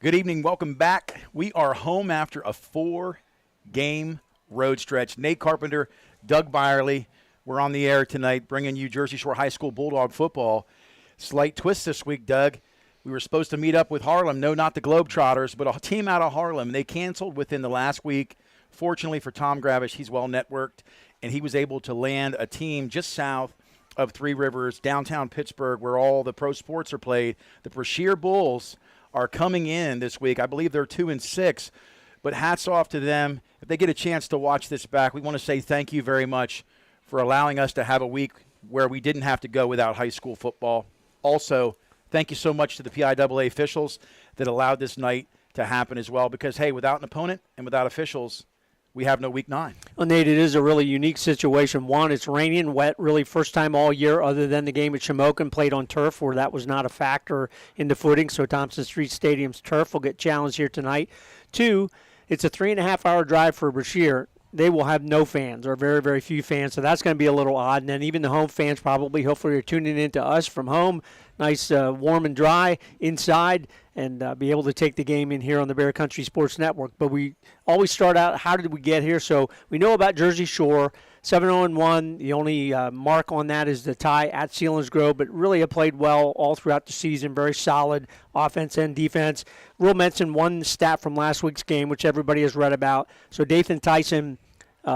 Good evening. Welcome back. We are home after a 4-game road stretch. Nate Carpenter, Doug Byerly. We're on the air tonight bringing you Jersey Shore High School Bulldog football. Slight twist this week, Doug. We were supposed to meet up with Harlem. No, not the Globetrotters, but a team out of Harlem. They canceled within the last week. Fortunately for Tom Gravish, he's well networked, and he was able to land a team just south of Three Rivers, downtown Pittsburgh, where all the pro sports are played. The Brashear Bulls are coming in this week. I believe they're 2-6, but hats off to them. If they get a chance to watch this back, we want to say thank you very much for allowing us to have a week where we didn't have to go without high school football. Also, thank you so much to the PIAA officials that allowed this night to happen as well, because, hey, without an opponent and without officials, we have no Week 9. Well, Nate, it is a really unique situation. One, it's rainy and wet, really first time all year other than the game at Shamokin played on turf where that was not a factor in the footing, so Thompson Street Stadium's turf will get challenged here tonight. Two, it's a 3.5-hour drive for Brashear. They will have no fans or very, very few fans, so that's going to be a little odd. And then even the home fans probably, hopefully, are tuning in to us from home, nice, warm and dry inside, and be able to take the game in here on the Bear Country Sports Network. But we always start out, how did we get here? So we know about Jersey Shore, 7-0-1. The only mark on that is the tie at Selinsgrove, but really have played well all throughout the season, very solid offense and defense. We'll mention one stat from last week's game, which everybody has read about. So Dathan Tyson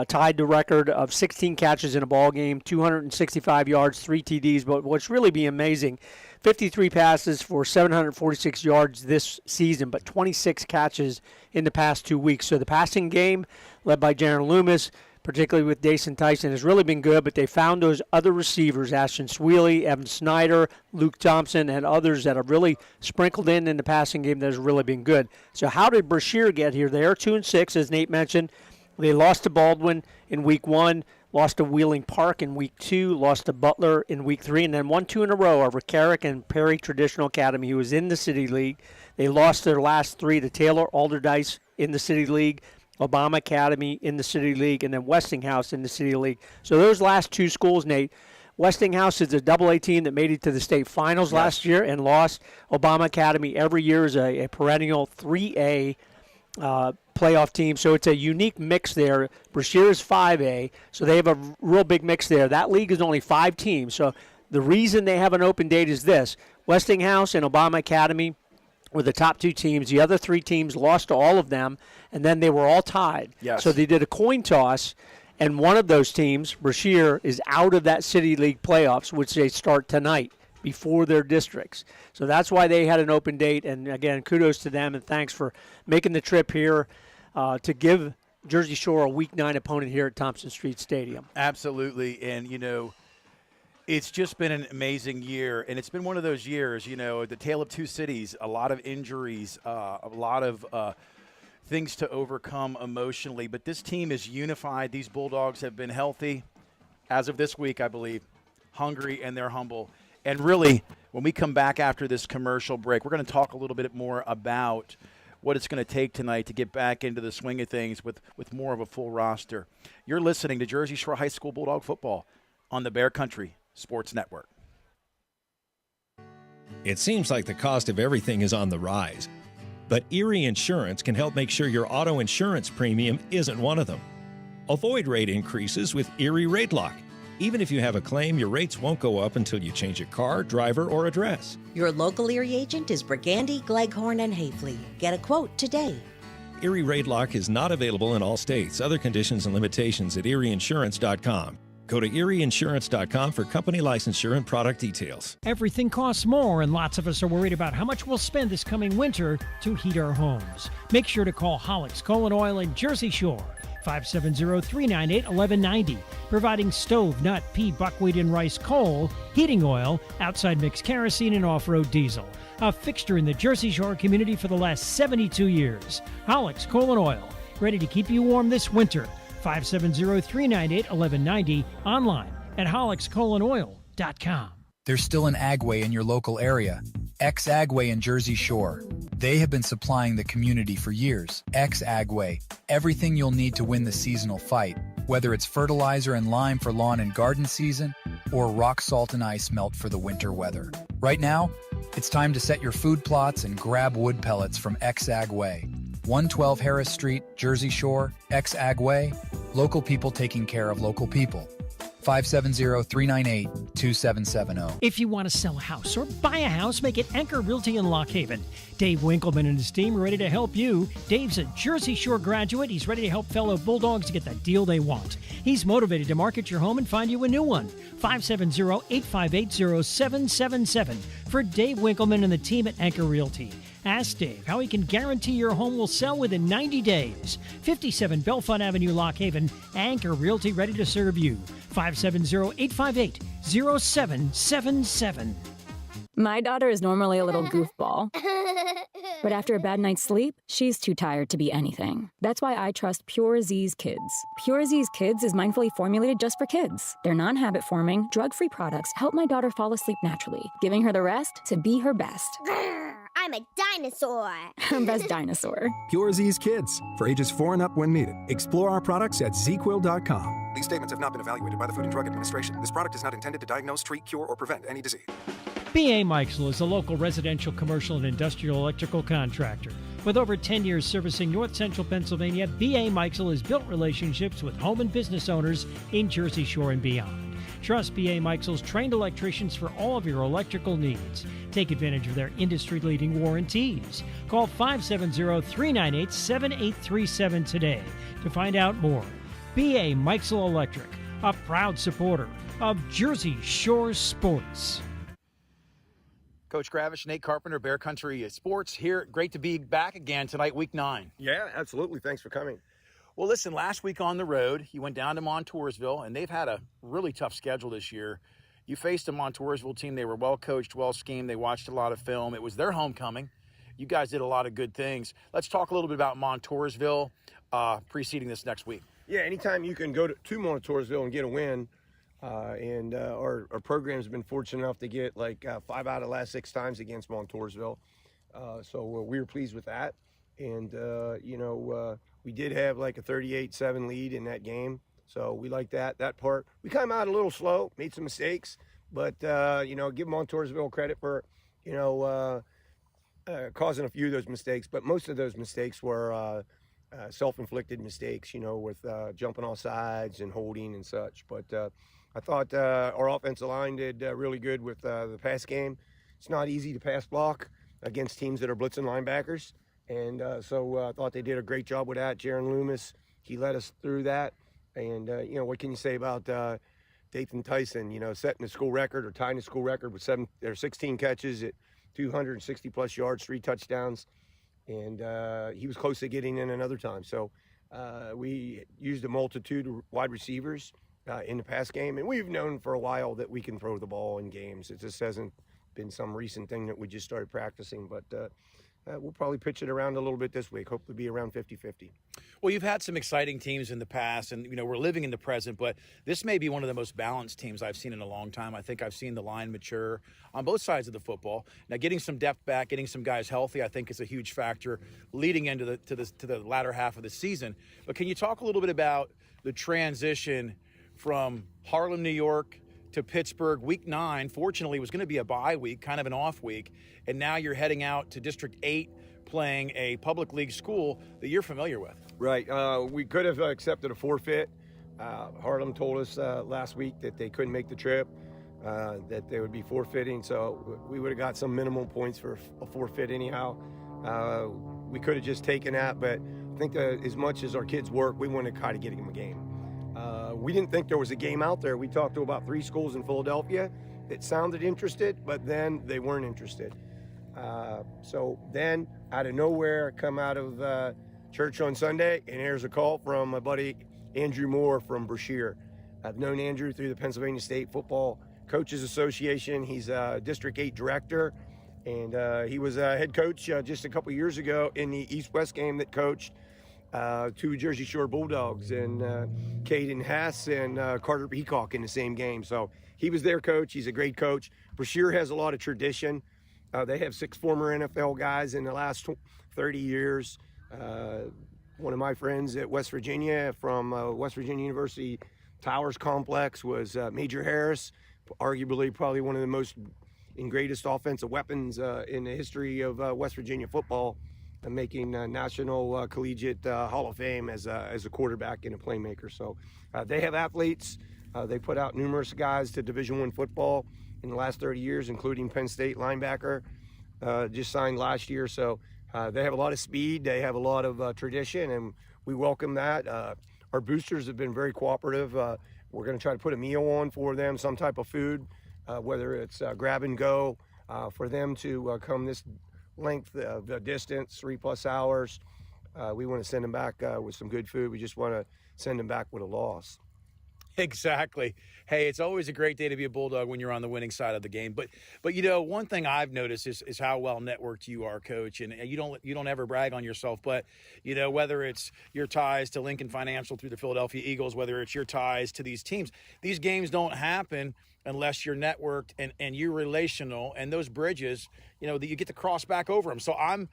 tied the record of 16 catches in a ball game, 265 yards, 3 TDs. But what's really be amazing, 53 passes for 746 yards this season, but 26 catches in the past 2 weeks. So the passing game, led by Jaron Loomis, particularly with Dathan Tyson, has really been good, but they found those other receivers, Ashton Sweely, Evan Snyder, Luke Thompson, and others that have really sprinkled in the passing game that has really been good. So how did Brashear get here? They are 2-6, as Nate mentioned. They lost to Baldwin in Week 1, lost to Wheeling Park in Week 2, lost to Butler in Week 3, and then won 2 in a row over Carrick and Perry Traditional Academy, who was in the City League. They lost their last 3 to Taylor Alderdice in the City League, Obama Academy in the City League, and then Westinghouse in the City League. So those last 2 schools, Nate, Westinghouse is a AA team that made it to the state finals last year and lost. Obama Academy every year is a perennial 3A playoff team, so it's a unique mix there. Brashear is 5A, so they have a real big mix there. That league is only 5 teams, so the reason they have an open date is this. Westinghouse and Obama Academy were the top 2 teams. The other 3 teams lost to all of them, and then they were all tied. Yes. So they did a coin toss, and one of those teams, Brashear, is out of that City League playoffs, which they start tonight before their districts. So that's why they had an open date, and again, kudos to them, and thanks for making the trip here to give Jersey Shore a Week 9 opponent here at Thompson Street Stadium. Absolutely, and, it's just been an amazing year, and it's been one of those years, the tale of 2 cities, a lot of injuries, a lot of things to overcome emotionally. But this team is unified. These Bulldogs have been healthy as of this week, I believe, hungry, and they're humble. And really, when we come back after this commercial break, we're going to talk a little bit more about what it's going to take tonight to get back into the swing of things with more of a full roster. You're listening to Jersey Shore High School Bulldog football on the Bear Country Sports Network. It seems like the cost of everything is on the rise, but Erie Insurance can help make sure your auto insurance premium isn't one of them. Avoid rate increases with Erie Rate Lock. Even if you have a claim, your rates won't go up until you change your car, driver, or address. Your local Erie agent is Brigandy, Gleghorn, and Hafley. Get a quote today. Erie Rate Lock is not available in all states. Other conditions and limitations at erieinsurance.com. Go to erieinsurance.com for company licensure and product details. Everything costs more, and lots of us are worried about how much we'll spend this coming winter to heat our homes. Make sure to call Hollick's Coal and Oil in Jersey Shore, 570-398-1190, providing stove, nut, pea, buckwheat, and rice coal, heating oil, outside mix kerosene, and off-road diesel. A fixture in the Jersey Shore community for the last 72 years. Hollick's Coal and Oil, ready to keep you warm this winter. 570-398-1190, online at hollickscoalonoil.com. There's still an Agway in your local area. X-Agway in Jersey Shore. They have been supplying the community for years. X-Agway, everything you'll need to win the seasonal fight, whether it's fertilizer and lime for lawn and garden season, or rock salt and ice melt for the winter weather. Right now, It's time to set your food plots and grab wood pellets from X-Ag Way. 112 Harris Street, Jersey Shore, X-Ag Way. Local people taking care of local people. 570-398-2770. If you want to sell a house or buy a house, make it Anchor Realty in Lock Haven. Dave Winkleman and his team are ready to help you. Dave's a Jersey Shore graduate. He's ready to help fellow Bulldogs get that deal they want. He's motivated to market your home and find you a new one. 570-858-0777 for Dave Winkleman and the team at Anchor Realty. Ask Dave how he can guarantee your home will sell within 90 days. 57 Belfont Avenue, Lock Haven. Anchor Realty, ready to serve you. 570-858-0777. My daughter is normally a little goofball. But after a bad night's sleep, she's too tired to be anything. That's why I trust Pure Z's Kids. Pure Z's Kids is mindfully formulated just for kids. Their non-habit forming, drug-free products help my daughter fall asleep naturally, giving her the rest to be her best. I'm a dinosaur. Her best dinosaur. Pure Z's Kids, for ages 4 and up when needed. Explore our products at zquill.com. These statements have not been evaluated by the Food and Drug Administration. This product is not intended to diagnose, treat, cure, or prevent any disease. B.A. Mikesell is a local residential, commercial, and industrial electrical contractor. With over 10 years servicing North Central Pennsylvania, B.A. Mikesell has built relationships with home and business owners in Jersey Shore and beyond. Trust B.A. Mikesell's trained electricians for all of your electrical needs. Take advantage of their industry-leading warranties. Call 570-398-7837 today to find out more. B.A. Mikesell Electric, a proud supporter of Jersey Shore sports. Coach Gravish, Nate Carpenter, Bear Country Sports here. Great to be back again tonight, week 9. Yeah, absolutely. Thanks for coming. Well, listen, last week on the road, you went down to Montoursville, and they've had a really tough schedule this year. You faced a Montoursville team. They were well coached, well schemed. They watched a lot of film. It was their homecoming. You guys did a lot of good things. Let's talk a little bit about Montoursville preceding this next week. Yeah, anytime you can go to Montoursville and get a win, and our program's been fortunate enough to get like 5 out of the last 6 times against Montoursville. So we were pleased with that. And, we did have like a 38-7 lead in that game. So we like that part. We came out a little slow, made some mistakes, but, give Montoursville credit for, causing a few of those mistakes. But most of those mistakes were self-inflicted mistakes, with jumping off sides and holding and such. But I thought our offensive line did really good with the pass game. It's not easy to pass block against teams that are blitzing linebackers. And so I thought they did a great job with that. Jaron Loomis, he led us through that. And, what can you say about Dathan Tyson, setting the school record or tying the school record with 16 catches at 260-plus yards, 3 touchdowns. And he was close to getting in another time. So we used a multitude of wide receivers in the pass game. And we've known for a while that we can throw the ball in games. It just hasn't been some recent thing that we just started practicing. But we'll probably pitch it around a little bit this week. Hopefully be around 50-50. Well, you've had some exciting teams in the past, and, we're living in the present, but this may be one of the most balanced teams I've seen in a long time. I think I've seen the line mature on both sides of the football. Now, getting some depth back, getting some guys healthy, I think is a huge factor leading into the latter half of the season. But can you talk a little bit about the transition from Harlem, New York to Pittsburgh? Week 9, fortunately, was going to be a bye week, kind of an off week, and now you're heading out to District 8 playing a public league school that you're familiar with. Right. We could have accepted a forfeit. Harlem told us last week that they couldn't make the trip, that they would be forfeiting, so we would have got some minimum points for a forfeit anyhow. We could have just taken that, but I think as much as our kids work, we wanted to try to get them a game. We didn't think there was a game out there. We talked to about 3 schools in Philadelphia that sounded interested, but then they weren't interested. So then, out of nowhere, come out of church on Sunday, and here's a call from my buddy Andrew Moore from Brashear. I've known Andrew through the Pennsylvania State Football Coaches Association. He's a District 8 director, and he was a head coach just a couple years ago in the East-West game that coached 2 Jersey Shore Bulldogs, and Caden Hess and Carter Peacock in the same game. So he was their coach. He's a great coach. Brashear has a lot of tradition. They have 6 former NFL guys in the last 30 years. One of my friends at West Virginia from West Virginia University Towers Complex was Major Harris, arguably probably one of the most and greatest offensive weapons in the history of West Virginia football, and making National Collegiate Hall of Fame as a quarterback and a playmaker. So they have athletes. They put out numerous guys to Division I football in the last 30 years, including Penn State linebacker, just signed last year. So they have a lot of speed. They have a lot of tradition, and we welcome that. Our boosters have been very cooperative. We're going to try to put a meal on for them, some type of food, whether it's grab and go, for them to come this length of distance, 3+ hours. We want to send them back with some good food. We just want to send them back with a loss. Exactly. Hey, it's always a great day to be a Bulldog when you're on the winning side of the game. But you know, one thing I've noticed is how well networked you are, Coach. And you don't ever brag on yourself. But you know, whether it's your ties to Lincoln Financial through the Philadelphia Eagles, whether it's your ties to these teams, these games don't happen unless you're networked and you're relational. And those bridges, you know, that you get to cross back over them. So I'm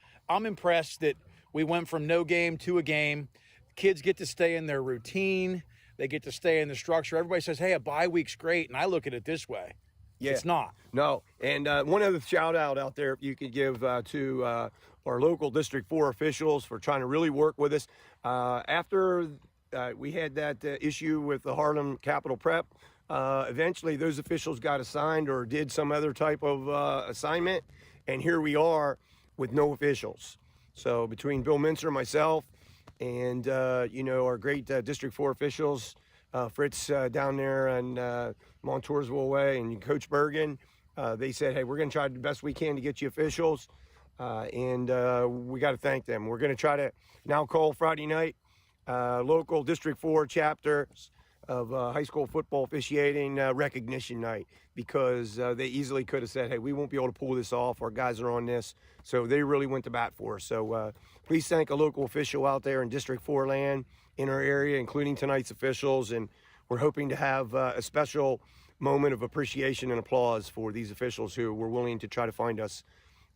impressed that we went from no game to a game. Kids get to stay in their routine. They get to stay in the structure. Everybody says, hey, a bye week's great. And I look at it this way. Yeah. It's not. No. And one other shout out there you could give to our local District 4 officials for trying to really work with us. After we had that issue with the Harlem Capital Prep, eventually those officials got assigned or did some other type of assignment. And here we are with no officials. So between Bill Mincer, myself, and, you know, our great District 4 officials, Fritz down there and Montoursville Way, and Coach Bergen, they said, hey, we're going to try the best we can to get you officials, and we got to thank them. We're going to try to now call Friday night local District 4 chapters of high school football officiating recognition night, because they easily could have said, hey, we won't be able to pull this off. Our guys are on this. So they really went to bat for us. So please thank a local official out there in District 4 land in our area, including tonight's officials. And we're hoping to have a special moment of appreciation and applause for these officials who were willing to try to find us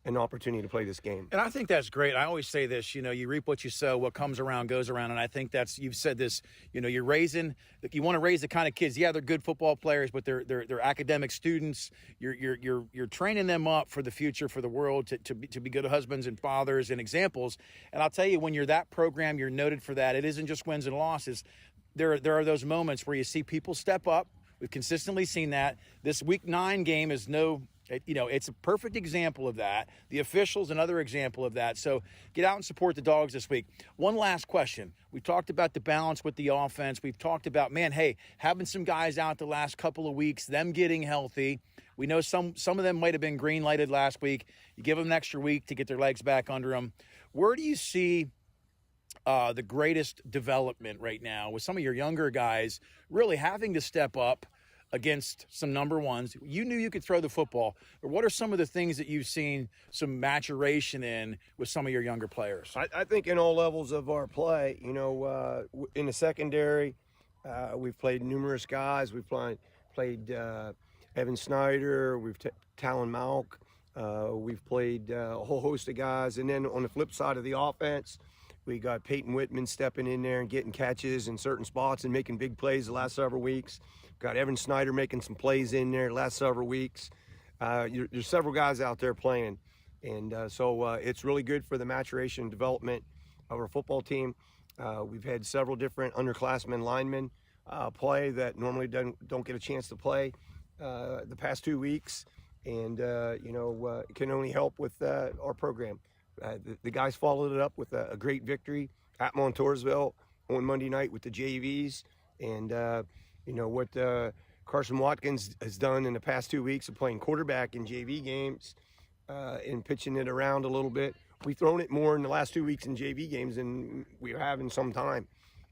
an opportunity to play this game. And I think that's great. I always say this, you know, you reap what you sow, what comes around goes around. And I think that's, you've said this, you know, you want to raise the kind of kids. Yeah, they're good football players, but they're academic students. You're training them up for the future, for the world, to be good husbands and fathers and examples. And I'll tell you, when you're that program, you're noted for that. It isn't just wins and losses. There are those moments where you see people step up. We've consistently seen that. This Week 9 game is it's a perfect example of that. The officials, another example of that. So get out and support the Dogs this week. One last question. We talked about the balance with the offense. We've talked about, having some guys out the last couple of weeks, them getting healthy. We know some of them might have been green lighted last week. You give them an extra week to get their legs back under them. Where do you see the greatest development right now with some of your younger guys really having to step up against some number ones? You knew you could throw the football, but what are some of the things that you've seen some maturation in with some of your younger players? I think in all levels of our play, you know, in the secondary, we've played numerous guys. We've played Evan Snyder, Talon Malk, we've played a whole host of guys. And then on the flip side of the offense, we got Peyton Whitman stepping in there and getting catches in certain spots and making big plays the last several weeks. Got Evan Snyder making some plays in there the last several weeks. There's several guys out there playing. And so it's really good for the maturation and development of our football team. We've had several different underclassmen linemen play that normally don't get a chance to play the past 2 weeks. And, it can only help with our program. The guys followed it up with a great victory at Montoursville on Monday night with the JVs. And, what Carson Watkins has done in the past 2 weeks of playing quarterback in JV games and pitching it around a little bit. We've thrown it more in the last 2 weeks in JV games than we have in some time.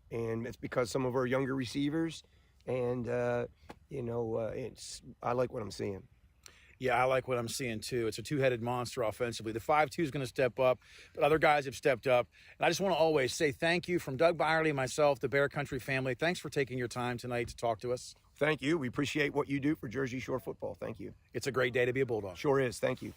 And it's because some of our younger receivers. And, I like what I'm seeing. Yeah, I like what I'm seeing, too. It's a two-headed monster offensively. The 5-2 is going to step up, but other guys have stepped up. And I just want to always say thank you from Doug Byerly and myself, the Bear Country family. Thanks for taking your time tonight to talk to us. Thank you. We appreciate what you do for Jersey Shore football. Thank you. It's a great day to be a Bulldog. Sure is. Thank you.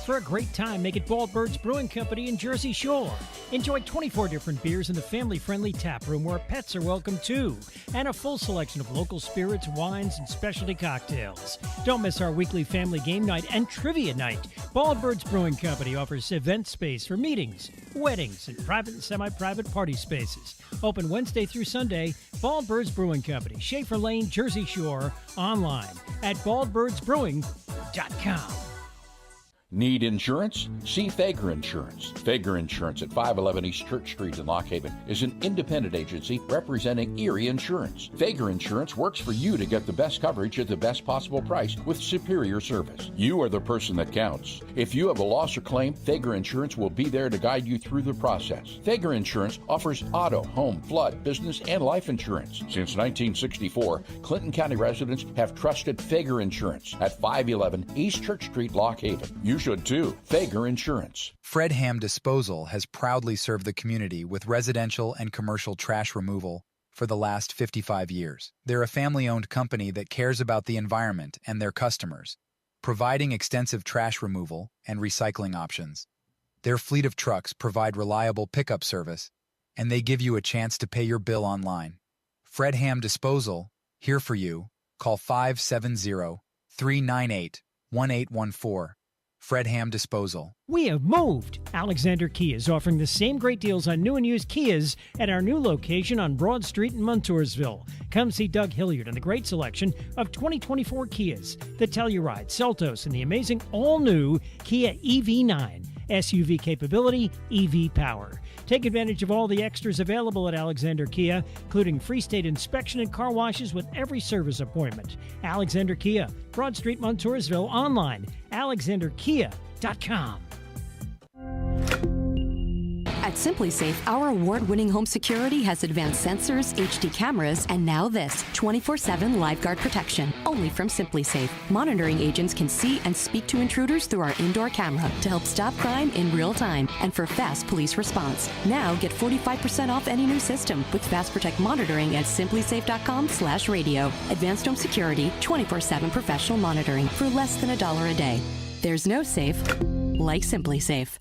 For a great time, make it Baldbird's Brewing Company in Jersey Shore. Enjoy 24 different beers in the family-friendly tap room where pets are welcome too, and a full selection of local spirits, wines, and specialty cocktails. Don't miss our weekly family game night and trivia night. Baldbird's Brewing Company offers event space for meetings, weddings, and private and semi-private party spaces. Open Wednesday through Sunday. Baldbird's Brewing Company, Schaefer Lane, Jersey Shore. Online at baldbirdsbrewing.com. Need insurance? See Fager Insurance. Fager Insurance at 511 East Church Street in Lock Haven is an independent agency representing Erie Insurance. Fager Insurance works for you to get the best coverage at the best possible price with superior service. You are the person that counts. If you have a loss or claim, Fager Insurance will be there to guide you through the process. Fager Insurance offers auto, home, flood, business, and life insurance. Since 1964, Clinton County residents have trusted Fager Insurance at 511 East Church Street, Lock Haven. You should too. Fager Insurance. Fred Ham Disposal has proudly served the community with residential and commercial trash removal for the last 55 years. They're a family-owned company that cares about the environment and their customers, providing extensive trash removal and recycling options. Their fleet of trucks provide reliable pickup service, and they give you a chance to pay your bill online. Fred Ham Disposal, here for you. Call 570-398-1814. Fred Ham Disposal. We have moved. Alexander Kia is offering the same great deals on new and used Kias at our new location on Broad Street in Montoursville. Come see Doug Hilliard and the great selection of 2024 Kias, the Telluride, Seltos, and the amazing all-new Kia EV9. SUV capability, EV power. Take advantage of all the extras available at Alexander Kia, including free state inspection and car washes with every service appointment. Alexander Kia, Broad Street, Montoursville, online, alexanderkia.com. At SimpliSafe, our award-winning home security has advanced sensors, HD cameras, and now this, 24/7 LiveGuard protection, only from SimpliSafe. Monitoring agents can see and speak to intruders through our indoor camera to help stop crime in real time and for fast police response. Now get 45% off any new system with Fast Protect monitoring at simplisafe.com/radio. Advanced home security, 24/7 professional monitoring for less than $1 a day. There's no safe like SimpliSafe.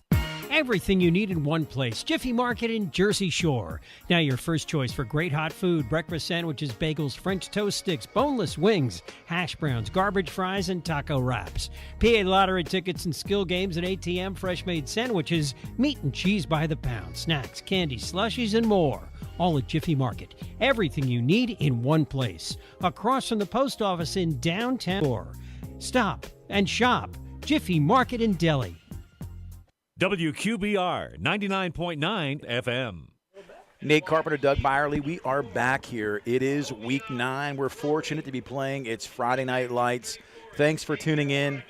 Everything you need in one place. Jiffy Market in Jersey Shore. Now your first choice for great hot food, breakfast sandwiches, bagels, French toast sticks, boneless wings, hash browns, garbage fries, and taco wraps. PA lottery tickets and skill games and ATM fresh-made sandwiches, meat and cheese by the pound, snacks, candy, slushies, and more. All at Jiffy Market. Everything you need in one place. Across from the post office in downtown. Stop and shop. Jiffy Market in Delhi. WQBR 99.9 FM. Nate Carpenter, Doug Byerly, we are back here. It is week 9. We're fortunate to be playing. It's Friday Night Lights. Thanks for tuning in.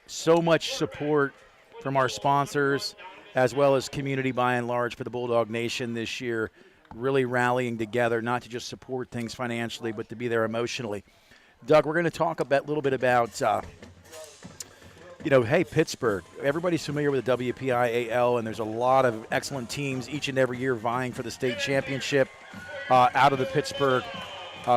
So much support from our sponsors as well as community by and large for the Bulldog Nation this year. Really rallying together, not to just support things financially, but to be there emotionally. Doug, we're going to talk a little bit about hey, Pittsburgh, everybody's familiar with the WPIAL, and there's a lot of excellent teams each and every year vying for the state championship out of the Pittsburgh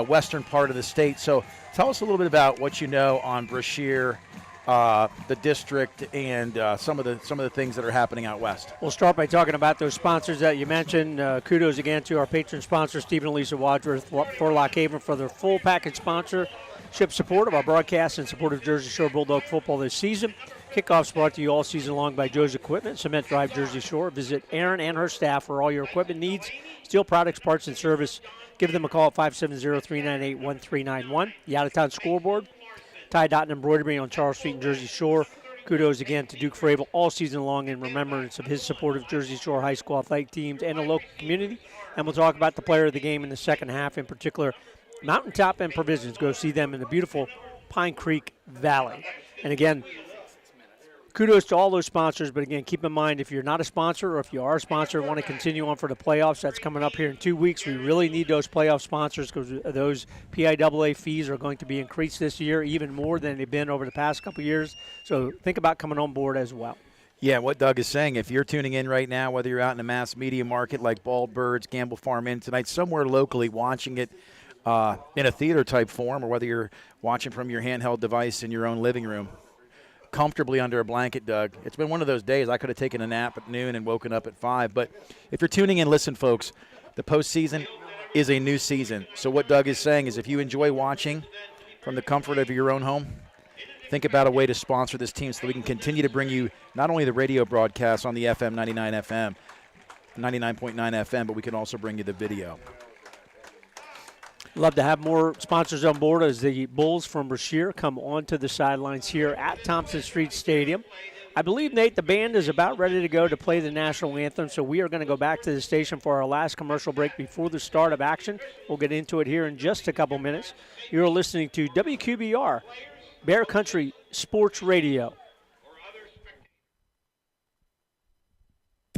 western part of the state. So tell us a little bit about what you know on Brashear, the district, and some of the things that are happening out west. We'll start by talking about those sponsors that you mentioned. Kudos again to our patron sponsor, Stephen and Lisa Wadsworth for Lock Haven, for their full package sponsorship support of our broadcast and support of Jersey Shore Bulldog football this season. Kickoff's brought to you all season long by Joe's Equipment, Cement Drive, Jersey Shore. Visit Erin and her staff for all your equipment needs, steel products, parts, and service. Give them a call at 570-398-1391. The out-of-town scoreboard, tie dot and embroidery on Charles Street in Jersey Shore. Kudos again to Duke Fravel all season long in remembrance of his support of Jersey Shore High School athletic teams and the local community. And we'll talk about the player of the game in the second half, in particular, Mountaintop and Provisions. Go see them in the beautiful Pine Creek Valley. And again, kudos to all those sponsors, but again, keep in mind, if you're not a sponsor or if you are a sponsor and want to continue on for the playoffs, that's coming up here in 2 weeks. We really need those playoff sponsors because those PIAA fees are going to be increased this year even more than they've been over the past couple of years. So think about coming on board as well. Yeah, what Doug is saying, if you're tuning in right now, whether you're out in a mass media market like Bald Birds, Gamble Farm Inn tonight, somewhere locally watching it in a theater-type form, or whether you're watching from your handheld device in your own living room, comfortably under a blanket, Doug. It's been one of those days. I could have taken a nap at noon and woken up at 5. But if you're tuning in, listen, folks, the postseason is a new season. So what Doug is saying is if you enjoy watching from the comfort of your own home, think about a way to sponsor this team so that we can continue to bring you not only the radio broadcast on the FM 99.9 FM, but we can also bring you the video. Love to have more sponsors on board as the Bulls from Brashear come onto the sidelines here at Thompson Street Stadium. I believe, Nate, the band is about ready to go to play the national anthem, so we are going to go back to the station for our last commercial break before the start of action. We'll get into it here in just a couple minutes. You're listening to WQBR, Bear Country Sports Radio.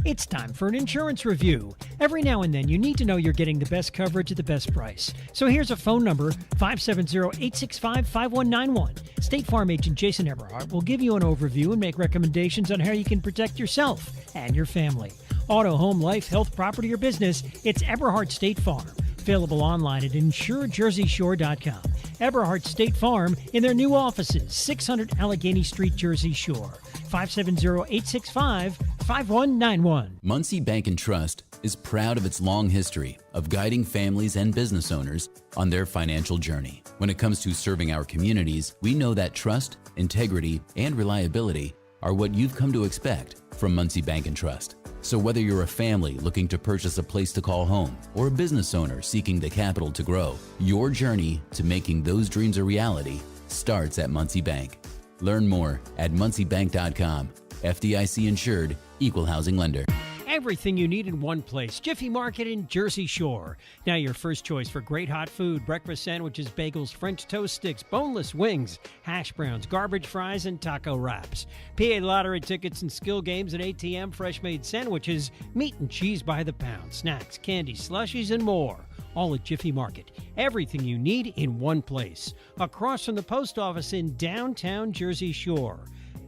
It's time for an insurance review. Every now and then, you need to know you're getting the best coverage at the best price. So here's a phone number, 570-865-5191. State Farm agent Jason Eberhardt will give you an overview and make recommendations on how you can protect yourself and your family. Auto, home, life, health, property, or business, it's Eberhardt State Farm. Available online at InsureJerseyShore.com. Eberhardt State Farm in their new offices, 600 Allegheny Street, Jersey Shore. 570-865-5191. Muncie Bank and Trust is proud of its long history of guiding families and business owners on their financial journey. When it comes to serving our communities, we know that trust, integrity, and reliability are what you've come to expect from Muncie Bank and Trust. So whether you're a family looking to purchase a place to call home or a business owner seeking the capital to grow, your journey to making those dreams a reality starts at Muncie Bank. Learn more at munciebank.com. FDIC insured, equal housing lender. Everything you need in one place. Jiffy Market in Jersey Shore. Now your first choice for great hot food, breakfast sandwiches, bagels, French toast sticks, boneless wings, hash browns, garbage fries, and taco wraps. PA lottery tickets and skill games and ATM fresh-made sandwiches, meat and cheese by the pound, snacks, candy, slushies, and more. All at Jiffy Market. Everything you need in one place. Across from the post office in downtown Jersey Shore.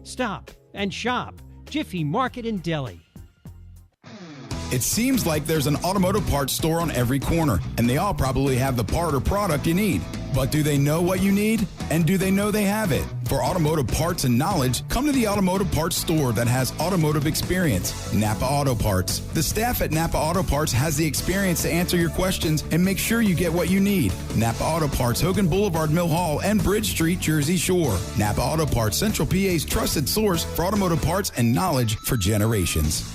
Stop and shop. Jiffy Market in Delhi. It seems like there's an automotive parts store on every corner, and they all probably have the part or product you need. But do they know what you need? And do they know they have it? For automotive parts and knowledge, come to the automotive parts store that has automotive experience, Napa Auto Parts. The staff at Napa Auto Parts has the experience to answer your questions and make sure you get what you need. Napa Auto Parts, Hogan Boulevard, Mill Hall, and Bridge Street, Jersey Shore. Napa Auto Parts, Central PA's trusted source for automotive parts and knowledge for generations.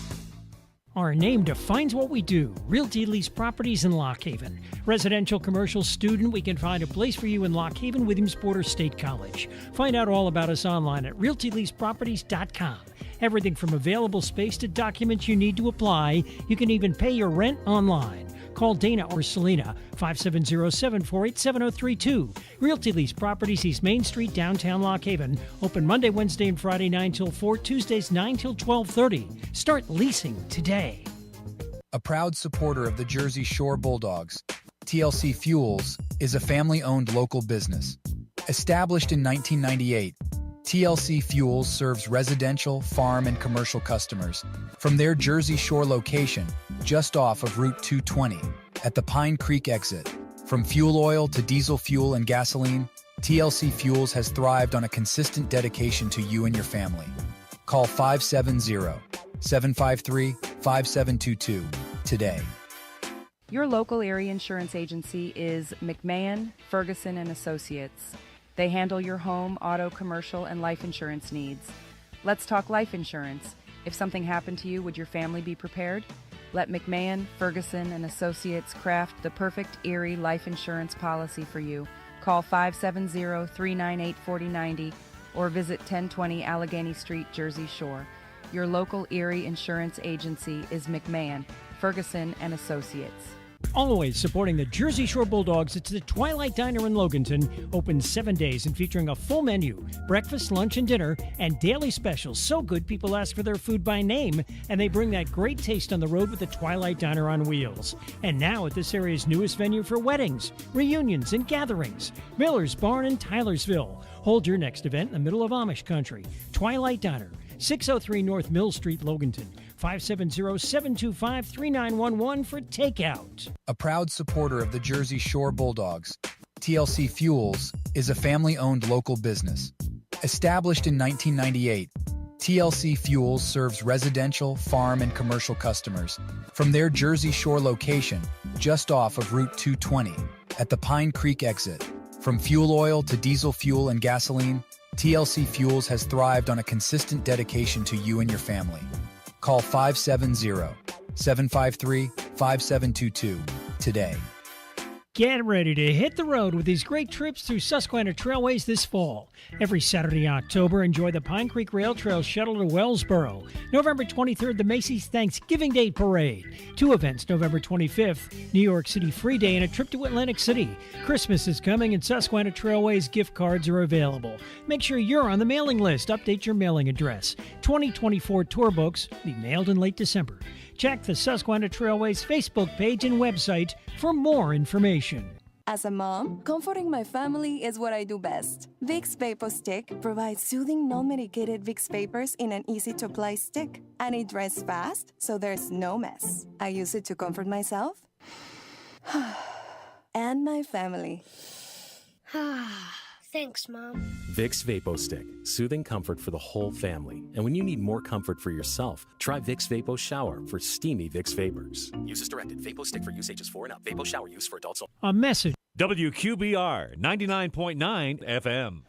Our name defines what we do. Realty Lease Properties in Lock Haven. Residential, commercial, student, we can find a place for you in Lock Haven, Williamsport, or State College. Find out all about us online at realtyleaseproperties.com. Everything from available space to documents you need to apply. You can even pay your rent online. Call Dana or Selena, 570-748-7032. Realty Lease Properties, East Main Street, downtown Lock Haven. Open Monday, Wednesday, and Friday 9 till 4, Tuesdays 9 till 12:30. Start leasing today. A proud supporter of the Jersey Shore Bulldogs, TLC Fuels is a family-owned local business. Established in 1998, TLC Fuels serves residential, farm, and commercial customers from their Jersey Shore location just off of Route 220 at the Pine Creek exit. From fuel oil to diesel fuel and gasoline, TLC Fuels has thrived on a consistent dedication to you and your family. Call 570-753-5722 today. Your local area insurance agency is McMahon, Ferguson & Associates. They handle your home, auto, commercial, and life insurance needs. Let's talk life insurance. If something happened to you, would your family be prepared? Let McMahon, Ferguson & Associates craft the perfect Erie life insurance policy for you. Call 570-398-4090 or visit 1020 Allegheny Street, Jersey Shore. Your local Erie insurance agency is McMahon, Ferguson & Associates. Always supporting the Jersey Shore Bulldogs, it's the Twilight Diner in Loganton, open 7 days and featuring a full menu, breakfast, lunch, and dinner, and daily specials. So good, people ask for their food by name, and they bring that great taste on the road with the Twilight Diner on wheels. And now at this area's newest venue for weddings, reunions, and gatherings, Miller's Barn in Tylersville. Hold your next event in the middle of Amish country. Twilight Diner, 603 North Mill Street, Loganton. 570-725-3911 for takeout. A proud supporter of the Jersey Shore Bulldogs, TLC Fuels is a family-owned local business. Established in 1998, TLC Fuels serves residential, farm, and commercial customers from their Jersey Shore location just off of Route 220 at the Pine Creek exit. From fuel oil to diesel fuel and gasoline, TLC Fuels has thrived on a consistent dedication to you and your family. Call 570-753-5722 today. Get ready to hit the road with these great trips through Susquehanna Trailways this fall. Every Saturday in October, enjoy the Pine Creek Rail Trail shuttle to Wellsboro. November 23rd, the Macy's Thanksgiving Day Parade. 2 events, November 25th, New York City Free Day and a trip to Atlantic City. Christmas is coming and Susquehanna Trailways gift cards are available. Make sure you're on the mailing list. Update your mailing address. 2024 tour books will be mailed in late December. Check the Susquehanna Trailways Facebook page and website for more information. As a mom, comforting my family is what I do best. Vicks Vapor Stick provides soothing, non-medicated Vicks vapors in an easy-to-apply stick, and it dries fast, so there's no mess. I use it to comfort myself and my family. Thanks, Mom. Vicks Vapo Stick, soothing comfort for the whole family. And when you need more comfort for yourself, try Vicks Vapo Shower for steamy Vicks vapors. Use as directed. Vapo Stick for use ages 4 and up. Vapo Shower use for adults only. A message. WQBR 99.9 FM.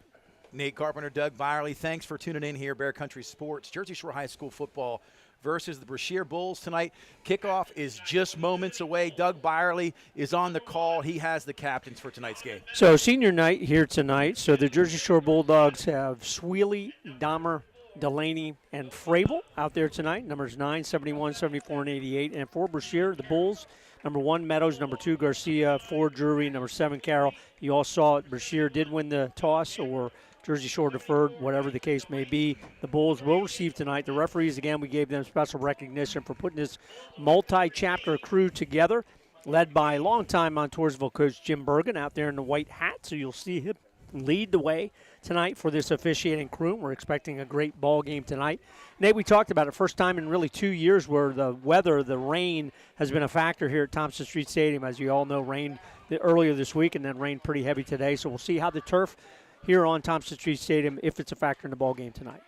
Nate Carpenter, Doug Byerly, thanks for tuning in here. Bear Country Sports, Jersey Shore High School football versus the Brashear Bulls tonight. Kickoff is just moments away. Doug Byerly is on the call. He has the captains for tonight's game. So senior night here tonight. So the Jersey Shore Bulldogs have Sweely, Dahmer, Delaney, and Frable out there tonight. Numbers 9, 71, 74, and 88. And for Brashear, the Bulls, number 1, Meadows, number 2, Garcia, 4, Drury, number 7, Carroll. You all saw it. Brashear did win the toss, or Jersey Shore deferred, whatever the case may be. The Bulls will receive tonight. The referees, again, we gave them special recognition for putting this multi-chapter crew together, led by longtime Montoursville coach Jim Bergen out there in the white hat. So you'll see him lead the way tonight for this officiating crew. We're expecting a great ball game tonight. Nate, we talked about it, first time in really 2 years where the weather, the rain, has been a factor here at Thompson Street Stadium. As you all know, rained earlier this week and then rained pretty heavy today. So we'll see how the turf here on Thompson Street Stadium, if it's a factor in the ball game tonight.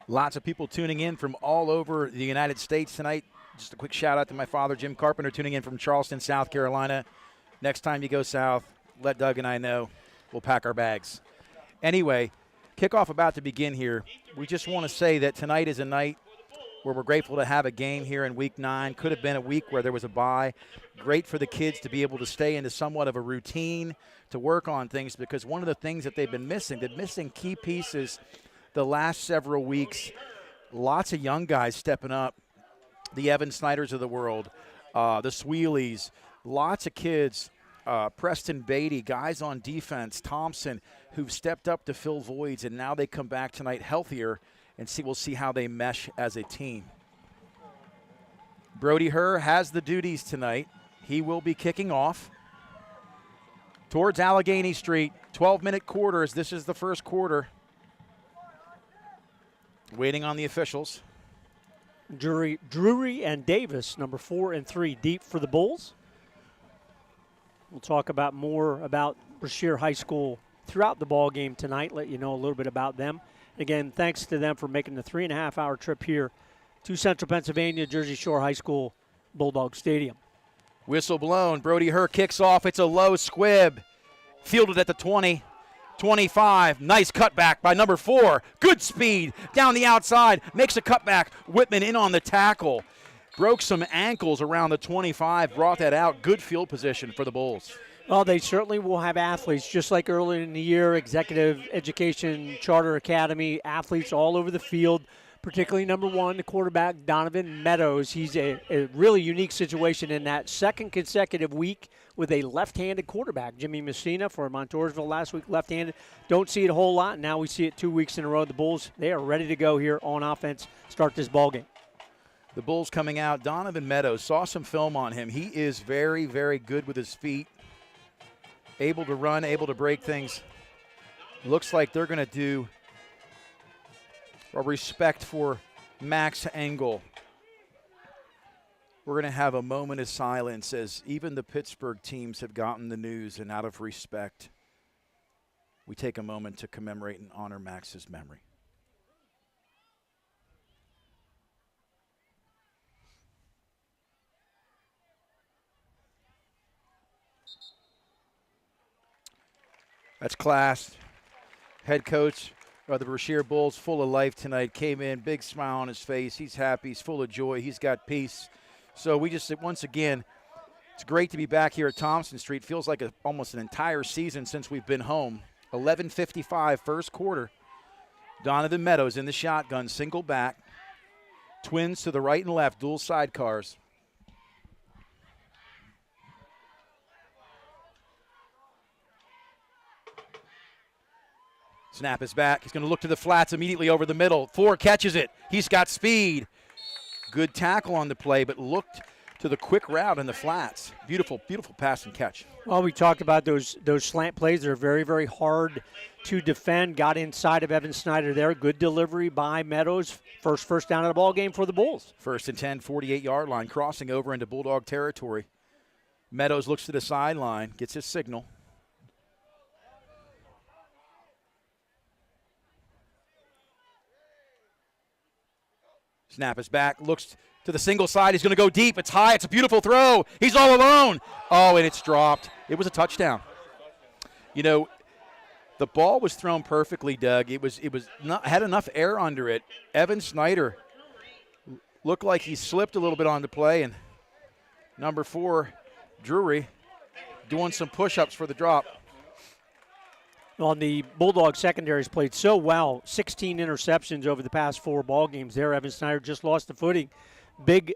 Lots of people tuning in from all over the United States tonight. Just a quick shout out to my father, Jim Carpenter, tuning in from Charleston, South Carolina. Next time you go south, let Doug and I know. We'll pack our bags. Anyway, kickoff about to begin here. We just want to say that tonight is a night where we're grateful to have a game here in Week 9. Could have been a week where there was a bye. Great for the kids to be able to stay into somewhat of a routine, to work on things, because one of the things that they've been missing, they're missing key pieces the last several weeks. Lots of young guys stepping up, the Evan Snyders of the world, the Sweelies, lots of kids, Preston Beatty, guys on defense, Thompson, who've stepped up to fill voids, and now they come back tonight healthier, and we'll see how they mesh as a team. Brody Herr has the duties tonight. He will be kicking off towards Allegheny Street. 12-minute quarters. This is the first quarter. Waiting on the officials. Drury and Davis, number 4 and 3, deep for the Bulls. We'll talk about more about Brashear High School throughout the ball game tonight, let you know a little bit about them. Again, thanks to them for making the 3.5-hour trip here to Central Pennsylvania, Jersey Shore High School, Bulldog Stadium. Whistle blown. Brody Herr kicks off. It's a low squib. Fielded at the 20, 25. Nice cutback by number 4. Good speed down the outside. Makes a cutback. Whitman in on the tackle. Broke some ankles around the 25. Brought that out. Good field position for the Bulls. Well, they certainly will have athletes, just like earlier in the year, Executive Education Charter Academy, athletes all over the field, particularly number 1, the quarterback, Donovan Meadows. He's a really unique situation in that second consecutive week with a left-handed quarterback. Jimmy Messina for Montoursville last week, left-handed. Don't see it a whole lot. Now we see it 2 weeks in a row. The Bulls, they are ready to go here on offense, start this ball game. The Bulls coming out. Donovan Meadows, saw some film on him. He is very, very good with his feet. Able to run, able to break things. Looks like they're going to do a respect for Max Engel. We're going to have a moment of silence as even the Pittsburgh teams have gotten the news, and out of respect, we take a moment to commemorate and honor Max's memory. That's class. Head coach of the Brashear Bulls, full of life tonight, came in, big smile on his face. He's happy. He's full of joy. He's got peace. So we just, once again, it's great to be back here at Thompson Street. Feels like almost an entire season since we've been home. 11:55 first quarter. Donovan Meadows in the shotgun, single back. Twins to the right and left, dual sidecars. Snap is back. He's going to look to the flats immediately over the middle. Four catches it. He's got speed. Good tackle on the play, but looked to the quick route in the flats. Beautiful, beautiful pass and catch. Well, we talked about those slant plays. They're very, very hard to defend. Got inside of Evan Snyder there. Good delivery by Meadows. First down of the ball game for the Bulls. 1st and 10, 48-yard line, crossing over into Bulldog territory. Meadows looks to the sideline, gets his signal. Snap is back, looks to the single side. He's going to go deep. It's high. It's a beautiful throw. He's all alone. Oh, and it's dropped. It was a touchdown. You know, the ball was thrown perfectly, Doug. It was not, had enough air under it. Evan Snyder looked like he slipped a little bit on the play, and number 4, Drury, doing some push-ups for the drop. Well, the Bulldog secondaries played so well. 16 interceptions over the past 4 ball games there. Evan Snyder just lost the footing. Big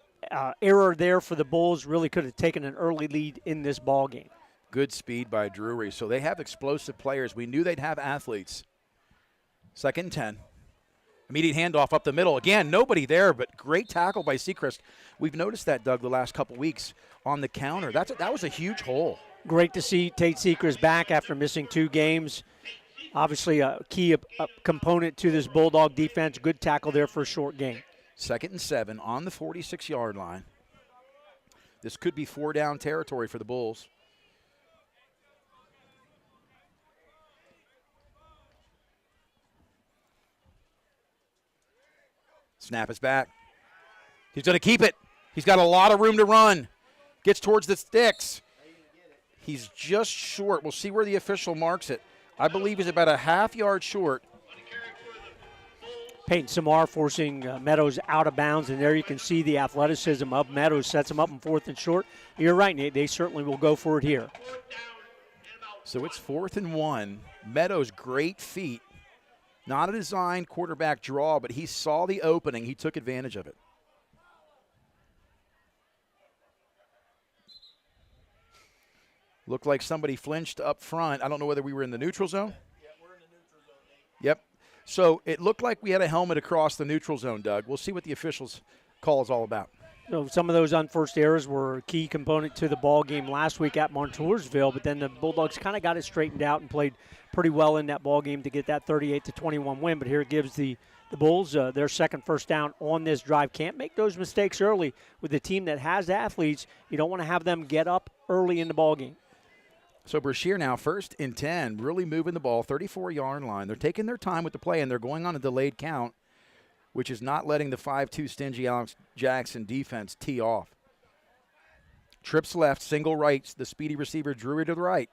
error there for the Bulls. Really could have taken an early lead in this ball game. Good speed by Drury. So they have explosive players. We knew they'd have athletes. 2nd and 10. Immediate handoff up the middle. Again, nobody there, but great tackle by Seacrest. We've noticed that, Doug, the last couple weeks on the counter. That was a huge hole. Great to see Tate Seacrest back after missing 2 games. Obviously a key component to this Bulldog defense. Good tackle there for a short gain. 2nd and 7 on the 46-yard line. This could be 4-down territory for the Bulls. Snap is back. He's going to keep it. He's got a lot of room to run. Gets towards the sticks. He's just short. We'll see where the official marks it. I believe he's about a half-yard short. Peyton Samar forcing Meadows out of bounds, and there you can see the athleticism of Meadows. Sets him up in 4th and short. You're right, Nate. They certainly will go for it here. So it's 4th and 1. Meadows, great feet. Not a designed quarterback draw, but he saw the opening. He took advantage of it. Looked like somebody flinched up front. I don't know whether we were in the neutral zone. Yeah, we're in the neutral zone, Nate. Yep. So it looked like we had a helmet across the neutral zone, Doug. We'll see what the officials' call is all about. So some of those unforced errors were a key component to the ball game last week at Montoursville, but then the Bulldogs kind of got it straightened out and played pretty well in that ball game to get that 38-21 win. But here it gives the Bulls their second first down on this drive. Can't make those mistakes early with a team that has athletes. You don't want to have them get up early in the ball game. So Brashear now 1st and 10, really moving the ball, 34-yard line. They're taking their time with the play, and they're going on a delayed count, which is not letting the 5'2" stingy Alex Jackson defense tee off. Trips left, single right, the speedy receiver Drury to the right.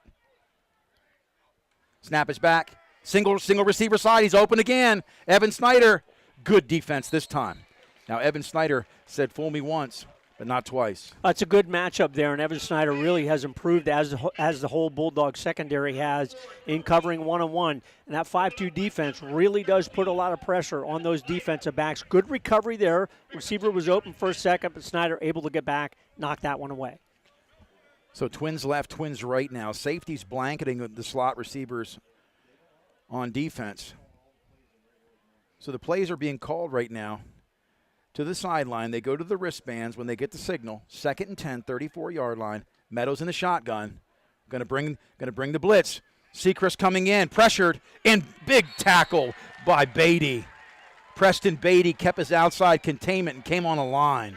Snap is back, single receiver side, he's open again. Evan Snyder, good defense this time. Now Evan Snyder said, fool me once, but not twice. It's a good matchup there, and Evan Snyder really has improved as the whole Bulldog secondary has in covering one-on-one. And that 5-2 defense really does put a lot of pressure on those defensive backs. Good recovery there. Receiver was open for a second, but Snyder able to get back, knock that one away. So twins left, twins right now. Safeties blanketing the slot receivers on defense. So the plays are being called right now. To the sideline, they go to the wristbands when they get the signal. 2nd and 10, 34-yard line. Meadows in the shotgun. Going to bring the blitz. Seacrest coming in, pressured, and big tackle by Beatty. Preston Beatty kept his outside containment and came on a line.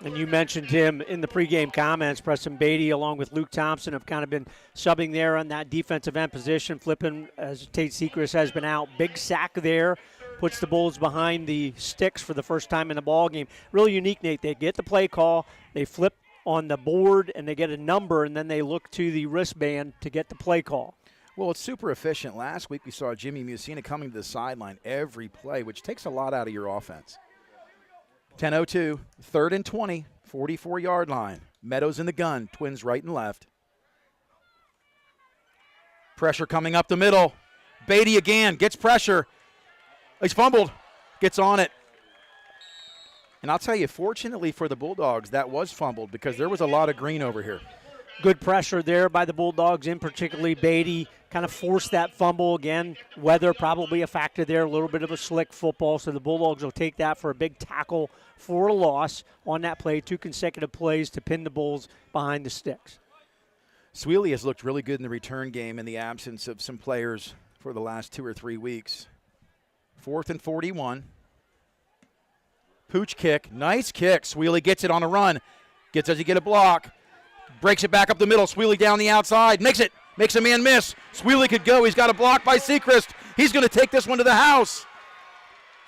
And you mentioned him in the pregame comments. Preston Beatty, along with Luke Thompson, have kind of been subbing there on that defensive end position, flipping as Tate Sechrist has been out. Big sack there, puts the Bulls behind the sticks for the first time in the ball game. Really unique, Nate. They get the play call, they flip on the board, and they get a number, and then they look to the wristband to get the play call. Well, it's super efficient. Last week we saw Jimmy Musina coming to the sideline every play, which takes a lot out of your offense. 10:02, 3rd and 20, 44-yard line. Meadows in the gun, Twins right and left. Pressure coming up the middle. Beatty again, gets pressure. He's fumbled, gets on it. And I'll tell you, fortunately for the Bulldogs, that was fumbled because there was a lot of green over here. Good pressure there by the Bulldogs, in particularly Beatty. Kind of forced that fumble again. Weather probably a factor there, a little bit of a slick football. So the Bulldogs will take that for a big tackle for a loss on that play. 2 consecutive plays to pin the Bulls behind the sticks. Sweely has looked really good in the return game in the absence of some players for the last 2 or 3 weeks. 4th and 41. Pooch kick, nice kick. Sweely gets it on a run. Does he get a block? Breaks it back up the middle. Sweely down the outside. Makes a man miss. Sweely could go. He's got a block by Sechrist. He's going to take this one to the house.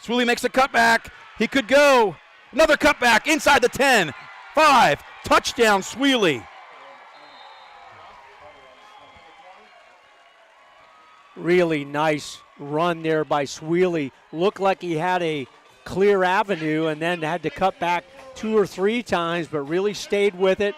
Sweely makes a cutback. He could go. Another cutback inside the 10. 5. Touchdown, Sweely. Really nice run there by Sweely. Looked like he had a clear avenue and then had to cut back 2 or 3 times, but really stayed with it.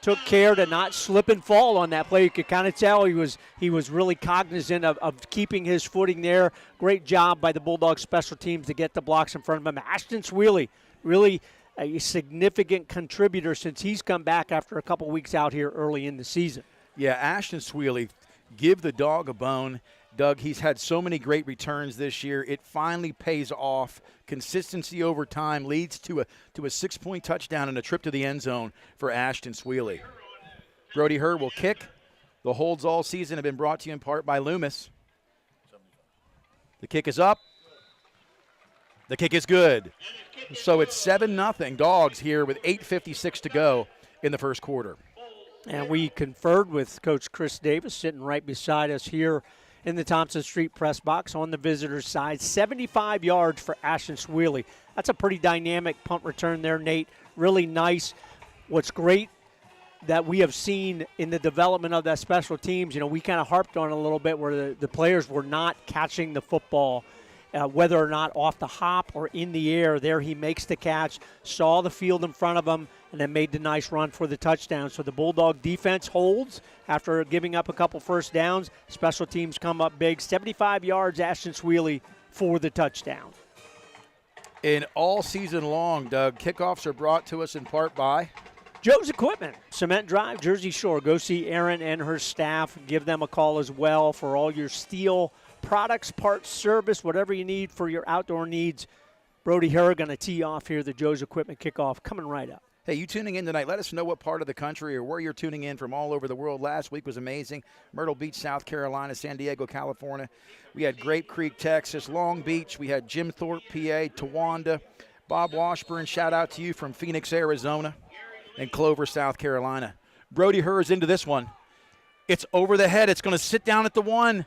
Took care to not slip and fall on that play. You could kind of tell he was really cognizant of keeping his footing there. Great job by the Bulldogs special teams to get the blocks in front of him. Ashton Sweely, really a significant contributor since he's come back after a couple weeks out here early in the season. Yeah, Ashton Sweely, give the dog a bone. Doug, he's had so many great returns this year. It finally pays off. Consistency over time leads to a 6-point touchdown and a trip to the end zone for Ashton Sweely. Brody Herr will kick. The holds all season have been brought to you in part by Loomis. The kick is up. The kick is good. So it's 7-0 Dogs here with 8:56 to go in the first quarter. And we conferred with Coach Chris Davis sitting right beside us here in the Thompson Street press box on the visitor's side. 75 yards for Ashton Sweely. That's a pretty dynamic punt return there, Nate. Really nice. What's great that we have seen in the development of that special teams, we kind of harped on a little bit where the players were not catching the football, whether or not off the hop or in the air. There he makes the catch, saw the field in front of him, and then made the nice run for the touchdown. So the Bulldog defense holds after giving up a couple first downs. Special teams come up big. 75 yards, Ashton Sweely for the touchdown. And all season long, Doug, kickoffs are brought to us in part by Joe's Equipment, Cement Drive, Jersey Shore. Go see Erin and her staff. Give them a call as well for all your steel products, parts, service, whatever you need for your outdoor needs. Brody Herr going to tee off here, the Joe's Equipment kickoff coming right up. Hey, you tuning in tonight, let us know what part of the country or where you're tuning in from all over the world. Last week was amazing. Myrtle Beach, South Carolina, San Diego, California. We had Grape Creek, Texas, Long Beach. We had Jim Thorpe, PA, Towanda. Bob Washburn, shout out to you from Phoenix, Arizona, and Clover, South Carolina. Brody Herr is into this one. It's over the head. It's going to sit down at the 1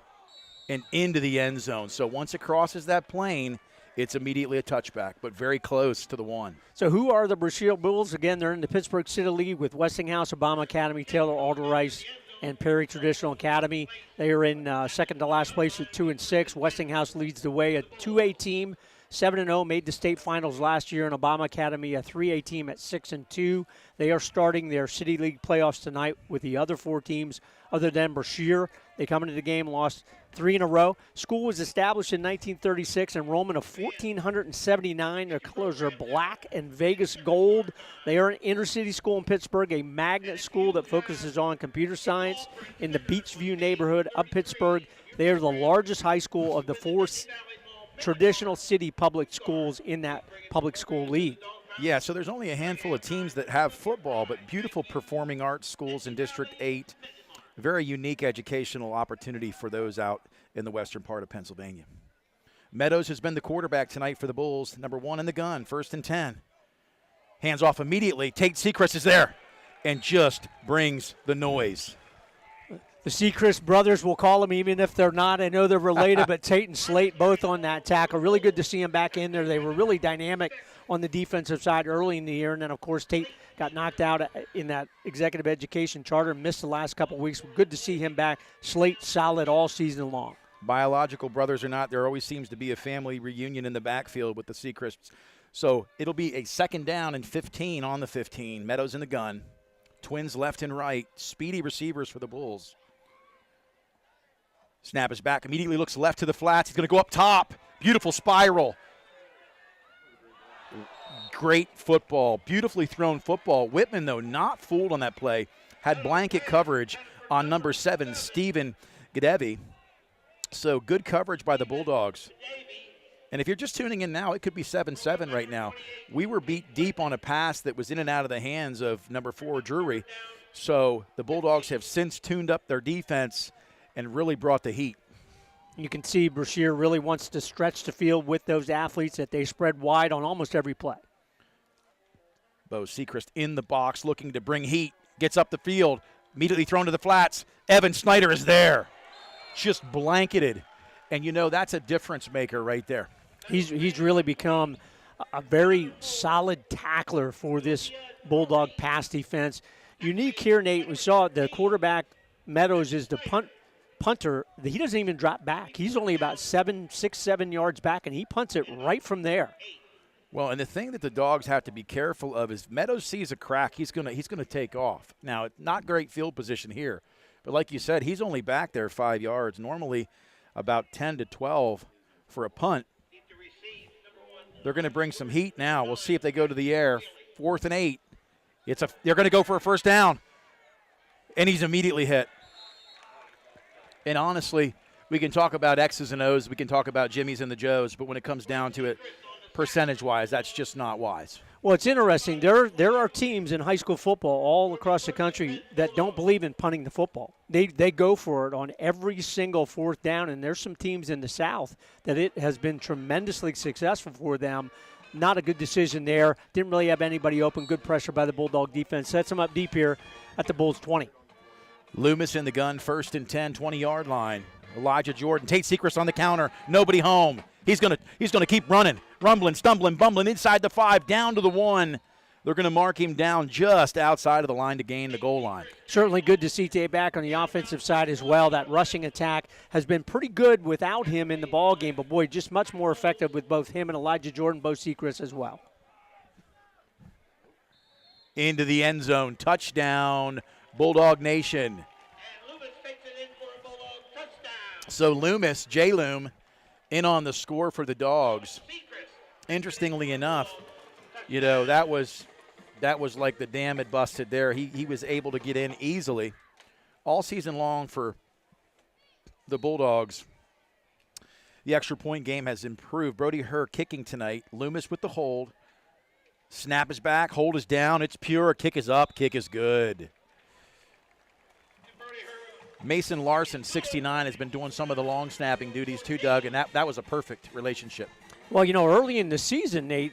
and into the end zone. So once it crosses that plane, it's immediately a touchback, but very close to the 1. So who are the Brashear Bulls? Again, they're in the Pittsburgh City League with Westinghouse, Obama Academy, Taylor, Alder Rice, and Perry Traditional Academy. They are in second to last place at 2-6. Westinghouse leads the way, a 2A team, 7-0, made the state finals last year. And Obama Academy, a 3A team at 6-2. They are starting their City League playoffs tonight with the other 4 teams other than Brashear. They come into the game, lost 3 in a row. School was established in 1936, enrollment of 1,479. Their colors are black and Vegas gold. They are an inner city school in Pittsburgh, a magnet school that focuses on computer science in the Beachview neighborhood of Pittsburgh. They are the largest high school of the 4 traditional city public schools in that public school league. Yeah, so there's only a handful of teams that have football, but beautiful performing arts schools in District 8. Very unique educational opportunity for those out in the western part of Pennsylvania. Meadows has been the quarterback tonight for the Bulls. Number 1 in the gun, 1st and 10. Hands off immediately. Tate Seacrest is there and just brings the noise. The Seacrest brothers will call them even if they're not. I know they're related, but Tate and Slate both on that tackle. Really good to see them back in there. They were really dynamic on the defensive side early in the year, and then, of course, Tate got knocked out in that executive education charter and missed the last couple of weeks. Good to see him back. Slate solid all season long. Biological brothers or not, there always seems to be a family reunion in the backfield with the Seacrests. So it'll be a 2nd down and 15 on the 15. Meadows in the gun. Twins left and right. Speedy receivers for the Bulls. Snap is back. Immediately looks left to the flats. He's going to go up top. Beautiful spiral. Great football. Beautifully thrown football. Whitman, though, not fooled on that play. Had blanket coverage on number 7, Stephen Gadevi. So good coverage by the Bulldogs. And if you're just tuning in now, it could be 7-7 right now. We were beat deep on a pass that was in and out of the hands of number 4, Drury. So the Bulldogs have since tuned up their defense and really brought the heat. You can see Brashear really wants to stretch the field with those athletes that they spread wide on almost every play. Bo Seacrest in the box looking to bring heat. Gets up the field, immediately thrown to the flats. Evan Snyder is there. Just blanketed. And, you know, that's a difference maker right there. He's really become a very solid tackler for this Bulldog pass defense. Unique here, Nate, we saw the quarterback, Meadows, is the punter. He doesn't even drop back. He's only about 6, 7 yards back, and he punts it right from there. Well, and the thing that the Dogs have to be careful of is Meadows sees a crack, he's gonna take off. Now, not great field position here, but like you said, he's only back there 5 yards. Normally about 10 to 12 for a punt. They're going to bring some heat now. We'll see if they go to the air. 4th and 8. They're going to go for a 1st down, and he's immediately hit. And honestly, we can talk about X's and O's, we can talk about Jimmys and the Joes, but when it comes down to it, percentage-wise, that's just not wise. Well, it's interesting. There are teams in high school football all across the country that don't believe in punting the football. They go for it on every single 4th down, and there's some teams in the South that it has been tremendously successful for them. Not a good decision there. Didn't really have anybody open. Good pressure by the Bulldog defense. Sets them up deep here at the Bulls' 20. Loomis in the gun, 1st and 10, 20-yard line. Elijah Jordan, Tate Seacrest on the counter. Nobody home. He's gonna keep running, rumbling, stumbling, bumbling inside the 5, down to the 1. They're going to mark him down just outside of the line to gain the goal line. Certainly good to see Tate back on the offensive side as well. That rushing attack has been pretty good without him in the ball game, but boy, just much more effective with both him and Elijah Jordan, Bo Seacrest as well. Into the end zone, touchdown, Bulldog Nation. So Loomis, J-Loom, in on the score for the Dogs. Interestingly enough, you know, that was like the dam had busted there. He was able to get in easily. All season long for the Bulldogs, the extra point game has improved. Brody Herr kicking tonight. Loomis with the hold. Snap is back. Hold is down. It's pure. Kick is up. Kick is good. Mason Larson, 69, has been doing some of the long snapping duties too, Doug, and that was a perfect relationship. Well, you know, early in the season, Nate,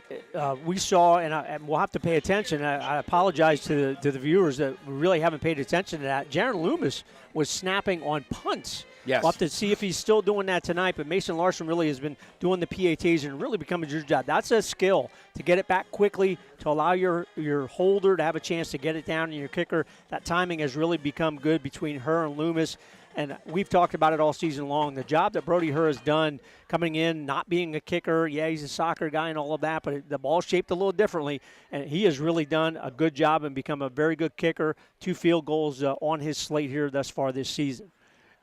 we saw, and we'll have to pay attention. I apologize to the viewers that really haven't paid attention to that. Jaron Loomis was snapping on punts. Yes. We'll have to see if he's still doing that tonight, but Mason Larson really has been doing the PATs and really becoming your job. That's a skill, to get it back quickly, to allow your holder to have a chance to get it down, and your kicker. That timing has really become good between her and Loomis. And we've talked about it all season long. The job that Brody Herr has done coming in, not being a kicker. Yeah, he's a soccer guy and all of that, but the ball's shaped a little differently. And he has really done a good job and become a very good kicker. 2 field goals on his slate here thus far this season.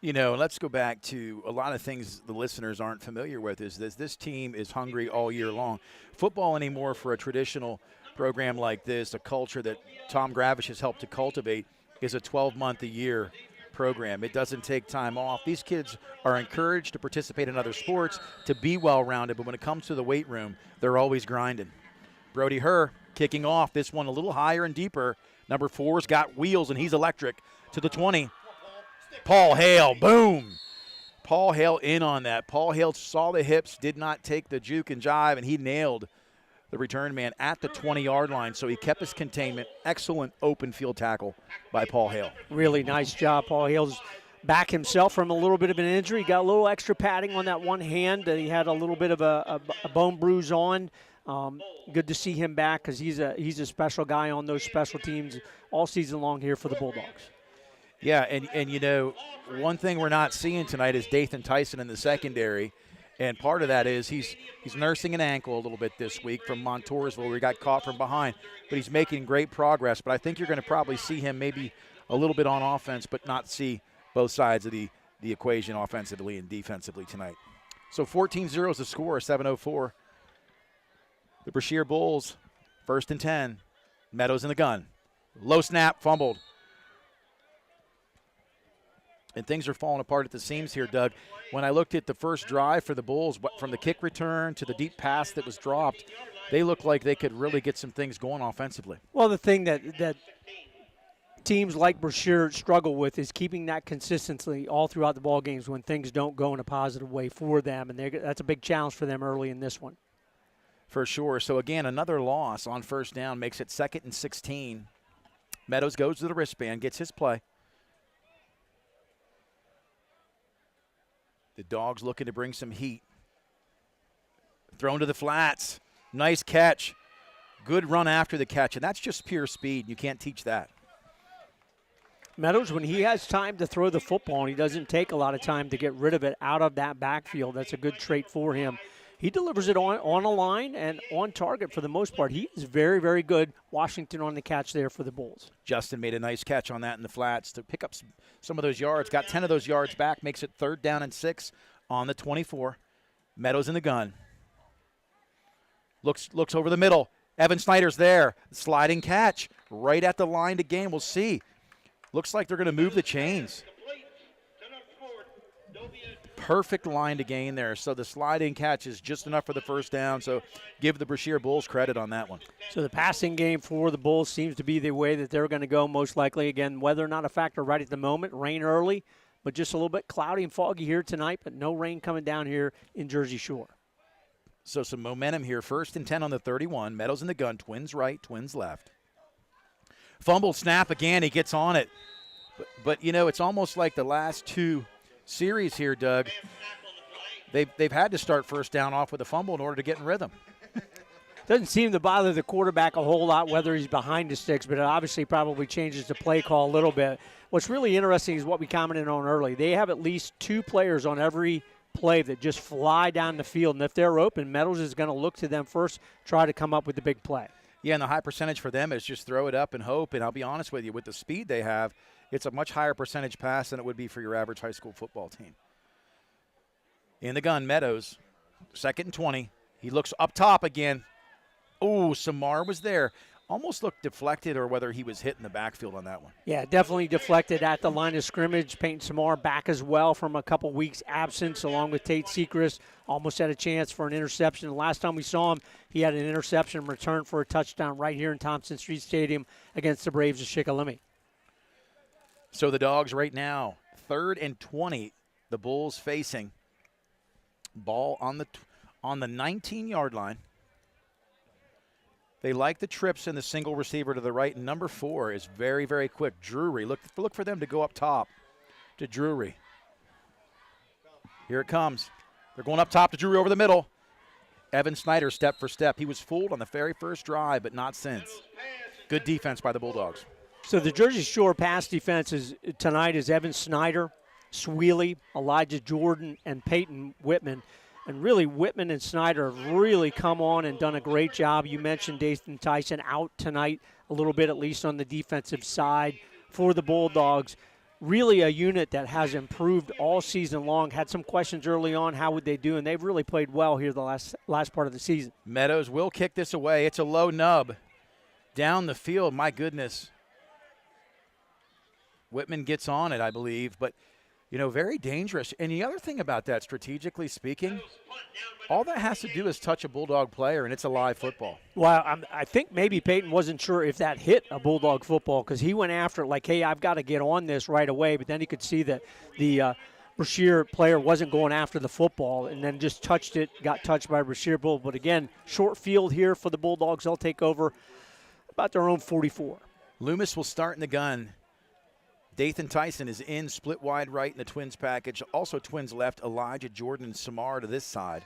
You know, let's go back to a lot of things the listeners aren't familiar with is this team is hungry all year long. Football anymore for a traditional program like this, a culture that Tom Gravish has helped to cultivate, is a 12-month-a-year program. It doesn't take time off. These kids are encouraged to participate in other sports, to be well-rounded, but when it comes to the weight room, they're always grinding. Brody Herr kicking off, this one a little higher and deeper. Number 4's got wheels, and he's electric. To the 20. Paul Hale, boom. Paul Hale in on that. Paul Hale saw the hips, did not take the juke and jive, and he nailed the return man, at the 20-yard line, so he kept his containment. Excellent open field tackle by Paul Hale. Really nice job. Paul Hale's back himself from a little bit of an injury. Got a little extra padding on that one hand. He had a little bit of a bone bruise on. Good to see him back because he's a special guy on those special teams all season long here for the Bulldogs. Yeah, and you know, one thing we're not seeing tonight is Dathan Tyson in the secondary, and part of that is he's nursing an ankle a little bit this week from Montoursville where he got caught from behind, but he's making great progress. But I think you're going to probably see him maybe a little bit on offense, but not see both sides of the equation offensively and defensively tonight. So 14-0 is the score, 7:04. The Brashear Bulls, 1st and 10. Meadows in the gun. Low snap, fumbled. And things are falling apart at the seams here, Doug. When I looked at the first drive for the Bulls, from the kick return to the deep pass that was dropped, they look like they could really get some things going offensively. Well, the thing that teams like Brashear struggle with is keeping that consistency all throughout the ball games when things don't go in a positive way for them, and that's a big challenge for them early in this one. For sure. So, again, another loss on first down makes it 2nd and 16. Meadows goes to the wristband, gets his play. The Dogs looking to bring some heat. Thrown to the flats. Nice catch. Good run after the catch, and that's just pure speed. You can't teach that. Meadows, when he has time to throw the football, and he doesn't take a lot of time to get rid of it out of that backfield, that's a good trait for him. He delivers it on a line and on target for the most part. He is very, very good. Washington on the catch there for the Bulls. Justin made a nice catch on that in the flats to pick up some of those yards. Got 10 of those yards back. Makes it 3rd down and 6 on the 24. Meadows in the gun. Looks over the middle. Evan Snyder's there. Sliding catch right at the line to gain. We'll see. Looks like they're going to move the chains. Perfect line to gain there. So the sliding catch is just enough for the first down. So give the Brashear Bulls credit on that one. So the passing game for the Bulls seems to be the way that they're going to go most likely. Again, weather not a factor right at the moment. Rain early, but just a little bit cloudy and foggy here tonight, but no rain coming down here in Jersey Shore. So some momentum here. 1st and 10 on the 31. Meadows in the gun. Twins right, twins left. Fumble snap again. He gets on it. But you know, it's almost like the last two series here, Doug. They've had to start first down off with a fumble in order to get in rhythm. Doesn't seem to bother the quarterback a whole lot whether he's behind the sticks, but it obviously probably changes the play call a little bit. What's really interesting is what we commented on early. They have at least 2 players on every play that just fly down the field, and if they're open, Meadows is going to look to them first, try to come up with the big play. Yeah, and the high percentage for them is just throw it up and hope, and I'll be honest with you, with the speed they have, it's a much higher percentage pass than it would be for your average high school football team. In the gun, Meadows, 2nd and 20. He looks up top again. Oh, Samar was there. Almost looked deflected, or whether he was hit in the backfield on that one. Yeah, definitely deflected at the line of scrimmage. Peyton Samar back as well from a couple weeks absence, along with Tate Sechrist. Almost had a chance for an interception. The last time we saw him, he had an interception return for a touchdown right here in Thompson Street Stadium against the Braves of Shikellamy. So the Dogs right now, 3rd and 20. The Bulls facing. Ball on the 19-yard line. They like the trips and the single receiver to the right. And number 4 is very, very quick. Drury. Look for them to go up top to Drury. Here it comes. They're going up top to Drury over the middle. Evan Snyder step for step. He was fooled on the very first drive, but not since. Good defense by the Bulldogs. So the Jersey Shore pass defense tonight is Evan Snyder, Sweely, Elijah Jordan, and Peyton Whitman. And really, Whitman and Snyder have really come on and done a great job. You mentioned Dathan Tyson out tonight a little bit, at least on the defensive side for the Bulldogs. Really a unit that has improved all season long. Had some questions early on, how would they do? And they've really played well here the last part of the season. Meadows will kick this away. It's a low nub down the field. My goodness. Whitman gets on it, I believe, but, you know, very dangerous. And the other thing about that, strategically speaking, all that has to do is touch a Bulldog player, and it's a live football. Well, I think maybe Peyton wasn't sure if that hit a Bulldog football because he went after it like, hey, I've got to get on this right away. But then he could see that the Brashear player wasn't going after the football and then just touched it, got touched by Brashear Bull. But again, short field here for the Bulldogs. They'll take over about their own 44. Loomis will start in the gun. Dathan Tyson is in, split wide right in the Twins package. Also Twins left, Elijah Jordan and Samar to this side.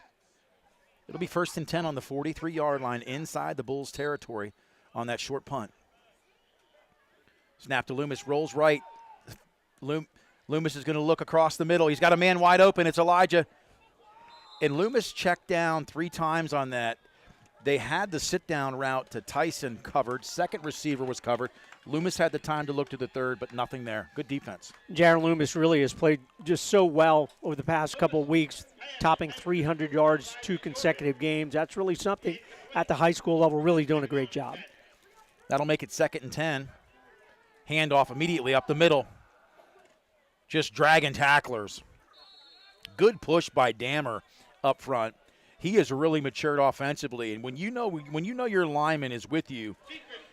It'll be 1st and 10 on the 43-yard line inside the Bulls' territory on that short punt. Snap to Loomis, rolls right. Loomis is going to look across the middle. He's got a man wide open. It's Elijah. And Loomis checked down 3 times on that. They had the sit-down route to Tyson covered. Second receiver was covered. Loomis had the time to look to the third, but nothing there. Good defense. Jaron Loomis really has played just so well over the past couple of weeks, topping 300 yards 2 consecutive games. That's really something at the high school level, really doing a great job. That'll make it 2nd and 10. Handoff immediately up the middle. Just dragging tacklers. Good push by Dammer up front. He has really matured offensively, and when you know your lineman is with you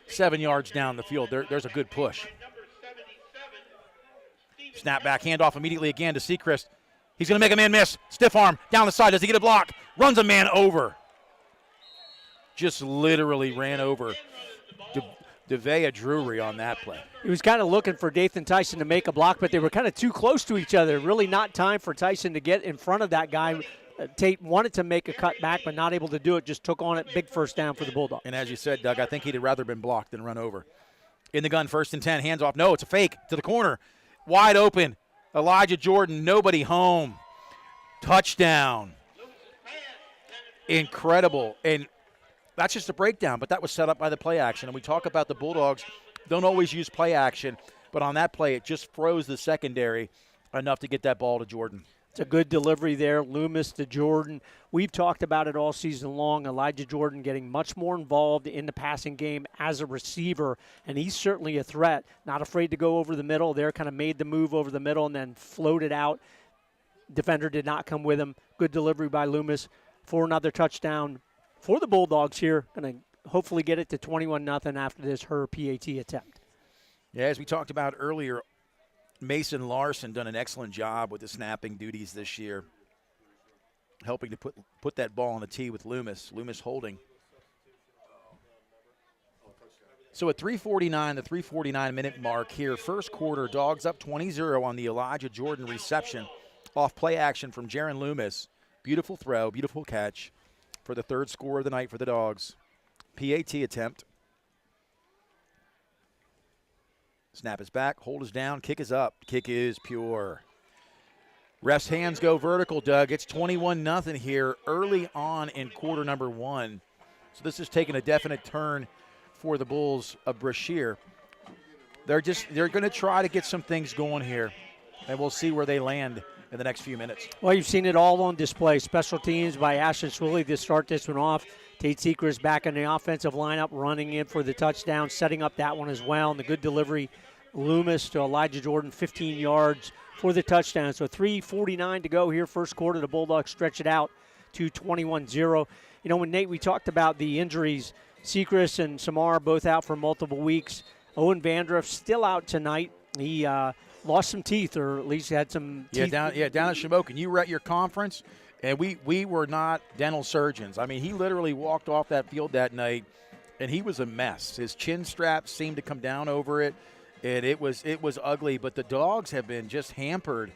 7 yards down the field, there's a good push. Snap back, handoff immediately again to Sechrist. He's going to make a man miss. Stiff arm down the side. Does he get a block? Runs a man over. Just literally ran over DeVea Drury on that play. He was kind of looking for Dathan Tyson to make a block, but they were kind of too close to each other. Really not time for Tyson to get in front of that guy. Tate wanted to make a cut back, but not able to do it. Just took on it. Big first down for the Bulldogs. And as you said, Doug, I think he'd have rather been blocked than run over. In the gun, 1st and 10, hands off. No, it's a fake to the corner. Wide open. Elijah Jordan, nobody home. Touchdown. Incredible. And that's just a breakdown, but that was set up by the play action. And we talk about the Bulldogs don't always use play action, but on that play, it just froze the secondary enough to get that ball to Jordan. It's a good delivery there, Loomis to Jordan. We've talked about it all season long. Elijah Jordan getting much more involved in the passing game as a receiver, and he's certainly a threat. Not afraid to go over the middle. There, kind of made the move over the middle and then floated out. Defender did not come with him. Good delivery by Loomis for another touchdown for the Bulldogs here. Going to hopefully get it to 21-0 after this PAT attempt. Yeah, as we talked about earlier, Mason Larson done an excellent job with the snapping duties this year, helping to put that ball on the tee with Loomis. Loomis holding. So at 3:49, the 3:49-minute mark here, first quarter, Dogs up 20-0 on the Elijah Jordan reception off play action from Jaron Loomis. Beautiful throw, beautiful catch for the 3rd score of the night for the Dogs. PAT attempt. Snap is back, hold is down, kick is up. Kick is pure. Ref's hands go vertical, Doug. It's 21-0 here early on in quarter number 1. So this is taking a definite turn for the Bulls of Brashear. They're going to try to get some things going here, and we'll see where they land in the next few minutes. Well, you've seen it all on display. Special teams by Ashton Swilley to start this one off. Tate Sechrist back in the offensive lineup, running in for the touchdown, setting up that one as well. And the good delivery, Loomis to Elijah Jordan, 15 yards for the touchdown. So 3:49 to go here, first quarter. The Bulldogs stretch it out to 21-0. You know, when Nate, we talked about the injuries, Sechrist and Samar both out for multiple weeks. Owen Vandruff still out tonight. He lost some teeth, or at least had some teeth. Down at Shamokin. You were at your conference, and we were not dental surgeons. I mean, he literally walked off that field that night, and he was a mess. His chin straps seemed to come down over it, and it was ugly. But the Dogs have been just hampered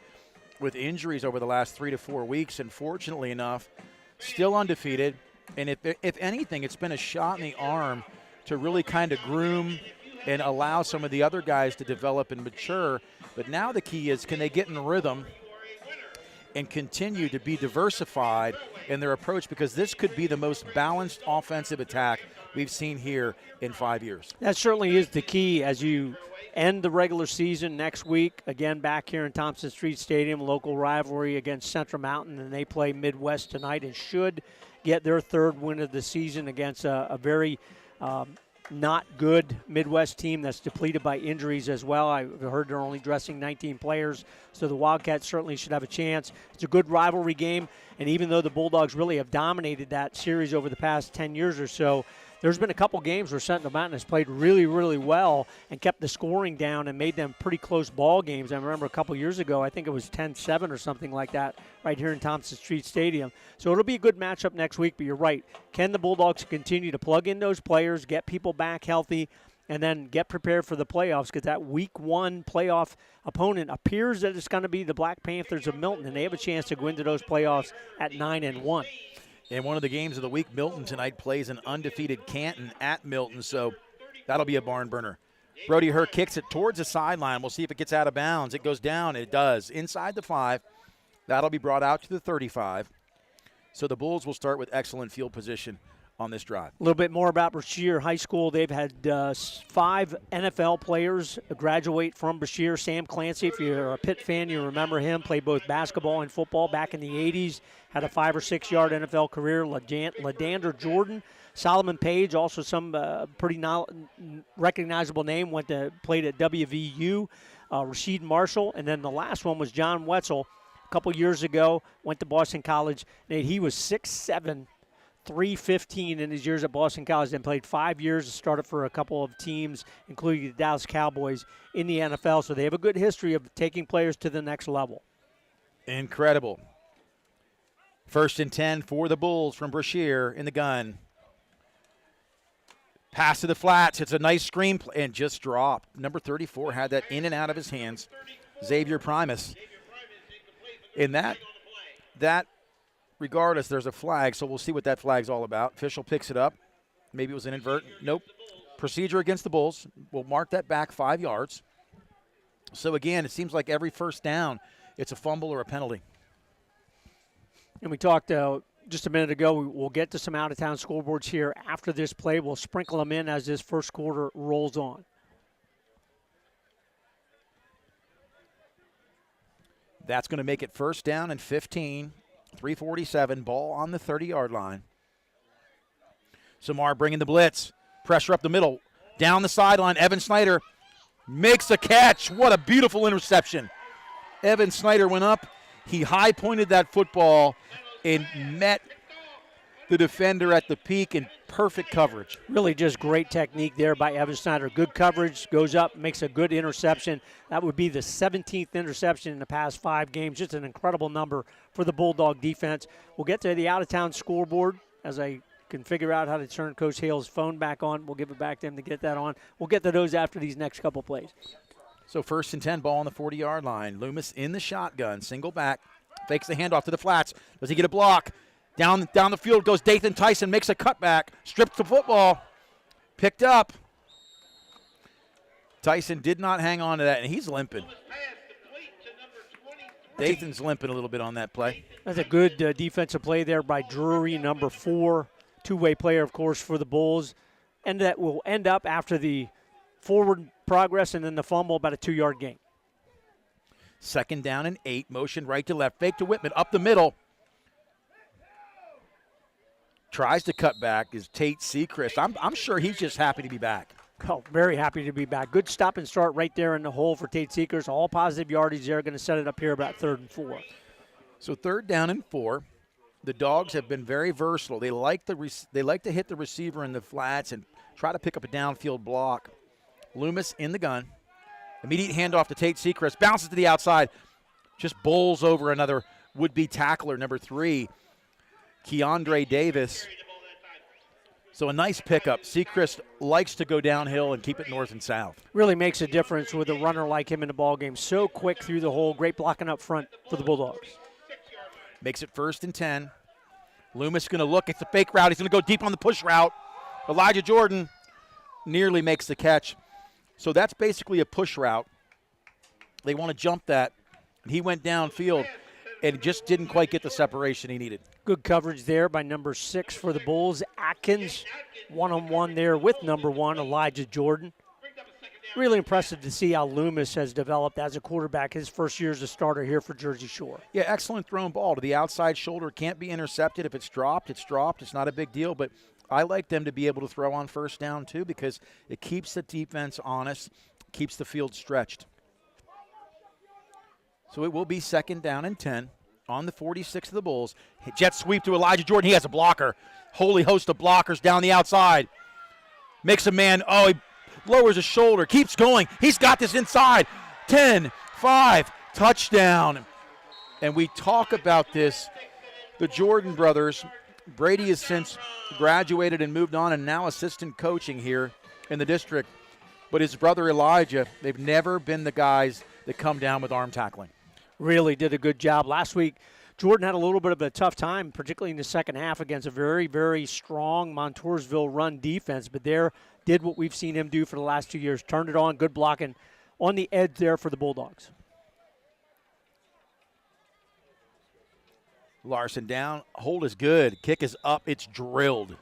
with injuries over the last 3 to 4 weeks, and fortunately enough, still undefeated. And if anything, it's been a shot in the arm to really kind of groom and allow some of the other guys to develop and mature. But now the key is, can they get in rhythm and continue to be diversified in their approach, because this could be the most balanced offensive attack we've seen here in 5 years. That certainly is the key as you end the regular season next week. Again, back here in Thompson Street Stadium, local rivalry against Central Mountain, and they play Midwest tonight and should get their 3rd win of the season against a very not good Midwest team that's depleted by injuries as well. I heard they're only dressing 19 players, so the Wildcats certainly should have a chance. It's a good rivalry game, and even though the Bulldogs really have dominated that series over the past 10 years or so, there's been a couple games where Sentinel Mountain has played really, really well and kept the scoring down and made them pretty close ball games. I remember a couple years ago, I think it was 10-7 or something like that right here in Thompson Street Stadium. So it'll be a good matchup next week, but you're right. Can the Bulldogs continue to plug in those players, get people back healthy, and then get prepared for the playoffs, because that week 1 playoff opponent appears that it's going to be the Black Panthers of Milton, and they have a chance to go into those playoffs at 9-1. And one of the games of the week, Milton tonight plays an undefeated Canton at Milton, so that'll be a barn burner. Brody Herr kicks it towards the sideline. We'll see if it gets out of bounds. It goes down. It does. Inside the 5. That'll be brought out to the 35. So the Bulls will start with excellent field position on this drive. A little bit more about Brashear High School. They've had 5 NFL players graduate from Brashear. Sam Clancy, if you're a Pitt fan, you remember him, played both basketball and football back in the 80s, had a 5 or 6 yard NFL career. LaDander Jordan, Solomon Page, also some pretty recognizable name, played at WVU. Rasheed Marshall, and then the last one was John Wetzel. A couple years ago, went to Boston College. He was 6'7", 315 in his years at Boston College, then played 5 years, started for a couple of teams, including the Dallas Cowboys in the NFL. So they have a good history of taking players to the next level. Incredible. 1st and 10 for the Bulls from Brashear in the gun. Pass to the flats. It's a nice screen and just dropped. Number 34 had that in and out of his hands. Xavier Primus. In that regardless, there's a flag, so we'll see what that flag's all about. Official picks it up. Maybe it was an invert. Nope. Procedure against the Bulls. We'll mark that back 5 yards. So, again, it seems like every first down, it's a fumble or a penalty. And we talked just a minute ago, we'll get to some out-of-town scoreboards here after this play. We'll sprinkle them in as this first quarter rolls on. That's going to make it 1st down and 15. 3:47, ball on the 30-yard line. Samar bringing the blitz. Pressure up the middle. Down the sideline, Evan Snyder makes a catch. What a beautiful interception. Evan Snyder went up. He high-pointed that football and met the defender at the peak in perfect coverage. Really just great technique there by Evan Snyder. Good coverage, goes up, makes a good interception. That would be the 17th interception in the past 5 games. Just an incredible number for the Bulldog defense. We'll get to the out-of-town scoreboard as I can figure out how to turn Coach Hale's phone back on. We'll give it back to him to get that on. We'll get to those after these next couple plays. So 1st and 10, ball on the 40-yard line. Loomis in the shotgun, single back, fakes the handoff to the flats. Does he get a block? Down the field goes Dathan Tyson, makes a cutback, strips the football, picked up. Tyson did not hang on to that, and he's limping. Dathan's limping a little bit on that play. That's a good defensive play there by Drury, number 4, two-way player, of course, for the Bulls. And that will end up after the forward progress and then the fumble, about a 2-yard gain. 2nd down and 8, motion right to left, fake to Whitman, up the middle. Tries to cut back is Tate Sechrist. I'm sure he's just happy to be back. Oh, very happy to be back. Good stop and start right there in the hole for Tate Sechrist. All positive yardage there. Going to set it up here about 3rd and 4. So 3rd down and 4. The Dogs have been very versatile. They like to hit the receiver in the flats and try to pick up a downfield block. Loomis in the gun. Immediate handoff to Tate Sechrist. Bounces to the outside. Just bowls over another would-be tackler, number 3. Keandre Davis. So a nice pickup. Sechrist likes to go downhill and keep it north and south. Really makes a difference with a runner like him in the ballgame. So quick through the hole. Great blocking up front for the Bulldogs. Makes it 1st and 10. Loomis going to look. It's a fake route. He's going to go deep on the push route. Elijah Jordan nearly makes the catch. So that's basically a push route. They want to jump that. He went downfield and just didn't quite get the separation he needed. Good coverage there by number 6 for the Bulls. Atkins, one-on-one there with number 1, Elijah Jordan. Really impressive to see how Loomis has developed as a quarterback his first year as a starter here for Jersey Shore. Yeah, excellent thrown ball to the outside shoulder. Can't be intercepted. If it's dropped, it's dropped. It's not a big deal, but I like them to be able to throw on 1st down too because it keeps the defense honest, keeps the field stretched. So it will be 2nd down and 10 on the 46 of the Bulls. Jet sweep to Elijah Jordan. He has a blocker. Holy host of blockers down the outside. Makes a man, he lowers his shoulder, keeps going. He's got this inside. 10, 5, touchdown. And we talk about this. The Jordan brothers, Brady has since graduated and moved on and now assistant coaching here in the district. But his brother Elijah, they've never been the guys that come down with arm tackling. Really did a good job. Last week, Jordan had a little bit of a tough time, particularly in the second half against a very, very strong Montoursville run defense. But there did what we've seen him do for the last 2 years. Turned it on, good blocking on the edge there for the Bulldogs. Larson down. Hold is good. Kick is up. It's drilled.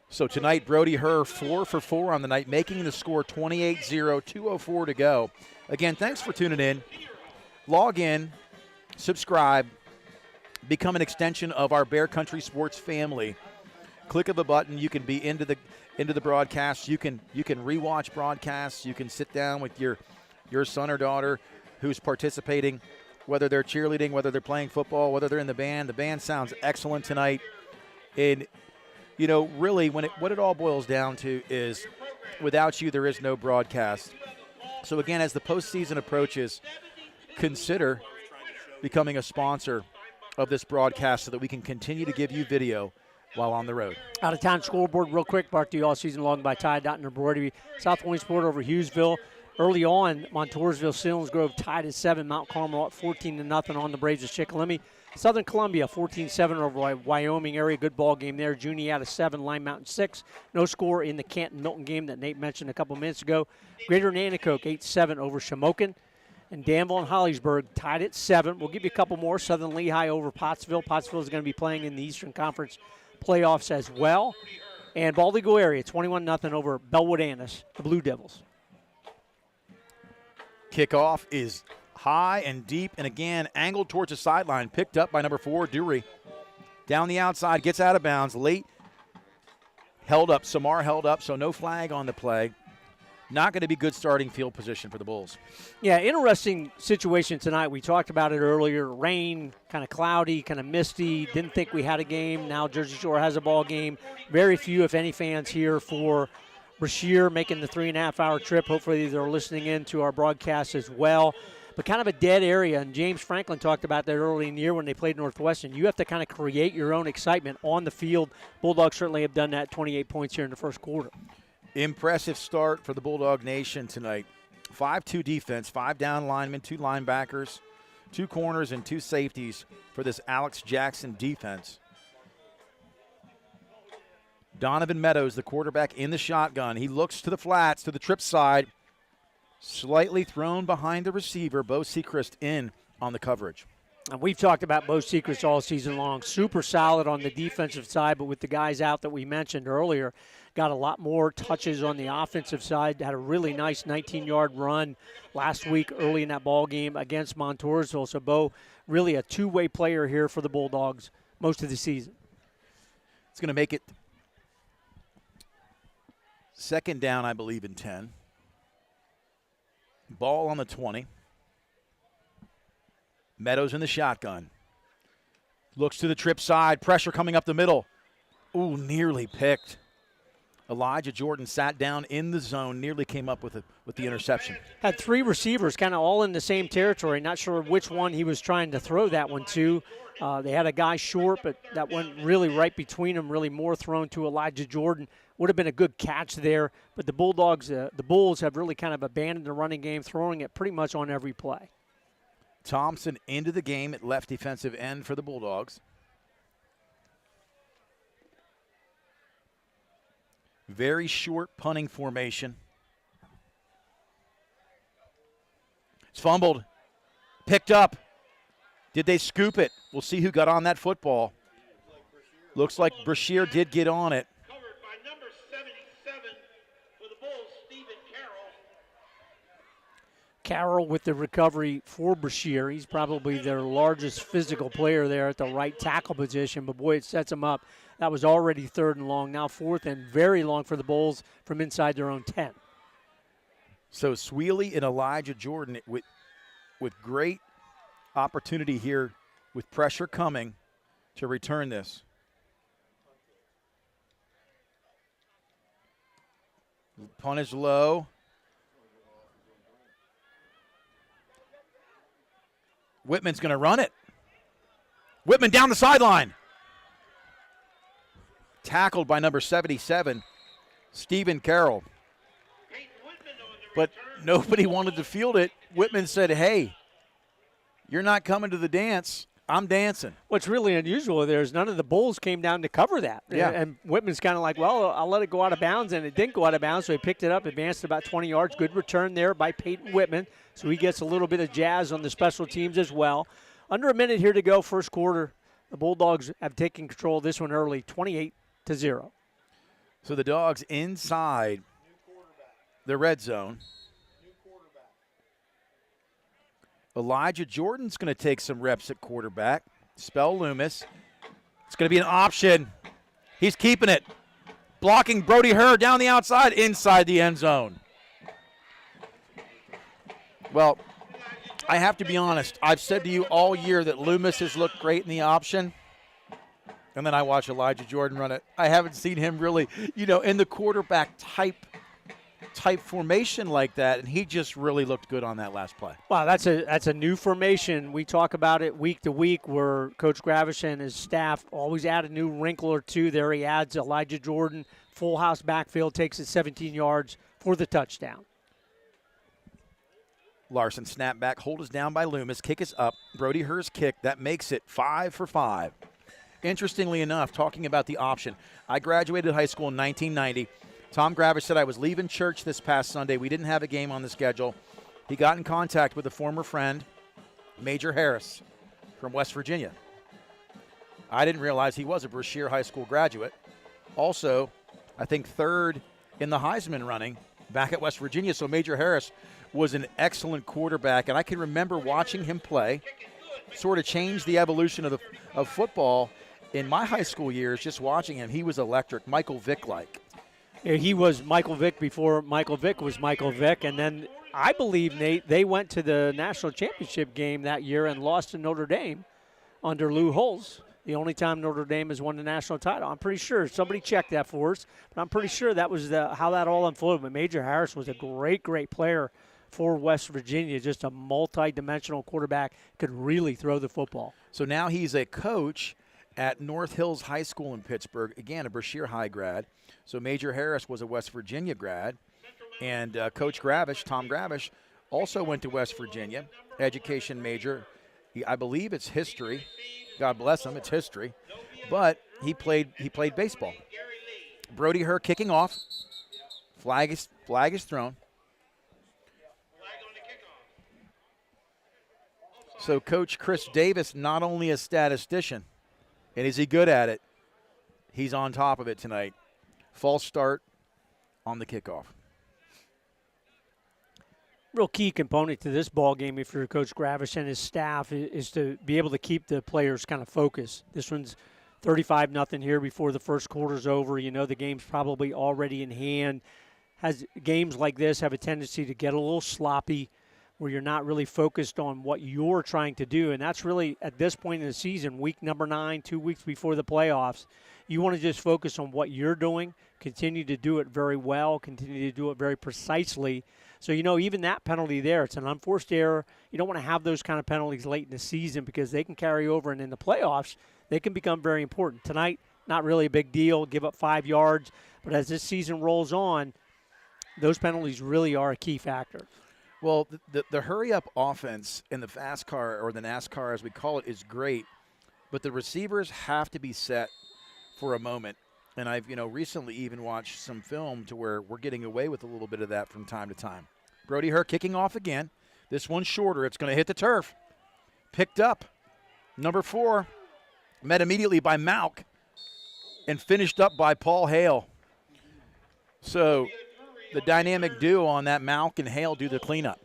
So tonight, Brody Herr 4 for 4 on the night, making the score 28-0, 2:04 to go. Again, thanks for tuning in. Log in, subscribe, become an extension of our Bear Country Sports family. Click of a button, you can be into the broadcast. You can rewatch broadcasts. You can sit down with your son or daughter who's participating, whether they're cheerleading, whether they're playing football, whether they're in the band. The band sounds excellent tonight. And really, what it all boils down to is without you, there is no broadcast. So again, as the postseason approaches, consider becoming a sponsor of this broadcast so that we can continue to give you video while on the road. Out of town scoreboard real quick, brought to you all season long by Ty Dot and Embroidery. South Williamsport over Hughesville. Early on, Montoursville, Selinsgrove tied at 7. Mount Carmel at 14-0 on the Braves of Chickalimi. Southern Columbia 14-7 over Wyoming area. Good ball game there. Juniata 7, Lime Mountain 6. No score in the Canton-Milton game that Nate mentioned a couple minutes ago. Greater Nanticoke 8-7 over Shamokin. And Danville and Holliesburg tied at 7. We'll give you a couple more. Southern Lehigh over Pottsville. Pottsville is going to be playing in the Eastern Conference playoffs as well. And Bald Eagle area 21-0 over Bellwood Annis, the Blue Devils. Kickoff is high and deep, and again, angled towards the sideline, picked up by number 4, Dury. Down the outside, gets out of bounds, late, held up. Samar held up, so no flag on the play. Not going to be good starting field position for the Bulls. Yeah, interesting situation tonight. We talked about it earlier. Rain, kind of cloudy, kind of misty. Didn't think we had a game. Now Jersey Shore has a ball game. Very few, if any, fans here for Brashear making the 3.5-hour trip. Hopefully they're listening in to our broadcast as well. But kind of a dead area, and James Franklin talked about that early in the year when they played Northwestern. You have to kind of create your own excitement on the field. Bulldogs certainly have done that, 28 points here in the first quarter. Impressive start for the Bulldog Nation tonight. 5-2 defense, 5 down linemen, 2 linebackers, 2 corners, and 2 safeties for this Alex Jackson defense. Donovan Meadows, the quarterback, in the shotgun. He looks to the flats, to the trip side. Slightly thrown behind the receiver. Bo Sechrist in on the coverage. And we've talked about Bo Sechrist all season long. Super solid on the defensive side, but with the guys out that we mentioned earlier, got a lot more touches on the offensive side. Had a really nice 19-yard run last week early in that ball game against Montoursville. So Bo, really a two-way player here for the Bulldogs most of the season. It's going to make it second down, I believe, in 10. Ball on the 20. Meadows in the shotgun. Looks to the trip side. Pressure coming up the middle. Ooh, nearly picked. Elijah Jordan sat down in the zone, nearly came up with the interception. Had 3 receivers kind of all in the same territory. Not sure which one he was trying to throw that one to. They had a guy short, but that went really right between them, really more thrown to Elijah Jordan. Would have been a good catch there, but the Bulldogs, the Bulls have really kind of abandoned the running game, throwing it pretty much on every play. Thompson into the game at left defensive end for the Bulldogs. Very short punting formation. It's fumbled. Picked up. Did they scoop it? We'll see who got on that football. Looks like Brashear did get on it. Carroll with the recovery for Brashear. He's probably their largest physical player there at the right tackle position, but boy, it sets him up. That was already 3rd and long, now 4th and very long for the Bulls from inside their own 10. So Sweely and Elijah Jordan with great opportunity here with pressure coming to return this. Punt is low. Whitman's going to run it. Whitman down the sideline. Tackled by number 77, Stephen Carroll. But nobody wanted to field it. Whitman said, hey, you're not coming to the dance. I'm dancing. What's really unusual there is none of the Bulls came down to cover that. Yeah. And Whitman's kind of like, well, I'll let it go out of bounds, and it didn't go out of bounds, so he picked it up, advanced about 20 yards. Good return there by Peyton Whitman, so he gets a little bit of jazz on the special teams as well. Under a minute here to go, first quarter. The Bulldogs have taken control of this one early, 28-0. So the Dogs inside the red zone. Elijah Jordan's going to take some reps at quarterback. Spell Loomis. It's going to be an option. He's keeping it. Blocking Brody Herr down the outside, inside the end zone. Well, I have to be honest. I've said to you all year that Loomis has looked great in the option. And then I watch Elijah Jordan run it. I haven't seen him really, in the quarterback type formation like that, and he just really looked good on that last play. Wow, that's a new formation. We talk about it week to week where Coach Gravish and his staff always add a new wrinkle or two. There he adds Elijah Jordan, full house backfield, takes it 17 yards for the touchdown. Larson snap back, hold is down by Loomis, kick is up. Brody Herr's kick, that makes it 5 for 5. Interestingly enough, talking about the option, I graduated high school in 1990. Tom Gravish said I was leaving church this past Sunday. We didn't have a game on the schedule. He got in contact with a former friend, Major Harris, from West Virginia. I didn't realize he was a Brashear High School graduate. Also, I think third in the Heisman running back at West Virginia. So Major Harris was an excellent quarterback, and I can remember watching him play, sort of change the evolution of football in my high school years. Just watching him, he was electric, Michael Vick-like. He was Michael Vick before Michael Vick was Michael Vick, and then I believe, Nate, they went to the national championship game that year and lost to Notre Dame under Lou Holtz. The only time Notre Dame has won the national title. I'm pretty sure. Somebody checked that for us, but I'm pretty sure that was how that all unfolded. But Major Harris was a great, great player for West Virginia, just a multi-dimensional quarterback, could really throw the football. So now he's a coach at North Hills High School in Pittsburgh, again, a Brashear High grad. So Major Harris was a West Virginia grad, and Coach Gravish, Tom Gravish, also went to West Virginia, education major. I believe it's history. God bless him, it's history. But he played baseball. Brody Herr kicking off. Flag is thrown. So Coach Chris Davis, not only a statistician, and is he good at it, he's on top of it tonight. False start on the kickoff. Real key component to this ball game, if you're Coach Gravish and his staff, is to be able to keep the players kind of focused. This one's 35-0 here before the first quarter's over. You know the game's probably already in hand. Games like this have a tendency to get a little sloppy, where you're not really focused on what you're trying to do. And that's really, at this point in the season, week number 9, 2 weeks before the playoffs, you want to just focus on what you're doing, continue to do it very well, continue to do it very precisely. So, even that penalty there, it's an unforced error. You don't want to have those kind of penalties late in the season because they can carry over, and in the playoffs, they can become very important. Tonight, not really a big deal, give up 5 yards. But as this season rolls on, those penalties really are a key factor. Well, the hurry-up offense in the fast car, or the NASCAR as we call it, is great. But the receivers have to be set for a moment. And I've, recently even watched some film to where we're getting away with a little bit of that from time to time. Brody Herr kicking off again. This one's shorter. It's going to hit the turf. Picked up. Number 4. Met immediately by Malk. And finished up by Paul Hale. So the dynamic duo on that, Malk and Hale, do the cleanup.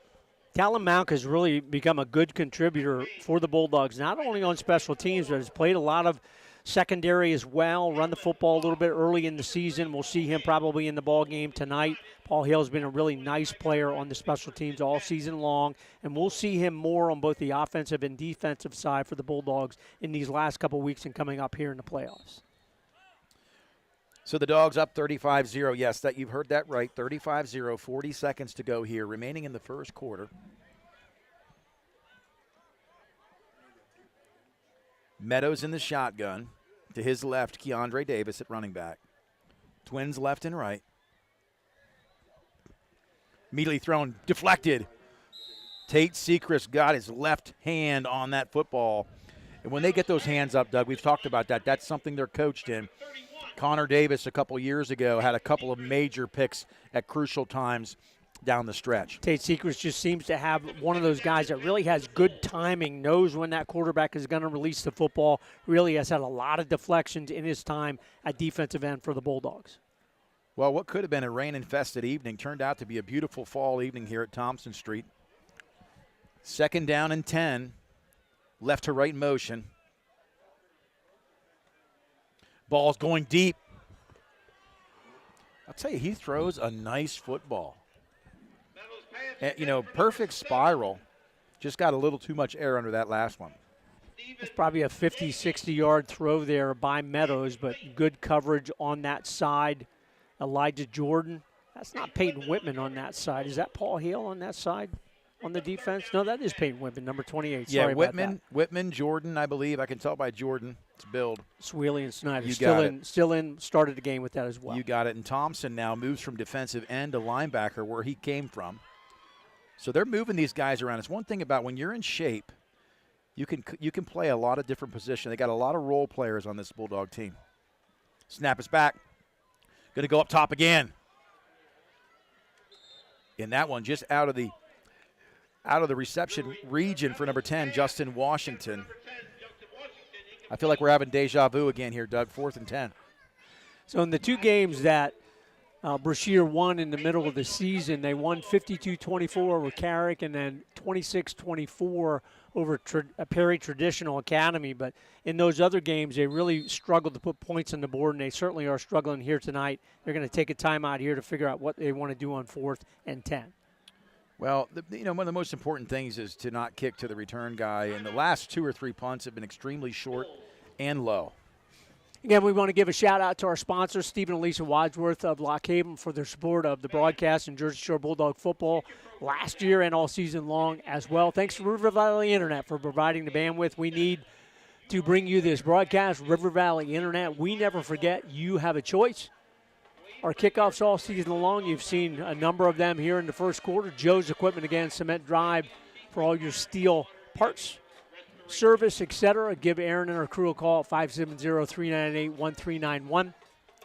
Callum Malk has really become a good contributor for the Bulldogs, not only on special teams, but has played a lot of secondary as well, run the football a little bit early in the season. We'll see him probably in the ball game tonight. Paul Hale has been a really nice player on the special teams all season long, and we'll see him more on both the offensive and defensive side for the Bulldogs in these last couple weeks and coming up here in the playoffs. So the Dogs up 35-0. Yes, that you've heard that right. 35-0, 40 seconds to go here, remaining in the first quarter. Meadows in the shotgun. To his left, Keandre Davis at running back. Twins left and right. Immediately thrown, deflected. Tate Sechrist got his left hand on that football. And when they get those hands up, Doug, we've talked about that. That's something they're coached in. Connor Davis a couple years ago had a couple of major picks at crucial times down the stretch. Tate Sechrist just seems to have one of those guys that really has good timing, knows when that quarterback is going to release the football, really has had a lot of deflections in his time at defensive end for the Bulldogs. Well, what could have been a rain-infested evening turned out to be a beautiful fall evening here at Thompson Street. 2nd down and 10, left to right motion. Ball's going deep. I'll tell you, he throws a nice football. And, perfect spiral. Just got a little too much air under that last one. It's probably a 50, 60-yard throw there by Meadows, but good coverage on that side. Elijah Jordan. That's not Peyton Whitman on that side. Is that Paul Hale on that side on the defense? No, that is Peyton Whitman, number 28. Yeah, Sorry Whitman, Jordan, I believe. I can tell by Jordan. It's build. Swaley and Snyder still in, started the game with that as well. You got it. And Thompson now moves from defensive end to linebacker where he came from. So they're moving these guys around. It's one thing about when you're in shape, you can play a lot of different positions. They got a lot of role players on this Bulldog team. Snap is back. Going to go up top again. And that one just out of the reception region for number 10, Justin Washington. I feel like we're having deja vu again here, Doug. 4th and 10. So in the two games that Brashear won in the middle of the season, they won 52-24 over Carrick and then 26-24 over Perry Traditional Academy. But in those other games, they really struggled to put points on the board, and they certainly are struggling here tonight. They're going to take a timeout here to figure out what they want to do on 4th and 10. Well, one of the most important things is to not kick to the return guy, and the last 2 or 3 punts have been extremely short and low. Again, we want to give a shout-out to our sponsors, Stephen and Lisa Wadsworth of Lock Haven, for their support of the broadcast in Jersey Shore Bulldog football last year and all season long as well. Thanks to River Valley Internet for providing the bandwidth we need to bring you this broadcast. River Valley Internet, we never forget you have a choice. Our kickoffs all season long, you've seen a number of them here in the first quarter. Joe's Equipment again, Cement Drive for all your steel parts, service, etc. Give Aaron and her crew a call at 570-398-1391.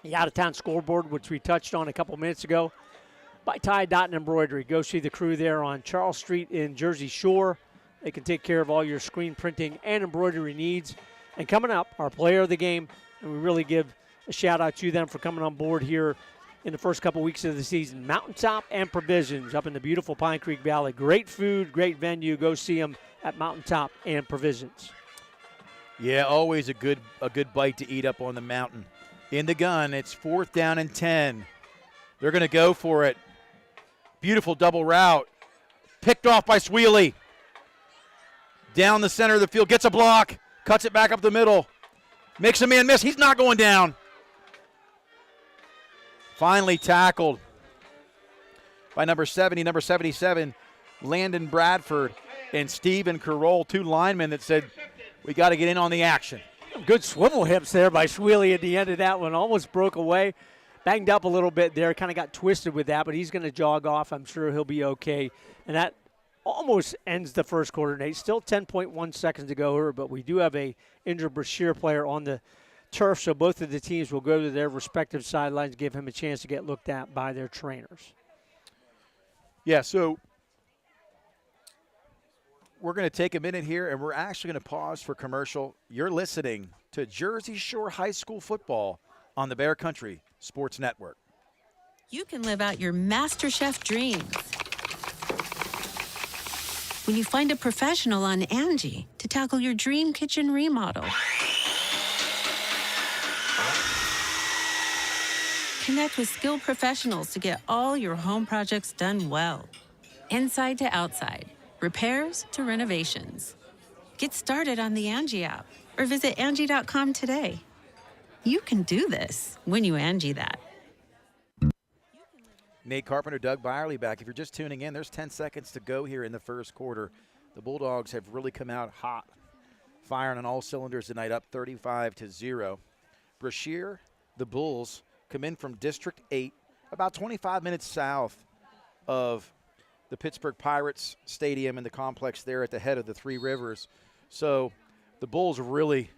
The out-of-town scoreboard, which we touched on a couple minutes ago, by Ty Dot Embroidery. Go see the crew there on Charles Street in Jersey Shore. They can take care of all your screen printing and embroidery needs. And coming up, our player of the game, and we really give a shout-out to them for coming on board here in the first couple weeks of the season. Mountaintop and Provisions up in the beautiful Pine Creek Valley. Great food, great venue. Go see them at Mountaintop and Provisions. Yeah, always a good bite to eat up on the mountain. In the gun, it's 4th down and 10. They're going to go for it. Beautiful double route. Picked off by Swaley. Down the center of the field, gets a block, cuts it back up the middle. Makes a man miss. He's not going down. Finally tackled by number 70, number 77, Landon Bradford and Stephen Carroll, 2 linemen that said, we got to get in on the action. Good swivel hips there by Swaley at the end of that one. Almost broke away. Banged up a little bit there. Kind of got twisted with that, but he's going to jog off. I'm sure he'll be okay. And that almost ends the first quarter, Nate. Still 10.1 seconds to go here, but we do have a injured Brashear player on the turf, so both of the teams will go to their respective sidelines, give him a chance to get looked at by their trainers. Yeah, so we're going to take a minute here, and we're actually going to pause for commercial. You're listening to Jersey Shore High School football on the Bear Country Sports Network. You can live out your MasterChef dreams when you find a professional on Angie to tackle your dream kitchen remodel. Connect with skilled professionals to get all your home projects done well. Inside to outside, repairs to renovations. Get started on the Angie app or visit Angie.com today. You can do this when you Angie that. Nate Carpenter, Doug Byerly back. If you're just tuning in, there's 10 seconds to go here in the first quarter. The Bulldogs have really come out hot, firing on all cylinders tonight, up 35-0. Brashear, the Bulls, come in from District 8, about 25 minutes south of the Pittsburgh Pirates Stadium and the complex there at the head of the Three Rivers. So the Bulls really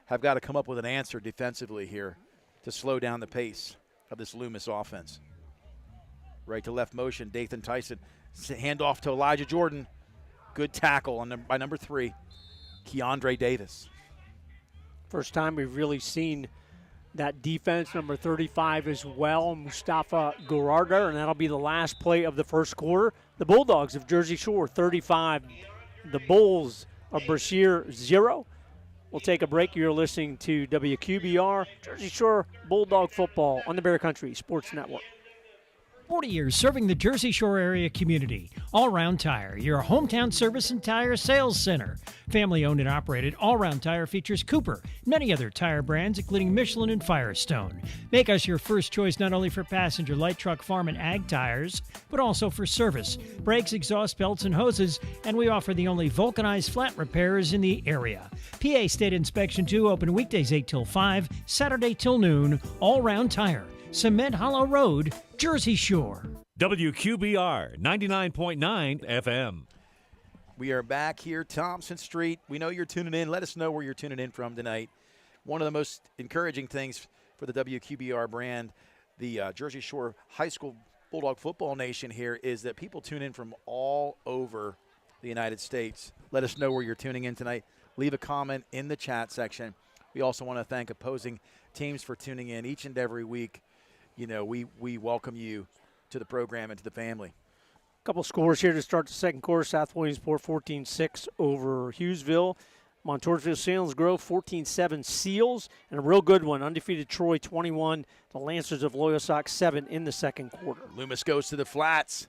have got to come up with an answer defensively here to slow down the pace of this Loomis offense. Right to left motion, Dathan Tyson. Hand off to Elijah Jordan. Good tackle by number 3, Keandre Davis. First time we've really seen that defense, number 35 as well, Mustafa Gerarder, and that'll be the last play of the first quarter. The Bulldogs of Jersey Shore, 35. The Bulls of Brashear, 0. We'll take a break. You're listening to WQBR, Jersey Shore Bulldog football on the Bear Country Sports Network. 40 years serving the Jersey Shore area community. All Round Tire, your hometown service and tire sales center. Family owned and operated, All Round Tire features Cooper, many other tire brands, including Michelin and Firestone. Make us your first choice not only for passenger, light truck, farm, and ag tires, but also for service, brakes, exhaust belts, and hoses. And we offer the only vulcanized flat repairs in the area. PA State Inspection 2, open weekdays 8 till 5, Saturday till noon. All Round Tire, Cement Hollow Road, Jersey Shore. WQBR 99.9 FM. We are back here, Thompson Street. We know you're tuning in. Let us know where you're tuning in from tonight. One of the most encouraging things for the WQBR brand, the Jersey Shore High School Bulldog Football Nation here, is that people tune in from all over the United States. Let us know where you're tuning in tonight. Leave a comment in the chat section. We also want to thank opposing teams for tuning in each and every week. You know, we welcome you to the program and to the family. Couple scores here to start the second quarter. South Williamsport 14-6 over Hughesville. Montoursville Salinas Grove 14-7 Seals. And a real good one, undefeated Troy 21. The Lancers of Loyalsock 7 in the second quarter. Loomis goes to the flats.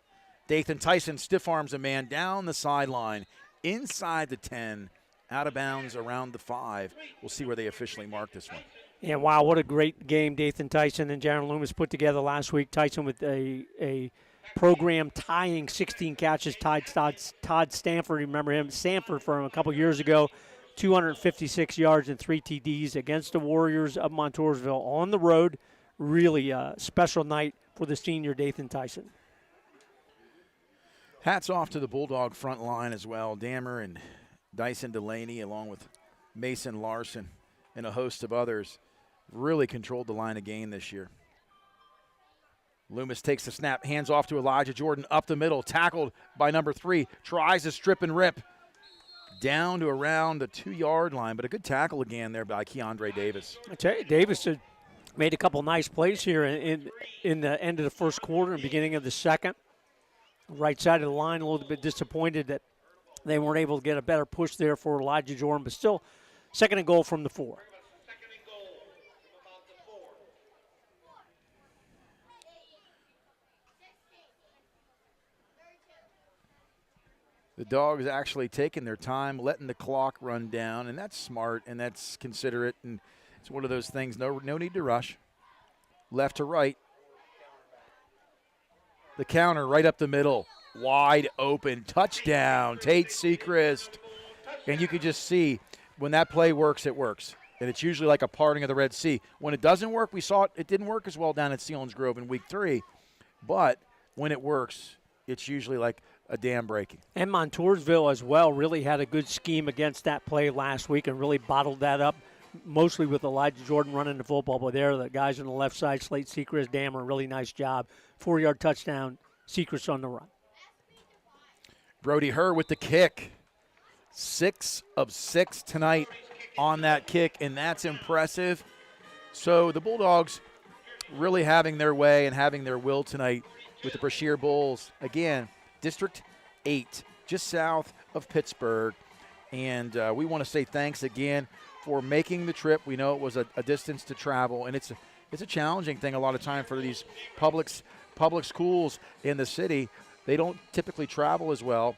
Dathan Tyson stiff arms a man down the sideline, inside the 10, out of bounds around the 5. We'll see where they officially mark this one. And wow, what a great game Dathan Tyson and Jaron Loomis put together last week. Tyson with a program tying 16 catches, tied Todd Stanford. Remember him, Stanford, from a couple years ago. 256 yards and 3 TDs against the Warriors of Montoursville on the road. Really a special night for the senior Dathan Tyson. Hats off to the Bulldog front line as well. Dammer and Dyson Delaney, along with Mason Larson and a host of others, really controlled the line of game this year. Loomis takes the snap, hands off to Elijah Jordan, up the middle, tackled by number 3, tries to strip and rip, down to around the 2-yard line, but a good tackle again there by Keandre Davis. I tell you, Davis had made a couple nice plays here in the end of the first quarter and beginning of the second. Right side of the line, a little bit disappointed that they weren't able to get a better push there for Elijah Jordan, but still second and goal from the 4. The Dogs actually taking their time, letting the clock run down, and that's smart and that's considerate, and it's one of those things, no need to rush. Left to right. The counter right up the middle, wide open, touchdown, Tate Sechrist. And you can just see when that play works, it works. And it's usually like a parting of the Red Sea. When it doesn't work, we saw it didn't work as well down at Selinsgrove Grove in week 3. But when it works, it's usually like a dam breaking. And Montoursville as well really had a good scheme against that play last week and really bottled that up, mostly with Elijah Jordan running the football. But there, the guys on the left side, Slate Sechrist, Dammer, really nice job. 4-yard touchdown, Sechrist on the run. Brody Herr with the kick. 6 of 6 tonight on that kick, and that's impressive. So the Bulldogs really having their way and having their will tonight with the Brashear Bulls. Again, District 8, just south of Pittsburgh. And we want to say thanks again for making the trip. We know it was a distance to travel, and it's a challenging thing a lot of time for these public schools in the city. They don't typically travel as well,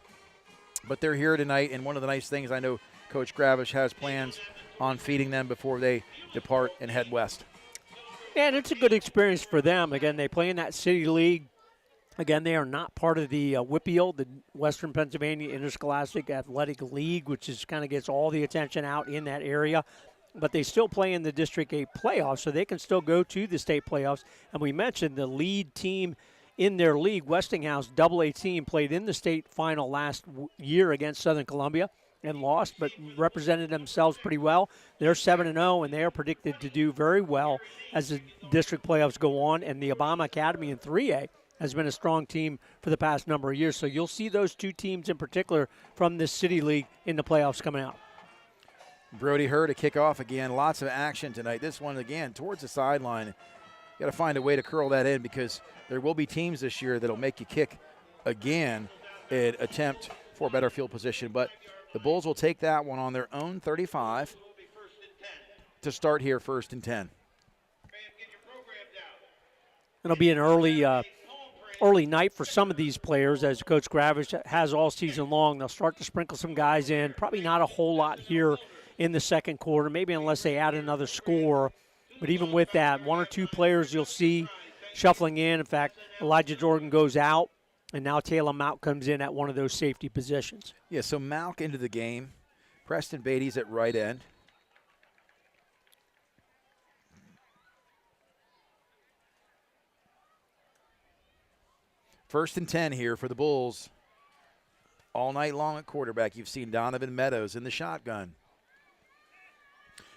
but they're here tonight. And one of the nice things, I know Coach Gravish has plans on feeding them before they depart and head west. And it's a good experience for them. Again, they play in that city league. Again, they are not part of the WPIAL, the Western Pennsylvania Interscholastic Athletic League, which is kind of gets all the attention out in that area. But they still play in the District 8 playoffs, so they can still go to the state playoffs. And we mentioned the lead team in their league, Westinghouse, AA team, played in the state final last year against Southern Columbia and lost, but represented themselves pretty well. They're 7-0, and they are predicted to do very well as the district playoffs go on. And the Obama Academy in 3A has been a strong team for the past number of years. So you'll see those two teams in particular from this city league in the playoffs coming out. Brody Hurd to kick off again. Lots of action tonight. This one, again, towards the sideline. Got to find a way to curl that in because there will be teams this year that will make you kick again and attempt for better field position. But the Bulls will take that one on their own 35 to start here, 1st and 10. It'll be an early night for some of these players, as Coach Gravish has all season long. They'll start to sprinkle some guys in. Probably not a whole lot here in the second quarter, maybe unless they add another score. But even with that, one or two players you'll see shuffling in. In fact, Elijah Jordan goes out, and now Taylor Mount comes in at one of those safety positions. Yeah, so Malk into the game. Preston Beatty's at right end. First and 10 here for the Bulls. All night long at quarterback, you've seen Donovan Meadows in the shotgun.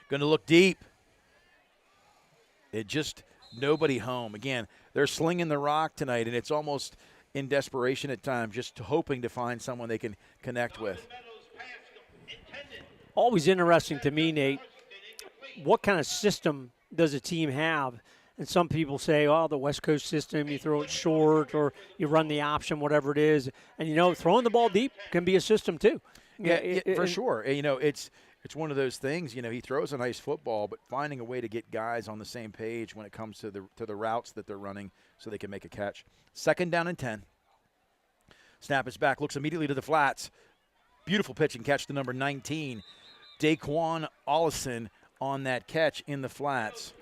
Going to look deep. It just nobody home. Again, they're slinging the rock tonight, and it's almost in desperation at times, just hoping to find someone they can connect with. Always interesting to me, Nate, what kind of system does a team have? And some people say, oh, the West Coast system, you throw it short or you run the option, whatever it is. And, you know, throwing the ball deep can be a system too. Yeah, for sure. You know, it's one of those things, you know, he throws a nice football, but finding a way to get guys on the same page when it comes to the routes that they're running so they can make a catch. 2nd down and 10. Snap is back, looks immediately to the flats. Beautiful pitch and catch to number 19. Daquan Ollison on that catch in the flats.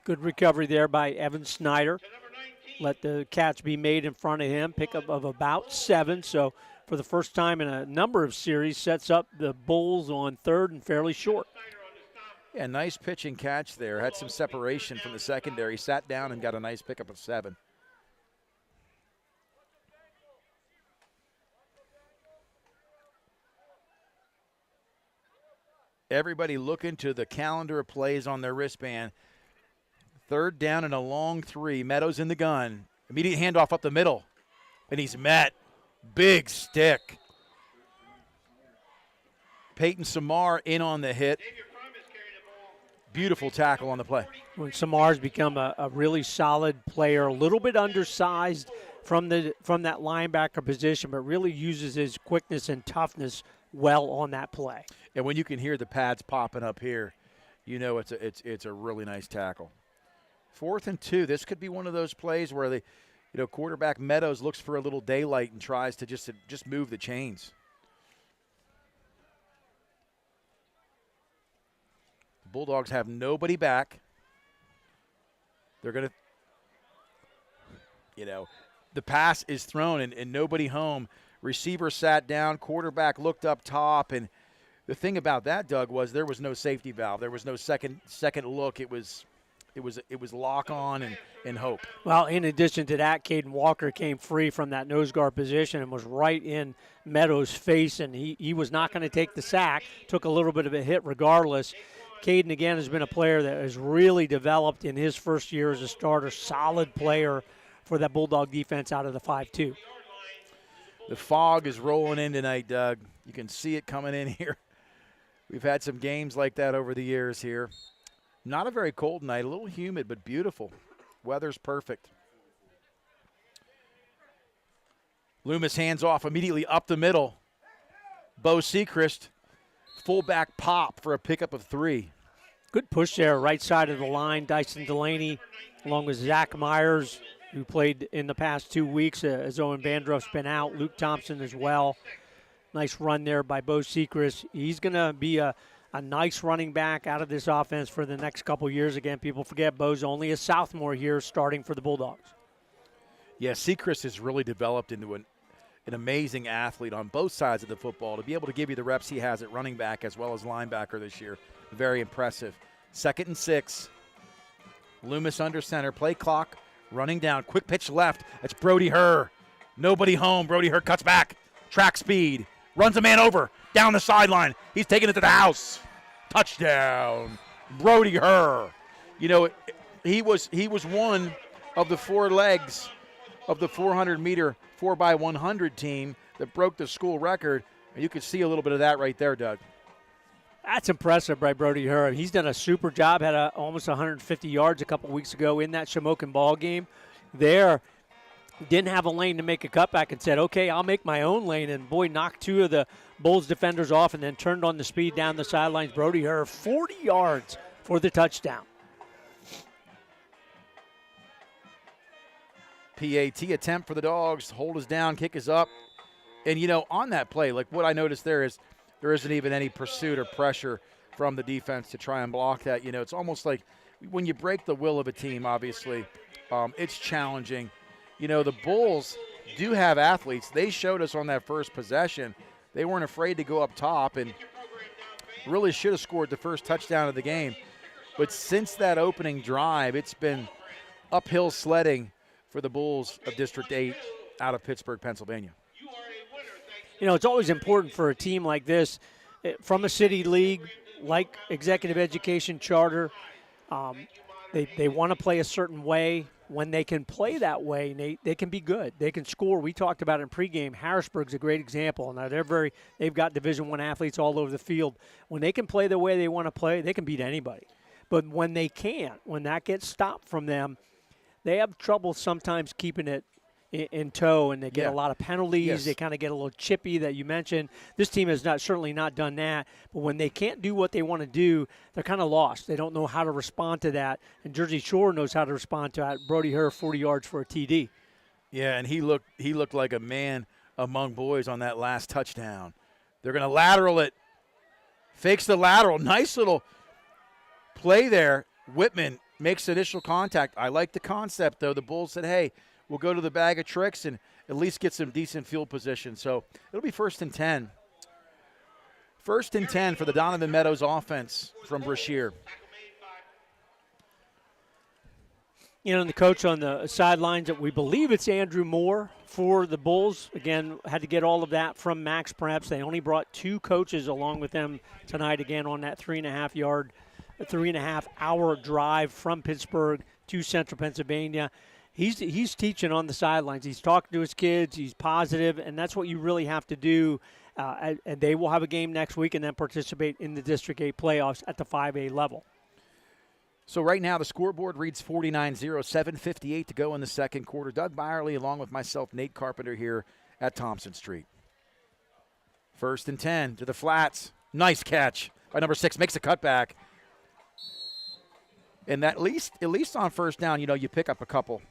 Good recovery there by Evan Snyder. Let the catch be made in front of him. Pickup of about 7. So for the first time in a number of series, sets up the Bulls on 3rd and fairly short. Yeah, nice pitch and catch there. Had some separation from the secondary. Sat down and got a nice pickup of 7. Everybody looking to the calendar of plays on their wristband. 3rd down and a long 3. Meadows in the gun. Immediate handoff up the middle. And he's met. Big stick. Peyton Samar in on the hit. Beautiful tackle on the play. When Samar's become a really solid player, a little bit undersized from that linebacker position, but really uses his quickness and toughness well on that play. And when you can hear the pads popping up here, you know it's a really nice tackle. 4th and 2. This could be one of those plays where the quarterback Meadows looks for a little daylight and tries to just move the chains. The Bulldogs have nobody back. They're going to, the pass is thrown and nobody home. Receiver sat down, quarterback looked up top, and the thing about that, Doug, was there was no safety valve. There was no second look. It was lock on and hope. Well, in addition to that, Caden Walker came free from that nose guard position and was right in Meadows' face, and he was not going to take the sack. Took a little bit of a hit regardless. Caden, again, has been a player that has really developed in his first year as a starter. Solid player for that Bulldog defense out of the 5-2. The fog is rolling in tonight, Doug. You can see it coming in here. We've had some games like that over the years here. Not a very cold night, a little humid, but beautiful. Weather's perfect. Loomis hands off immediately up the middle. Bo Sechrist, fullback pop for a pickup of 3. Good push there, right side of the line. Dyson Delaney, along with Zach Myers, who played in the past 2 weeks as Owen Vandruff's been out. Luke Thompson as well. Nice run there by Bo Sechrist. He's going to be a nice running back out of this offense for the next couple years. Again, people forget Bo's only a sophomore here starting for the Bulldogs. Yeah, Sechrist has really developed into an amazing athlete on both sides of the football. To be able to give you the reps he has at running back as well as linebacker this year, very impressive. 2nd and 6. Loomis under center, play clock, running down, quick pitch left. That's Brody Herr. Nobody home. Brody Herr cuts back, track speed, runs a man over, down the sideline. He's taking it to the house. Touchdown, Brody Herr. You know, he was one of the 4 legs of the 400-meter 4x100 team that broke the school record, and you could see a little bit of that right there, Doug. That's impressive by Brody Herr. He's done a super job, had almost 150 yards a couple weeks ago in that Shamokin ball game. There, didn't have a lane to make a cutback and said, okay, I'll make my own lane, and boy, knocked 2 of the Bulls defenders off and then turned on the speed down the sidelines. Brody Herr, 40 yards for the touchdown. PAT attempt for the Dogs. Hold is down, kick is up. And, you know, on that play, like what I noticed there is there isn't even any pursuit or pressure from the defense to try and block that. You know, it's almost like when you break the will of a team, obviously, it's challenging. You know, the Bulls do have athletes. They showed us on that first possession. They weren't afraid to go up top and really should have scored the first touchdown of the game. But since that opening drive, it's been uphill sledding for the Bulls of District 8 out of Pittsburgh, Pennsylvania. You know, it's always important for a team like this, from a city league, like Executive Education Charter, they want to play a certain way. When they can play that way, they can be good. They can score. We talked about it in pregame. Harrisburg's a great example. Now they've got Division I athletes all over the field. When they can play the way they want to play, they can beat anybody. But when they can't, when that gets stopped from them, they have trouble sometimes keeping it in tow, and they get a lot of penalties. Yes. They kind of get a little chippy that you mentioned. This team has certainly not done that. But when they can't do what they want to do, they're kind of lost. They don't know how to respond to that. And Jersey Shore knows how to respond to that. Brody Herr, 40 yards for a TD. Yeah, and he looked like a man among boys on that last touchdown. They're going to lateral it. Fakes the lateral. Nice little play there. Whitman makes initial contact. I like the concept, though. The Bulls said, hey, we'll go to the bag of tricks and at least get some decent field position. So it'll be 1st and 10. 1st and 10 for the Donovan Meadows offense from Brashear. You know, and the coach on the sidelines, we believe it's Andrew Moore for the Bulls. Again, had to get all of that from Max Preps. They only brought 2 coaches along with them tonight, again, on that 3.5-hour drive from Pittsburgh to Central Pennsylvania. He's teaching on the sidelines. He's talking to his kids. He's positive, and that's what you really have to do. And they will have a game next week and then participate in the District 8 playoffs at the 5A level. So right now the scoreboard reads 49-0, 7:58 to go in the second quarter. Doug Byerly along with myself, Nate Carpenter, here at Thompson Street. 1st and 10 to the flats. Nice catch by number 6. Makes a cutback. And that at least on first down, you know, you pick up a couple.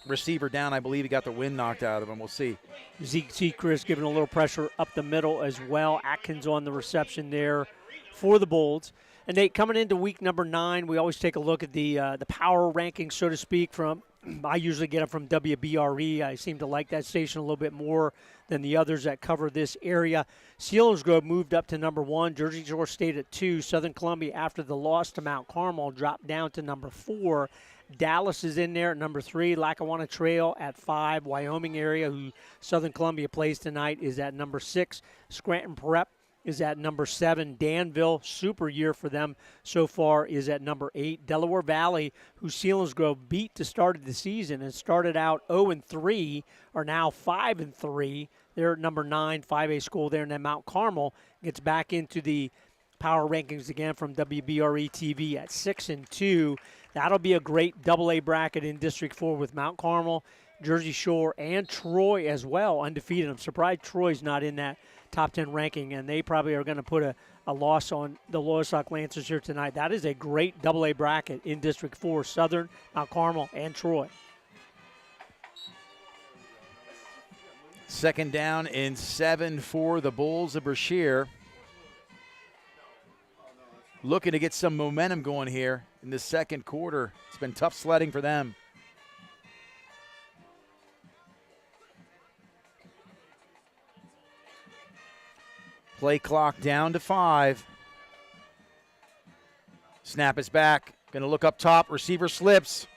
Receiver down, I believe he got the wind knocked out of him. We'll see. Zeke Sechrist giving a little pressure up the middle as well. Atkins on the reception there for the Bulls. And Nate, coming into week number 9, we always take a look at the power rankings, so to speak. I usually get them from WBRE. I seem to like that station a little bit more than the others that cover this area. Selinsgrove moved up to number 1. Jersey Shore stayed at 2. Southern Columbia, after the loss to Mount Carmel, dropped down to number 4. Dallas is in there at number 3. Lackawanna Trail at 5. Wyoming area, who Southern Columbia plays tonight, is at number 6. Scranton Prep is at number 7. Danville, super year for them so far, is at number 8. Delaware Valley, who Selinsgrove beat to start the season and started out 0-3, are now 5-3. They're at number 9, 5A school there. And then Mount Carmel gets back into the power rankings again from WBRE TV at 6-2. That'll be a great AA bracket in District 4 with Mount Carmel, Jersey Shore, and Troy as well, undefeated. I'm surprised Troy's not in that top 10 ranking, and they probably are going to put a loss on the Loyalsock Lancers here tonight. That is a great AA bracket in District 4, Southern, Mount Carmel, and Troy. Second down and 7 for the Bulls of Brashear. Looking to get some momentum going here in the second quarter. It's been tough sledding for them. Play clock down to 5. Snap is back. Going to look up top. Receiver slips.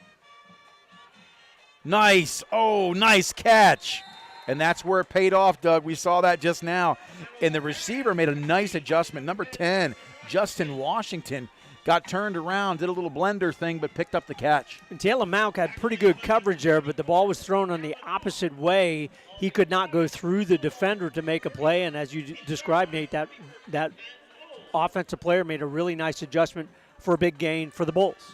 Nice. Oh, nice catch. And that's where it paid off, Doug. We saw that just now. And the receiver made a nice adjustment. Number 10, Justin Washington, got turned around, did a little blender thing, but picked up the catch. And Taylor Mauk had pretty good coverage there, but the ball was thrown on the opposite way. He could not go through the defender to make a play. And as you described, Nate, that offensive player made a really nice adjustment for a big gain for the Bulls.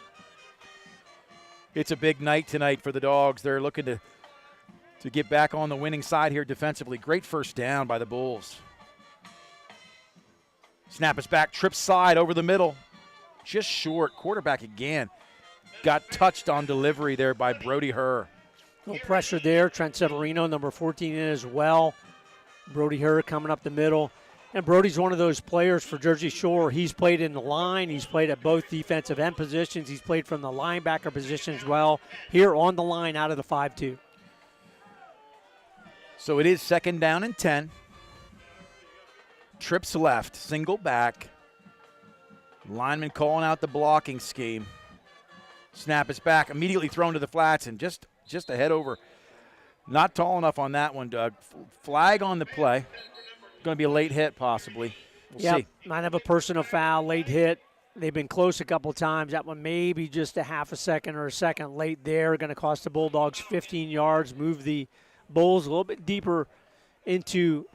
It's a big night tonight for the Dogs. They're looking to get back on the winning side here defensively. Great first down by the Bulls. Snap is back, trip side over the middle. Just short. Quarterback again. Got touched on delivery there by Brody Herr. No pressure there. Trent Severino, number 14 in as well. Brody Herr coming up the middle. And Brody's one of those players for Jersey Shore. He's played in the line. He's played at both defensive end positions. He's played from the linebacker position as well. Here on the line out of the 5-2. So it is second down and 10. Trips left, single back. Lineman calling out the blocking scheme. Snap is back, immediately thrown to the flats, and just a head over. Not tall enough on that one, Doug. Flag on the play. Going to be a late hit, possibly. We'll see. Might have a personal foul, late hit. They've been close a couple times. That one maybe just a half a second or a second late there. Going to cost the Bulldogs 15 yards, move the Bulls a little bit deeper into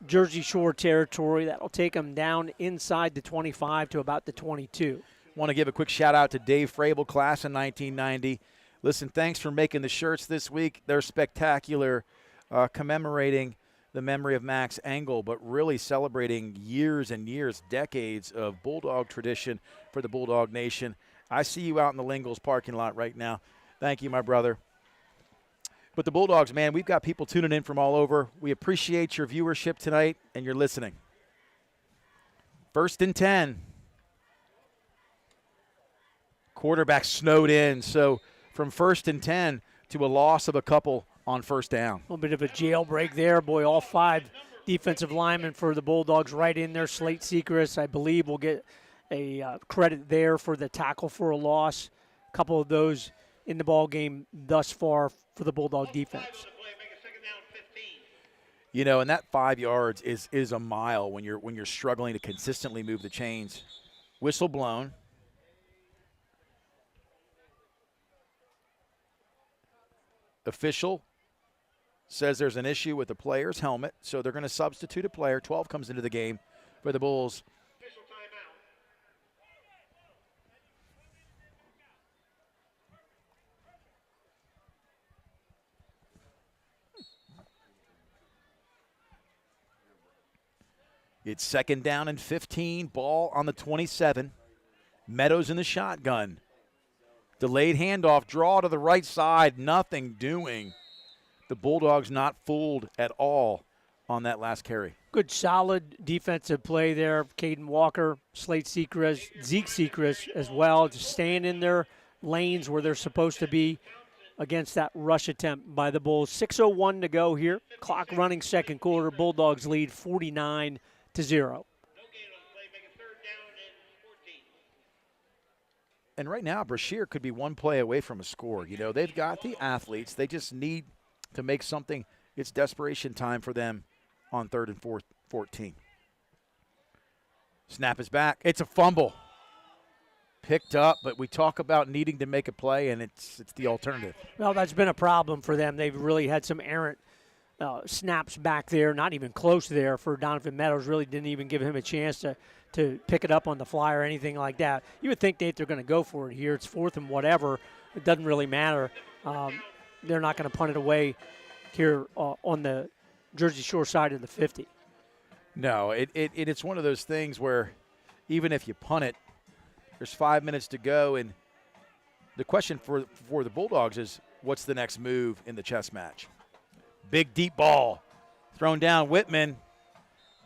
Jersey Shore territory. That'll take them down inside the 25 to about the 22. Want to give a quick shout-out to Dave Frabel, class of 1990. Listen, thanks for making the shirts this week. They're spectacular, commemorating the memory of Max Engel, but really celebrating years and years, decades of Bulldog tradition for the Bulldog Nation. I see you out in the Lingles parking lot right now. Thank you, my brother. But the Bulldogs, man, we've got people tuning in from all over. We appreciate your viewership tonight and your listening. 1st and 10. Quarterback snowed in, so from 1st and 10 to a loss of a couple on first down. A little bit of a jailbreak there. Boy, all 5 defensive linemen for the Bulldogs right in there. Slate Secrets, I believe, will get a credit there for the tackle for a loss. A couple of those in the ball game thus far for the Bulldog defense. You know, and that 5 yards is a mile when you're struggling to consistently move the chains. Whistle blown. Official says there's an issue with the player's helmet, so they're going to substitute a player. 12 comes into the game for the Bulls. It's second down and 15. Ball on the 27. Meadows in the shotgun. Delayed handoff, draw to the right side, nothing doing. The Bulldogs not fooled at all on that last carry. Good, solid defensive play there. Caden Walker, Slate Secrets, Zeke Secrets as well, just staying in their lanes where they're supposed to be against that rush attempt by the Bulls. 6:01 to go here. Clock running second quarter. Bulldogs lead 49-0. And right now, Brashear could be one play away from a score. You know, they've got the athletes. They just need to make something. It's desperation time for them on 3rd and 14. Snap is back. It's a fumble. Picked up, but we talk about needing to make a play, and it's the alternative. Well, that's been a problem for them. They've really had some errant snaps back there, not even close there for Donovan Meadows. Really didn't even give him a chance to pick it up on the fly or anything like that. You would think they're going to go for it here. It's 4th and whatever. It doesn't really matter. They're not going to punt it away here on the Jersey Shore side of the 50. No, it's one of those things where even if you punt it, there's 5 minutes to go, and the question for the Bulldogs is, what's the next move in the chess match? Big deep ball Thrown down, Whitman.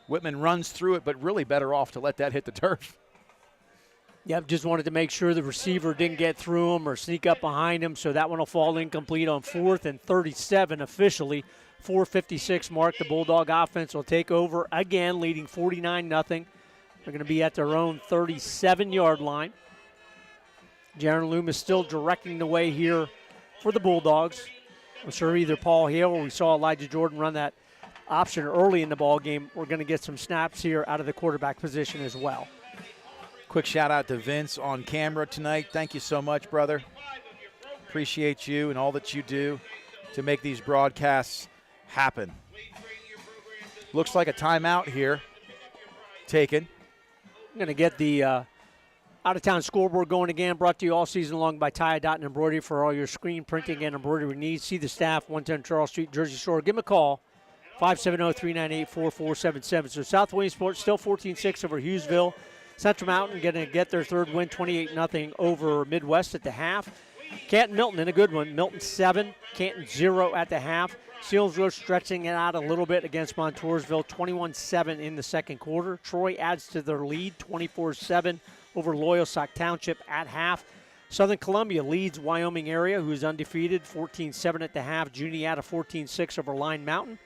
Whitman runs through it, but really better off to let that hit the turf. Yep, just wanted to make sure the receiver didn't get through him or sneak up behind him, so that one will fall incomplete on 4th and 37 officially. 4:56 mark, the Bulldog offense will take over again, leading 49-0. They're going to be at their own 37-yard line. Jaron Loomis still directing the way here for the Bulldogs. I'm sure either Paul Hale or we saw Elijah Jordan run that option early in the ball game. We're going to get some snaps here out of the quarterback position as well. Quick shout out to Vince on camera tonight. Thank you so much, brother. Appreciate you and all that you do to make these broadcasts happen. Looks like a timeout here taken. I'm going to get the out-of-town scoreboard going again, brought to you all season long by Tie Dot and Embroidery for all your screen printing and embroidery needs. See the staff, 110 Charles Street, Jersey Shore. Give them a call, 570-398-4477. So South Williamsport still 14-6 over Hughesville. Central Mountain going to get their third win, 28-0 over Midwest at the half. Canton Milton in a good one. Milton 7, Canton 0 at the half. Sealsville stretching it out a little bit against Montoursville, 21-7 in the second quarter. Troy adds to their lead, 24-7 over Loyalsock Township at half. Southern Columbia leads Wyoming area, who's undefeated, 14-7 at the half. Juniata 14-6 over Line Mountain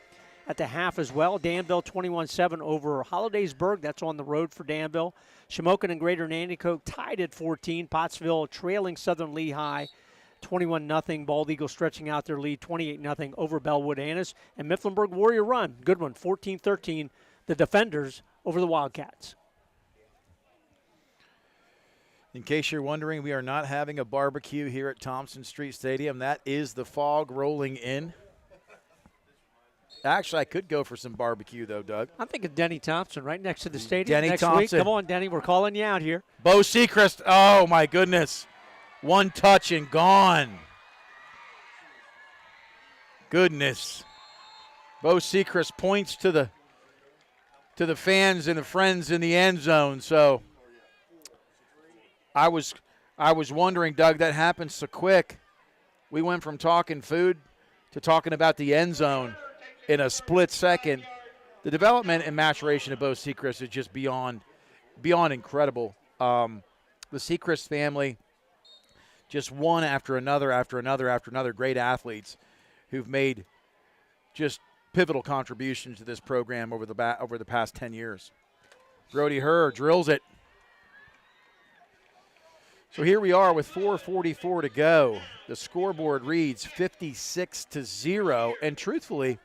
at the half as well. Danville 21-7 over Hollidaysburg. That's on the road for Danville. Shamokin and Greater Nanticoke tied at 14. Pottsville trailing Southern Lehigh 21-0. Bald Eagle stretching out their lead 28-0 over Bellwood Annis. And Mifflinburg Warrior Run, good one, 14-13. The Defenders over the Wildcats. In case you're wondering, we are not having a barbecue here at Thompson Street Stadium. That is the fog rolling in. Actually, I could go for some barbecue, though, Doug. I'm thinking Denny Thompson right next to the stadium Denny next Thompson. week. Come on, Denny, we're calling you out here. Bo Sechrist, oh, my goodness. One touch and gone. Goodness. Bo Sechrist points to the fans and the friends in the end zone. So I was wondering, Doug, that happened so quick. We went from talking food to talking about the end zone in a split second. The development and maturation of Bo Sechrist is just beyond incredible. The Sechrist family, just one after another, great athletes who've made just pivotal contributions to this program over the past 10 years. Brody Herr drills it. So here we are with 4:44 to go. The scoreboard reads 56-0, and truthfully,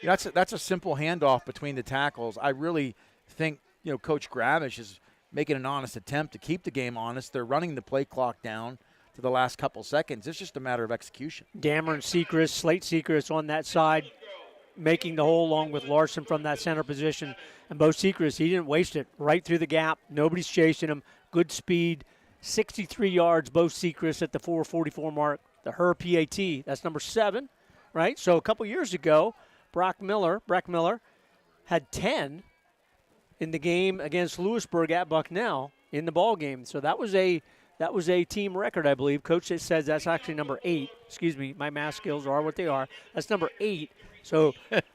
that's a simple handoff between the tackles. I really think Coach Gravish is making an honest attempt to keep the game honest. They're running the play clock down to the last couple seconds. It's just a matter of execution. Dameron Sechrist, Slate Sechrist on that side, making the hole along with Larson from that center position. And Bo Sechrist, he didn't waste it. Right through the gap. Nobody's chasing him. Good speed. 63 yards, Bo Sechrist at the 4:44 mark. The Herr PAT, that's number 7, right? So a couple years ago, Breck Miller had 10 in the game against Lewisburg at Bucknell in the ball game. So that was a team record, I believe. Coach says that's actually number 8. Excuse me, my math skills are what they are. That's number 8. So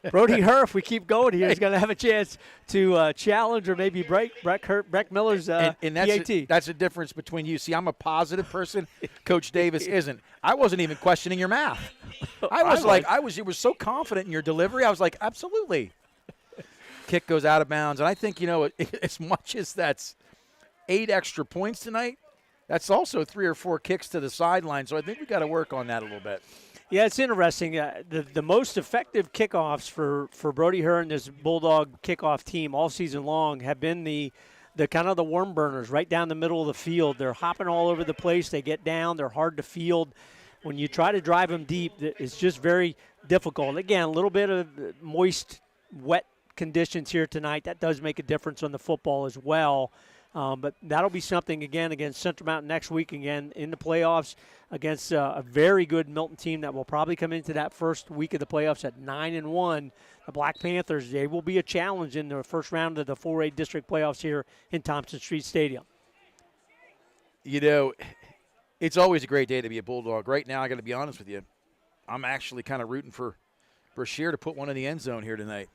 Brody Herr, if we keep going here, is going to have a chance to challenge or maybe break Breck Miller's and PAT. That's the difference between you. See, I'm a positive person. Coach Davis isn't. I wasn't even questioning your math. You were so confident in your delivery. I was like, absolutely. Kick goes out of bounds. And I think, as much as that's 8 extra points tonight, that's also 3 or 4 kicks to the sideline. So I think we got to work on that a little bit. Yeah, it's interesting. The most effective kickoffs for Brody Herr and this Bulldog kickoff team all season long have been the kind of the worm burners right down the middle of the field. They're hopping all over the place. They get down. They're hard to field. When you try to drive them deep, it's just very difficult. Again, a little bit of moist, wet conditions here tonight. That does make a difference on the football as well. But that'll be something, again, against Central Mountain next week, again, in the playoffs against a very good Milton team that will probably come into that first week of the playoffs at 9-1. The Black Panthers, they will be a challenge in the first round of the 4A district playoffs here in Thompson Street Stadium. It's always a great day to be a Bulldog. Right now, I got to be honest with you, I'm actually kind of rooting for Brashear to put one in the end zone here tonight.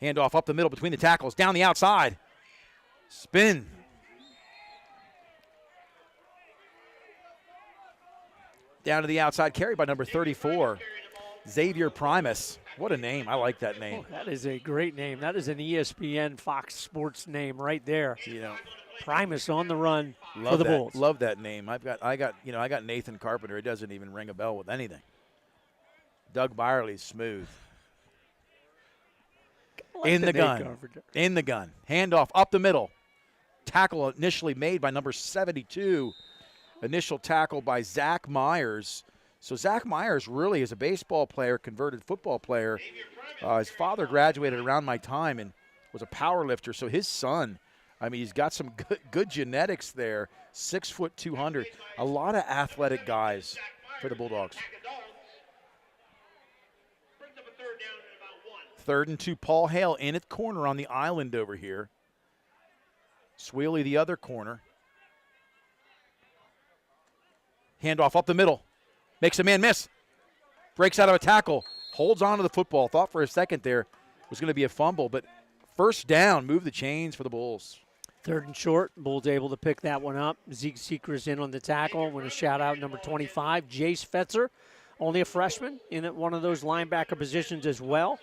Handoff up the middle between the tackles, down the outside. Spin. Down to the outside, carried by number 34, Xavier Primus. What a name. I like that name. Oh, that is a great name. That is an ESPN Fox Sports name right there. Primus on the run for the Bulls. Love that name. I got Nathan Carpenter. It doesn't even ring a bell with anything. Doug Byerly's smooth. In the gun. In the gun. Handoff up the middle. Tackle initially made by number 72. Initial tackle by Zach Myers. So Zach Myers really is a baseball player, converted football player. His father graduated around my time and was a power lifter. So his son, he's got some good genetics there. 6 foot 200. A lot of athletic guys for the Bulldogs. 3rd and 2. Paul Hale in at corner on the island over here. Sweely the other corner. Handoff up the middle. Makes a man miss. Breaks out of a tackle. Holds on to the football. Thought for a second there it was going to be a fumble, but first down, move the chains for the Bulls. 3rd and short. Bulls able to pick that one up. Zeke Seekers in on the tackle. Want to shout out number 25, Jace Fetzer. Only a freshman in at one of those linebacker positions as well.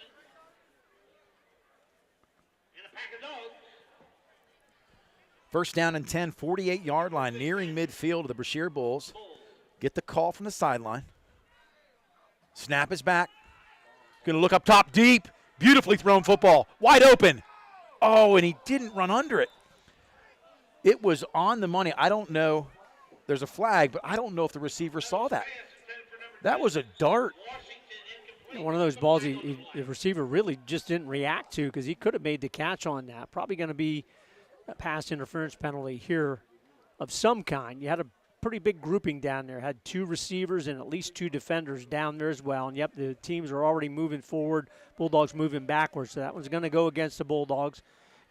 First down and 10, 48-yard line, nearing midfield of the Brashear Bulls. Get the call from the sideline. Snap is back. Going to look up top deep. Beautifully thrown football. Wide open. Oh, and he didn't run under it. It was on the money. I don't know. There's a flag, but I don't know if the receiver saw that. That was a dart. One of those balls the receiver really just didn't react to because he could have made the catch on that. Probably going to be a pass interference penalty here of some kind. You had a pretty big grouping down there. Had 2 receivers and at least 2 defenders down there as well. And, yep, the teams are already moving forward. Bulldogs moving backwards. So that one's going to go against the Bulldogs.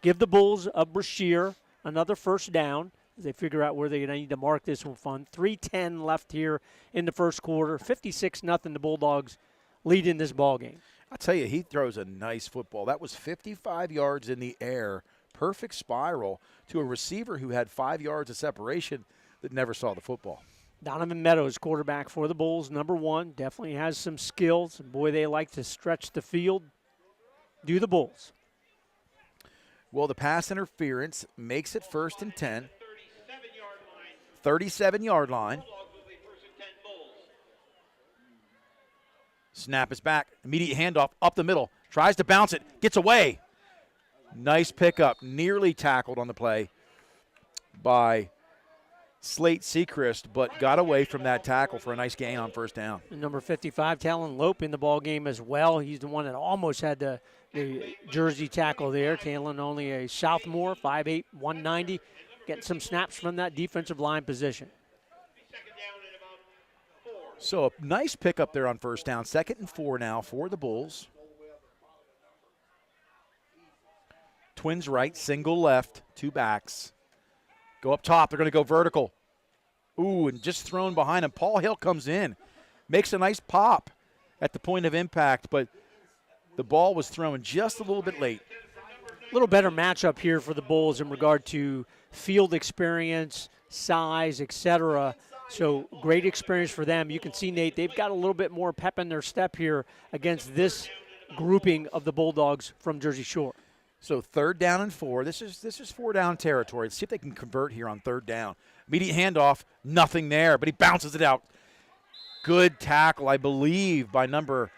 Give the Bulls a Brashear another first down as they figure out where they need to mark this one fun. 3:10 left here in the first quarter. 56-0 the Bulldogs lead in this ball game. I'll tell you, he throws a nice football. That was 55 yards in the air. Perfect spiral to a receiver who had 5 yards of separation that never saw the football. Donovan Meadows, quarterback for the Bulls, number 1. Definitely has some skills. Boy, they like to stretch the field. Do the Bulls. Well, the pass interference makes it 1st and 10. 37-yard line. Snap is back. Immediate handoff up the middle. Tries to bounce it. Gets away. Nice pickup. Nearly tackled on the play by Slate Sechrist, but got away from that tackle for a nice gain on first down. Number 55, Talon Lope in the ball game as well. He's the one that almost had the jersey tackle there. Talon only a sophomore, 5'8", 190. Getting some snaps from that defensive line position. So a nice pickup there on first down. 2nd and 4 now for the Bulls. Twins right, single left, 2 backs. Go up top. They're going to go vertical. Ooh, and just thrown behind him. Paul Hill comes in. Makes a nice pop at the point of impact, but the ball was thrown just a little bit late. A little better matchup here for the Bulls in regard to field experience, size, etc. So great experience for them. You can see, Nate, they've got a little bit more pep in their step here against this grouping of the Bulldogs from Jersey Shore. So 3rd down and 4. This is 4-down territory. Let's see if they can convert here on 3rd down. Immediate handoff, nothing there, but he bounces it out. Good tackle, I believe, by number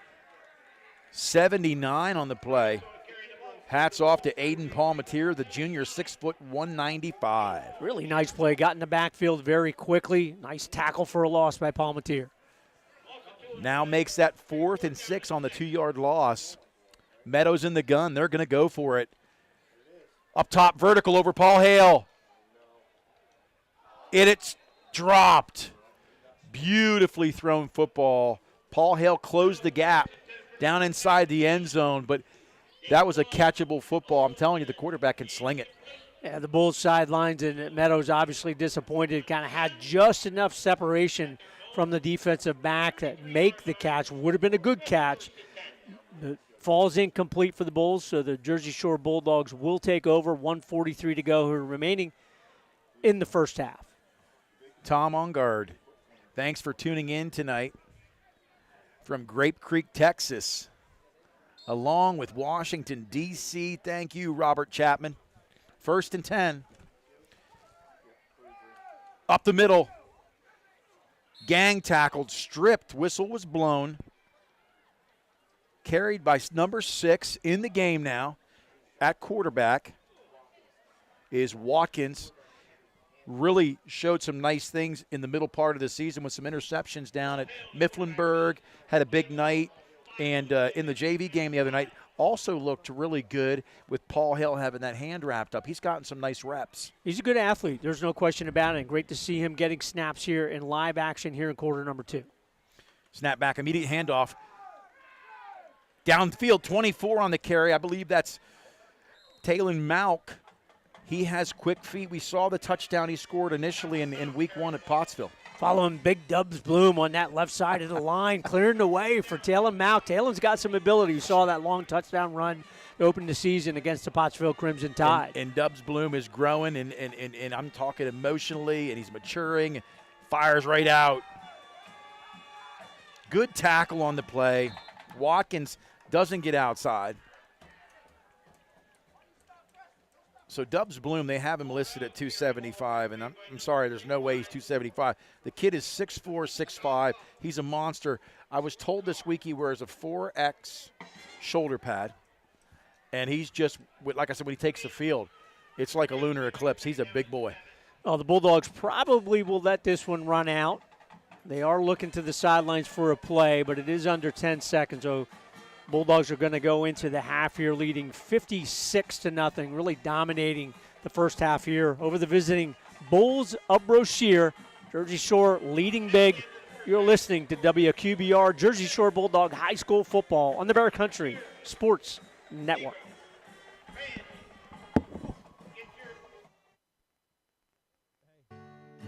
79 on the play. Hats off to Aiden Palmatier, the junior, 6 foot 195. Really nice play. Got in the backfield very quickly. Nice tackle for a loss by Palmatier. Now makes that 4th and 6 on the 2-yard loss. Meadows in the gun. They're going to go for it. Up top, vertical over Paul Hale. It's dropped. Beautifully thrown football. Paul Hale closed the gap down inside the end zone, but that was a catchable football. I'm telling you, the quarterback can sling it. Yeah, the Bulls sidelines, and Meadows obviously disappointed. Kind of had just enough separation from the defensive back that make the catch. Would have been a good catch. The fall's incomplete for the Bulls, so the Jersey Shore Bulldogs will take over. 1:43 to go remaining in the first half. Tom on guard. Thanks for tuning in tonight from Grape Creek, Texas, along with Washington, D.C. Thank you, Robert Chapman. 1st and 10. Up the middle. Gang tackled, stripped, whistle was blown. Carried by number 6 in the game now at quarterback is Watkins. Really showed some nice things in the middle part of the season with some interceptions down at Mifflinburg. Had a big night. And in the JV game the other night, also looked really good with Paul Hill having that hand wrapped up. He's gotten some nice reps. He's a good athlete. There's no question about it. And great to see him getting snaps here in live action here in quarter number 2. Snap back, immediate handoff. Downfield, 24 on the carry. I believe that's Talon Malk. He has quick feet. We saw the touchdown he scored initially in week 1 at Pottsville. Following Big Dubs Bloom on that left side of the line, clearing the way for Talon Malk. Talon's got some ability. You saw that long touchdown run to open the season against the Pottsville Crimson Tide. And Dubs Bloom is growing, and I'm talking emotionally, and he's maturing. Fires right out. Good tackle on the play. Watkins doesn't get outside. So Dubs Bloom, they have him listed at 275, and I'm sorry, there's no way he's 275. The kid is 6'4", 6'5". He's a monster. I was told this week he wears a 4X shoulder pad, and he's just, like I said, when he takes the field, it's like a lunar eclipse. He's a big boy. Oh, the Bulldogs probably will let this one run out. They are looking to the sidelines for a play, but it is under 10 seconds, so Bulldogs are going to go into the half here leading 56-0, really dominating the first half here over the visiting Bulls of Brashear. Jersey Shore leading big. You're listening to WQBR, Jersey Shore Bulldog High School Football on the Bear Country Sports Network.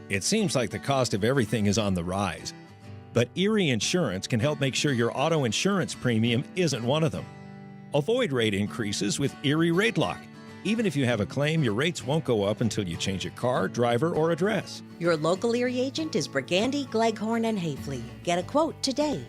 It seems like the cost of everything is on the rise. But Erie Insurance can help make sure your auto insurance premium isn't one of them. Avoid rate increases with Erie Rate Lock. Even if you have a claim, your rates won't go up until you change your car, driver, or address. Your local Erie agent is Brigandy, Gleghorn, and Hafley. Get a quote today.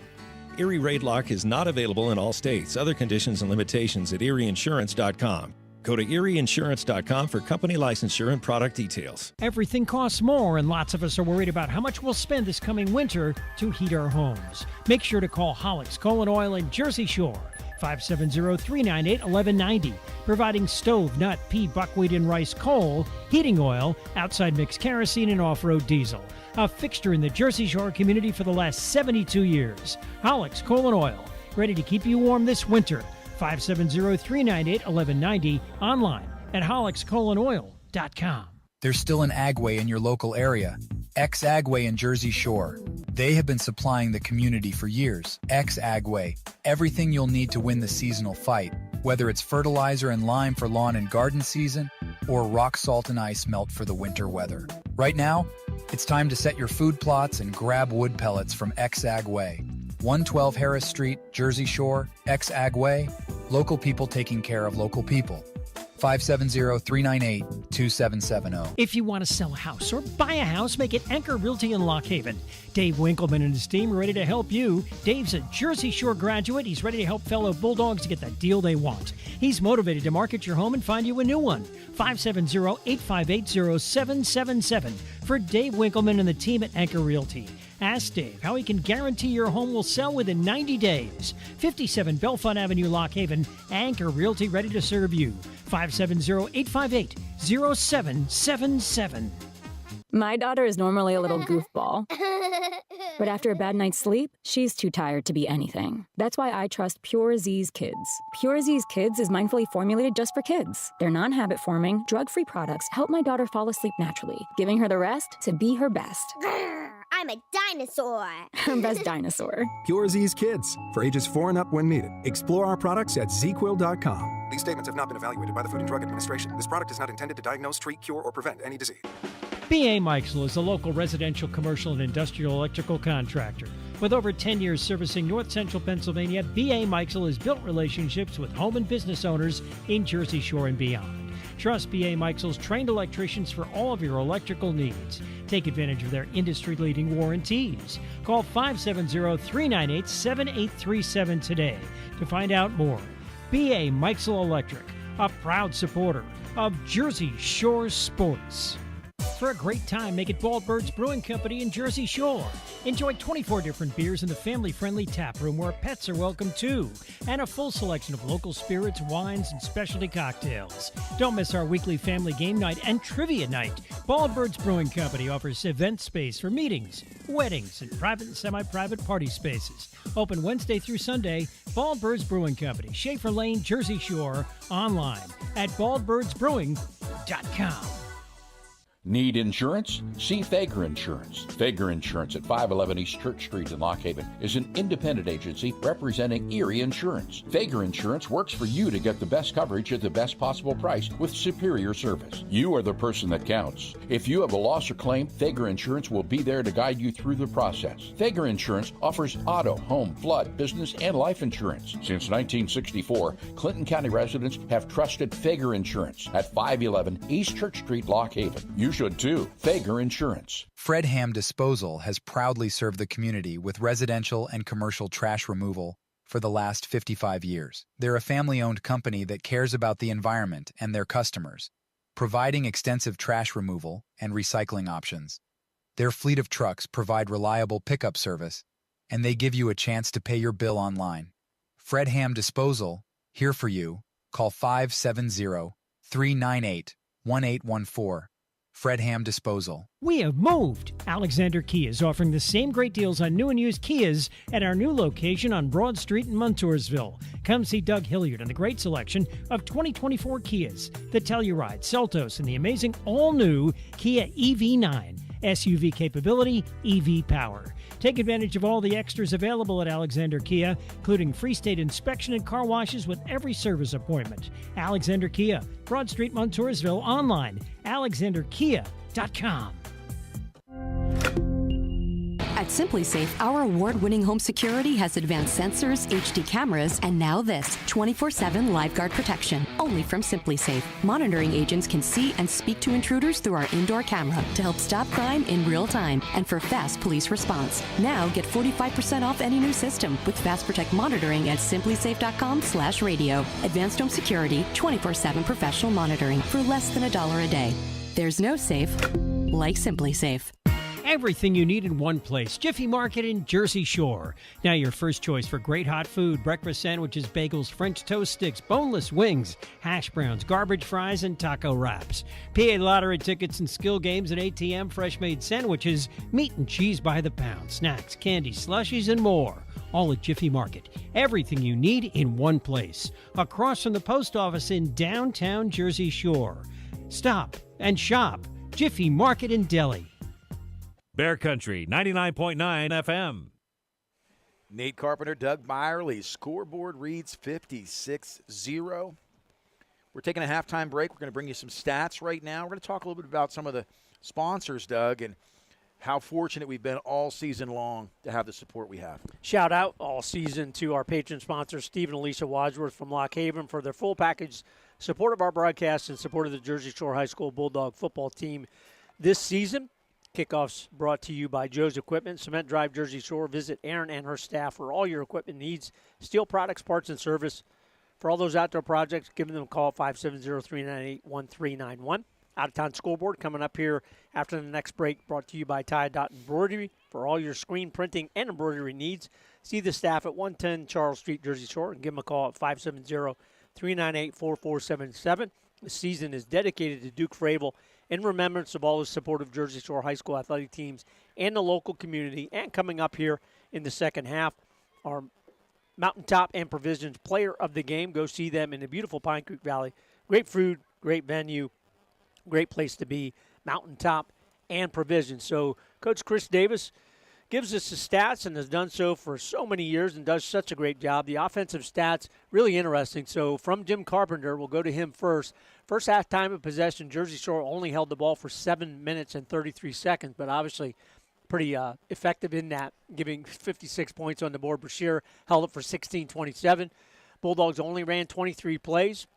Erie Rate Lock is not available in all states. Other conditions and limitations at erieinsurance.com. Go to erieinsurance.com for company licensure and product details. Everything costs more, and lots of us are worried about how much we'll spend this coming winter to heat our homes. Make sure to call Hollick's Coal and Oil in Jersey Shore, 570-398-1190, providing stove, nut, pea, buckwheat, and rice coal, heating oil, outside mix kerosene, and off-road diesel. A fixture in the Jersey Shore community for the last 72 years. Hollick's Coal and Oil, ready to keep you warm this winter. 570-398-1190, online at hollickscoalonoil.com. There's still an Agway in your local area. X-Agway in Jersey Shore. They have been supplying the community for years. X-Agway, everything you'll need to win the seasonal fight, whether it's fertilizer and lime for lawn and garden season, or rock salt and ice melt for the winter weather. Right now, it's time to set your food plots and grab wood pellets from X-Agway. 112 Harris Street, Jersey Shore, X-Agway, local people taking care of local people. 570-398-2770. If you want to sell a house or buy a house, make it Anchor Realty in Lock Haven. Dave Winkleman and his team are ready to help you. Dave's a Jersey Shore graduate. He's ready to help fellow Bulldogs get that deal they want. He's motivated to market your home and find you a new one. 570-858-0777 for Dave Winkleman and the team at Anchor Realty. Ask Dave how he can guarantee your home will sell within 90 days. 57 Belfont Avenue, Lock Haven. Anchor Realty, ready to serve you. 570-858-0777. My daughter is normally a little goofball. But after a bad night's sleep, she's too tired to be anything. That's why I trust Pure Z's Kids. Pure Z's Kids is mindfully formulated just for kids. Their non-habit forming, drug-free products help my daughter fall asleep naturally, giving her the rest to be her best. I'm a dinosaur. Her best dinosaur. Pure Z's Kids, for ages 4 and up when needed. Explore our products at zquill.com. These statements have not been evaluated by the Food and Drug Administration. This product is not intended to diagnose, treat, cure, or prevent any disease. B.A. Mikesell is a local residential, commercial, and industrial electrical contractor. With over 10 years servicing North Central Pennsylvania, B.A. Meixel has built relationships with home and business owners in Jersey Shore and beyond. Trust B.A. Meixel's trained electricians for all of your electrical needs. Take advantage of their industry-leading warranties. Call 570-398-7837 today to find out more. B.A. Meixel Electric, a proud supporter of Jersey Shore sports. For a great time, make it Baldbird's Brewing Company in Jersey Shore. Enjoy 24 different beers in the family-friendly tap room where pets are welcome too, and a full selection of local spirits, wines, and specialty cocktails. Don't miss our weekly family game night and trivia night. Baldbird's Brewing Company offers event space for meetings, weddings, and private and semi-private party spaces. Open Wednesday through Sunday. Baldbird's Brewing Company, Schaefer Lane, Jersey Shore. Online at baldbirdsbrewing.com. Need insurance? See Fager Insurance. Fager Insurance at 511 East Church Street in Lock Haven is an independent agency representing Erie Insurance. Fager Insurance works for you to get the best coverage at the best possible price with superior service. You are the person that counts. If you have a loss or claim, Fager Insurance will be there to guide you through the process. Fager Insurance offers auto, home, flood, business, and life insurance. Since 1964, Clinton County residents have trusted Fager Insurance at 511 East Church Street, Lock Haven. You should too. Fager Insurance. Fred Ham Disposal has proudly served the community with residential and commercial trash removal for the last 55 years. They're a family-owned company that cares about the environment and their customers, providing extensive trash removal and recycling options. Their fleet of trucks provide reliable pickup service, and they give you a chance to pay your bill online. Fred Ham Disposal, here for you. Call 570-398-1814. Fred Ham Disposal. We have moved. Alexander Kia is offering the same great deals on new and used Kias at our new location on Broad Street in Montoursville. Come see Doug Hilliard and the great selection of 2024 Kias, the Telluride, Seltos, and the amazing all-new Kia EV9. SUV capability, EV power. Take advantage of all the extras available at Alexander Kia, including free state inspection and car washes with every service appointment. Alexander Kia, Broad Street, Montoursville, online, alexanderkia.com. At Simply Safe, our award-winning home security has advanced sensors, HD cameras, and now this 24/7 LiveGuard protection. Only from Simply Safe. Monitoring agents can see and speak to intruders through our indoor camera to help stop crime in real time and for fast police response. Now get 45% off any new system with Fast Protect monitoring at simplysafe.com/radio. Advanced home security, 24/7 professional monitoring for less than $1 a day. There's no safe like Simply Safe. Everything you need in one place. Jiffy Market in Jersey Shore. Now your first choice for great hot food, breakfast sandwiches, bagels, French toast sticks, boneless wings, hash browns, garbage fries, and taco wraps. PA lottery tickets and skill games at ATM, fresh-made sandwiches, meat and cheese by the pound, snacks, candy, slushies, and more. All at Jiffy Market. Everything you need in one place. Across from the post office in downtown Jersey Shore. Stop and shop. Jiffy Market in Delhi. Bear Country, 99.9 FM. Nate Carpenter, Doug Byerly. Scoreboard reads 56-0. We're taking a halftime break. We're going to bring you some stats right now. We're going to talk a little bit about some of the sponsors, Doug, and how fortunate we've been all season long to have the support we have. Shout out all season to our patron sponsors, Steve and Alicia Wadsworth from Lock Haven, for their full package support of our broadcast and support of the Jersey Shore High School Bulldog football team this season. Kickoff's brought to you by Joe's Equipment, Cement Drive, Jersey Shore. Visit Erin and her staff for all your equipment needs, steel products, parts, and service. For all those outdoor projects, give them a call, 570-398-1391. Out-of-town scoreboard coming up here after the next break, brought to you by Tie Dot Embroidery. For all your screen printing and embroidery needs, see the staff at 110 Charles Street, Jersey Shore, and give them a call at 570-398-4477. The season is dedicated to Duke Fravel in remembrance of all the supportive Jersey Shore High School athletic teams and the local community. And coming up here in the second half, our Mountaintop and Provisions player of the game. Go see them in the beautiful Pine Creek Valley. Great food, great venue, great place to be. Mountaintop and Provisions. So Coach Chris Davis gives us the stats and has done so for so many years and does such a great job. The offensive stats, really interesting. So from Jim Carpenter, we'll go to him first. First half time of possession, Jersey Shore only held the ball for 7 minutes and 33 seconds, but obviously pretty effective in that, giving 56 points on the board. Brashear held it for 16-27. Bulldogs only ran 23 plays.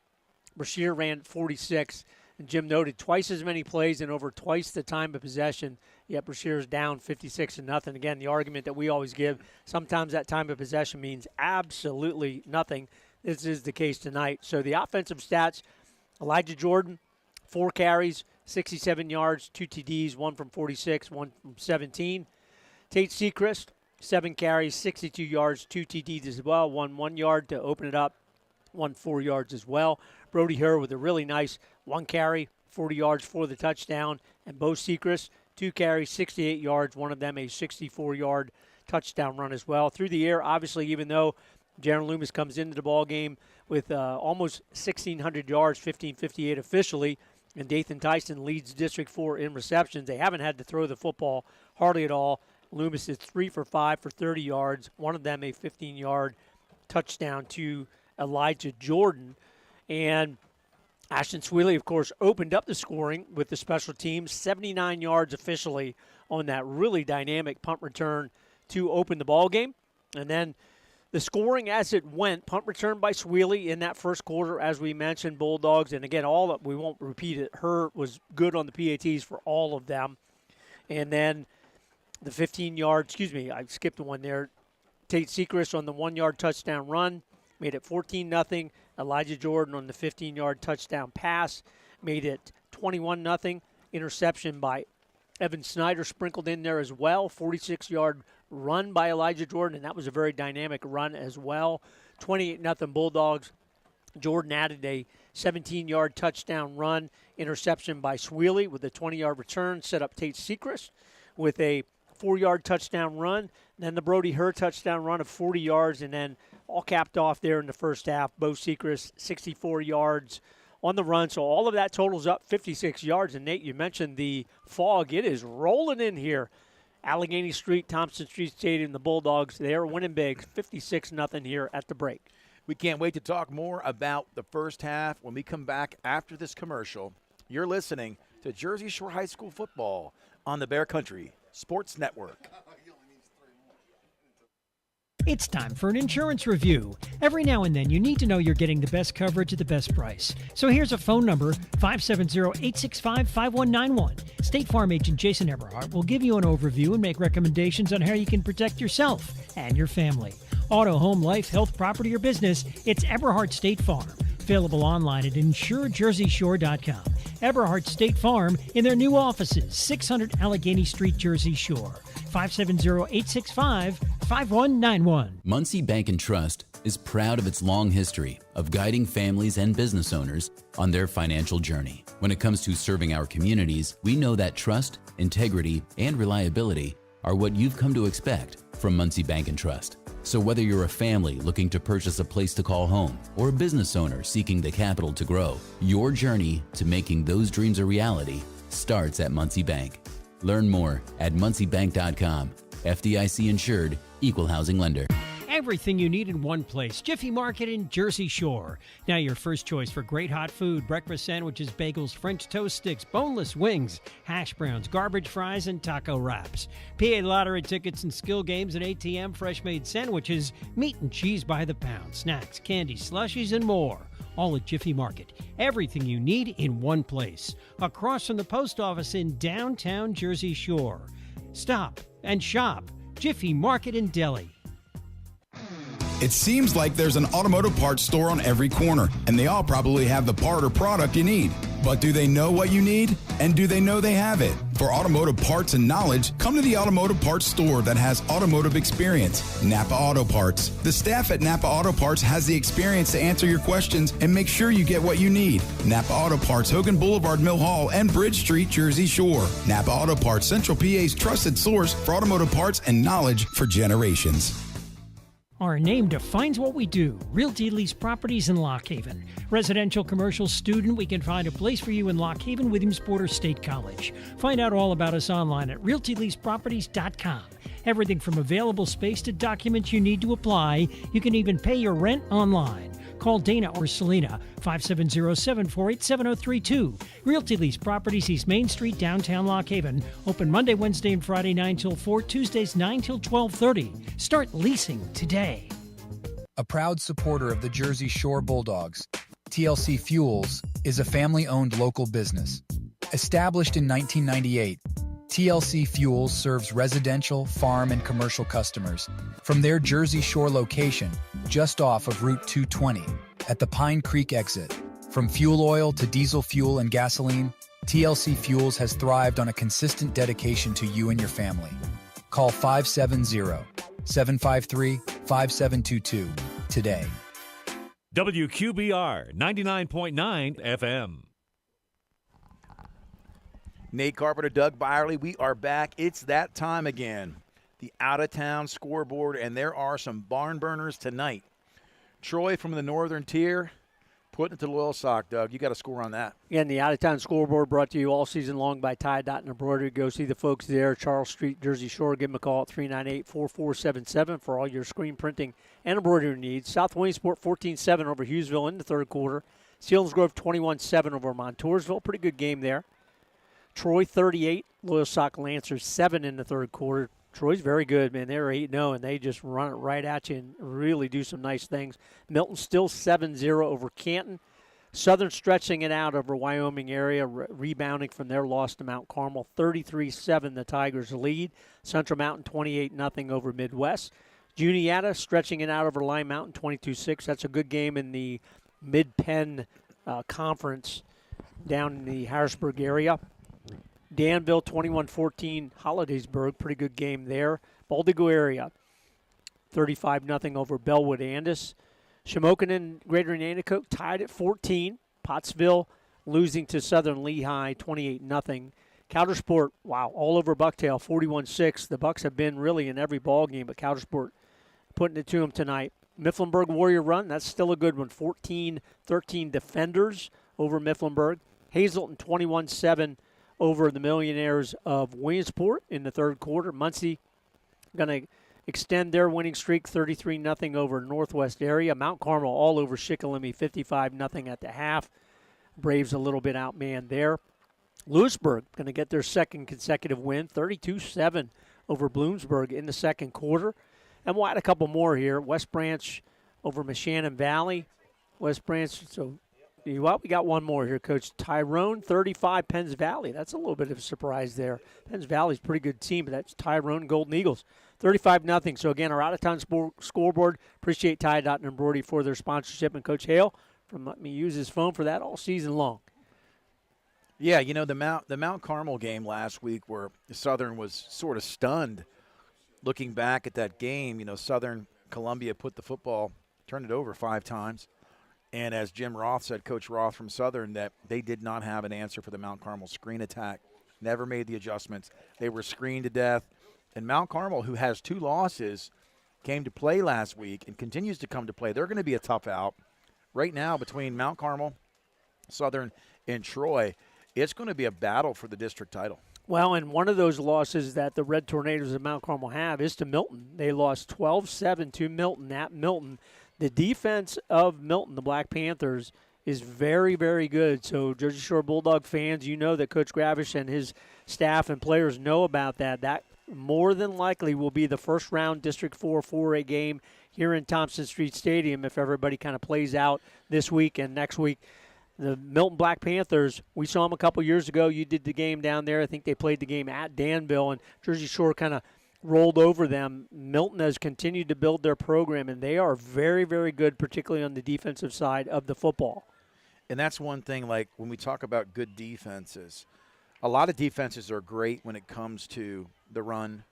Brashear ran 46. And Jim noted twice as many plays and over twice the time of possession, yet Brashear's down 56-0. Again, the argument that we always give, sometimes that time of possession means absolutely nothing. This is the case tonight. So the offensive stats, Elijah Jordan, 4 carries, 67 yards, 2 TDs, 1 from 46, 1 from 17. Tate Sechrist, 7 carries, 62 yards, 2 TDs as well, 1 yard to open it up, 1 4 yards as well. Brody Herr with a really nice 1 carry, 40 yards for the touchdown. And Bo Sechrist, 2 carries, 68 yards, one of them a 64-yard touchdown run as well. Through the air, obviously, even though Jaron Loomis comes into the ball game with almost 1,600 yards, 1,558 officially, and Dathan Tyson leads District 4 in receptions. They haven't had to throw the football hardly at all. Loomis is 3 for 5 for 30 yards, one of them a 15-yard touchdown to Elijah Jordan. And Ashton Sweeley, of course, opened up the scoring with the special teams, 79 yards officially on that really dynamic punt return to open the ball game. And then the scoring as it went, punt return by Sweeley in that first quarter, as we mentioned, Bulldogs. And again, we won't repeat it. Herr was good on the PATs for all of them. And then the 15-yard, I skipped one there. Tate Sechrist on the 1-yard touchdown run made it 14-0. Elijah Jordan on the 15-yard touchdown pass made it 21-0. Interception by Evan Snyder sprinkled in there as well. 46-yard run by Elijah Jordan, and that was a very dynamic run as well. 28-0 Bulldogs. Jordan added a 17-yard touchdown run. Interception by Sweeley with a 20-yard return. Set up Tate Sechrist with a 4-yard touchdown run. Then the Brody Herr touchdown run of 40 yards, and then all capped off there in the first half. Bo Sechrist, 64 yards on the run. So all of that totals up 56 yards. And, Nate, you mentioned the fog. It is rolling in here. Allegheny Street, Thompson Street Stadium, the Bulldogs, they are winning big, 56-0 here at the break. We can't wait to talk more about the first half when we come back after this commercial. You're listening to Jersey Shore High School football on the Bear Country Sports Network. It's time for an insurance review. Every now and then, you need to know you're getting the best coverage at the best price. So here's a phone number, 570-865-5191. State Farm agent Jason Eberhardt will give you an overview and make recommendations on how you can protect yourself and your family. Auto, home, life, health, property, or business, it's Eberhardt State Farm. Available online at insurejerseyshore.com. Eberhardt State Farm in their new offices, 600 Allegheny Street, Jersey Shore. 570-865-5191. Muncie Bank and Trust is proud of its long history of guiding families and business owners on their financial journey. When it comes to serving our communities, we know that trust, integrity, and reliability are what you've come to expect from Muncie Bank and Trust. So whether you're a family looking to purchase a place to call home or a business owner seeking the capital to grow, your journey to making those dreams a reality starts at Muncie Bank. Learn more at munciebank.com. FDIC insured, equal housing lender. Everything you need in one place. Jiffy Market in Jersey Shore. Now your first choice for great hot food, breakfast sandwiches, bagels, French toast sticks, boneless wings, hash browns, garbage fries, and taco wraps. PA lottery tickets and skill games and ATM fresh-made sandwiches, meat and cheese by the pound, snacks, candy, slushies, and more. All at Jiffy Market. Everything you need in one place. Across from the post office in downtown Jersey Shore. Stop and shop. Jiffy Market in Delhi. It seems like there's an automotive parts store on every corner, and they all probably have the part or product you need. But do they know what you need? And do they know they have it? For automotive parts and knowledge, come to the automotive parts store that has automotive experience, Napa Auto Parts. The staff at Napa Auto Parts has the experience to answer your questions and make sure you get what you need. Napa Auto Parts, Hogan Boulevard, Mill Hall, and Bridge Street, Jersey Shore. Napa Auto Parts, Central PA's trusted source for automotive parts and knowledge for generations. Our name defines what we do. Realty Lease Properties in Lock Haven. Residential, commercial, student, we can find a place for you in Lock Haven, Williams Porter State College. Find out all about us online at realtyleaseproperties.com. Everything from available space to documents you need to apply. You can even pay your rent online. Call Dana or Selena, 570-748-7032. Realty Lease Properties, East Main Street, downtown Lock Haven. Open Monday, Wednesday, and Friday 9 till 4, Tuesdays 9 till 12:30. Start leasing today. A proud supporter of the Jersey Shore Bulldogs, TLC Fuels is a family-owned local business. Established in 1998, TLC Fuels serves residential, farm, and commercial customers from their Jersey Shore location just off of Route 220 at the Pine Creek exit. From fuel oil to diesel fuel and gasoline, TLC Fuels has thrived on a consistent dedication to you and your family. Call 570-753-5722 today. WQBR 99.9 FM. Nate Carpenter, Doug Byerly, we are back. It's that time again. The out-of-town scoreboard, and there are some barn burners tonight. Troy from the Northern Tier putting it to the Loyal Sock. Doug, you got a score on that. Again, the out-of-town scoreboard brought to you all season long by Tie Dot and Embroidery. Go see the folks there, Charles Street, Jersey Shore. Give them a call at 398-4477 for all your screen printing and embroidery needs. South Williamsport 14-7 over Hughesville in the third quarter. Selinsgrove 21-7 over Montoursville. Pretty good game there. Troy 38, Loyal Sock Lancers 7 in the third quarter. Troy's very good, man. They're 8-0, and they just run it right at you and really do some nice things. Milton still 7-0 over Canton. Southern stretching it out over Wyoming area, rebounding from their loss to Mount Carmel. 33-7, the Tigers lead. Central Mountain 28-0 over Midwest. Juniata stretching it out over Lime Mountain 22-6. That's a good game in the Mid-Penn Conference down in the Harrisburg area. Danville 21-14, Hollidaysburg, pretty good game there. Baldigo area 35-0 over Bellwood Andis. Shamokin and Greater Nanticoke tied at 14. Pottsville losing to Southern Lehigh 28-0. Coudersport, wow, all over Bucktail 41-6. The Bucks have been really in every ball game, but Coudersport putting it to them tonight. Mifflinburg Warrior Run, that's still a good one. 14-13 Defenders over Mifflinburg. Hazleton 21-7 over the Millionaires of Williamsport in the third quarter. Muncie going to extend their winning streak 33-0 over Northwest area. Mount Carmel all over Shikellamy 55-0 at the half. Braves a little bit outmanned there. Lewisburg going to get their second consecutive win, 32-7 over Bloomsburg in the second quarter. And we'll add a couple more here. West Branch over Meshannon Valley. West Branch, so well, we got one more here, Coach. Tyrone 35, Penns Valley. That's a little bit of a surprise there. Penns Valley's a pretty good team, but that's Tyrone Golden Eagles. 35-0. So, again, our out-of-town scoreboard. Appreciate Tie Dot and Embroidery for their sponsorship, and Coach Hale from letting me use his phone for that all season long. Yeah, you know, the Mount Carmel game last week where Southern was sort of stunned looking back at that game. You know, Southern Columbia put the football, turned it over 5 times. And as Jim Roth said, Coach Roth from Southern, that they did not have an answer for the Mount Carmel screen attack. Never made the adjustments. They were screened to death. And Mount Carmel, who has 2 losses, came to play last week and continues to come to play. They're going to be a tough out. Right now, between Mount Carmel, Southern, and Troy, it's going to be a battle for the district title. Well, and one of those losses that the Red Tornadoes of Mount Carmel have is to Milton. They lost 12-7 to Milton at Milton. The defense of Milton, the Black Panthers, is very, very good. So Jersey Shore Bulldog fans, you know that Coach Gravish and his staff and players know about that. That more than likely will be the first-round District 4 4A game here in Thompson Street Stadium if everybody kind of plays out this week and next week. The Milton Black Panthers, we saw them a couple years ago. You did the game down there. I think they played the game at Danville, and Jersey Shore kind of rolled over them. Milton has continued to build their program, and they are very, very good, particularly on the defensive side of the football. And that's one thing, like when we talk about good defenses, a lot of defenses are great when it comes to the run,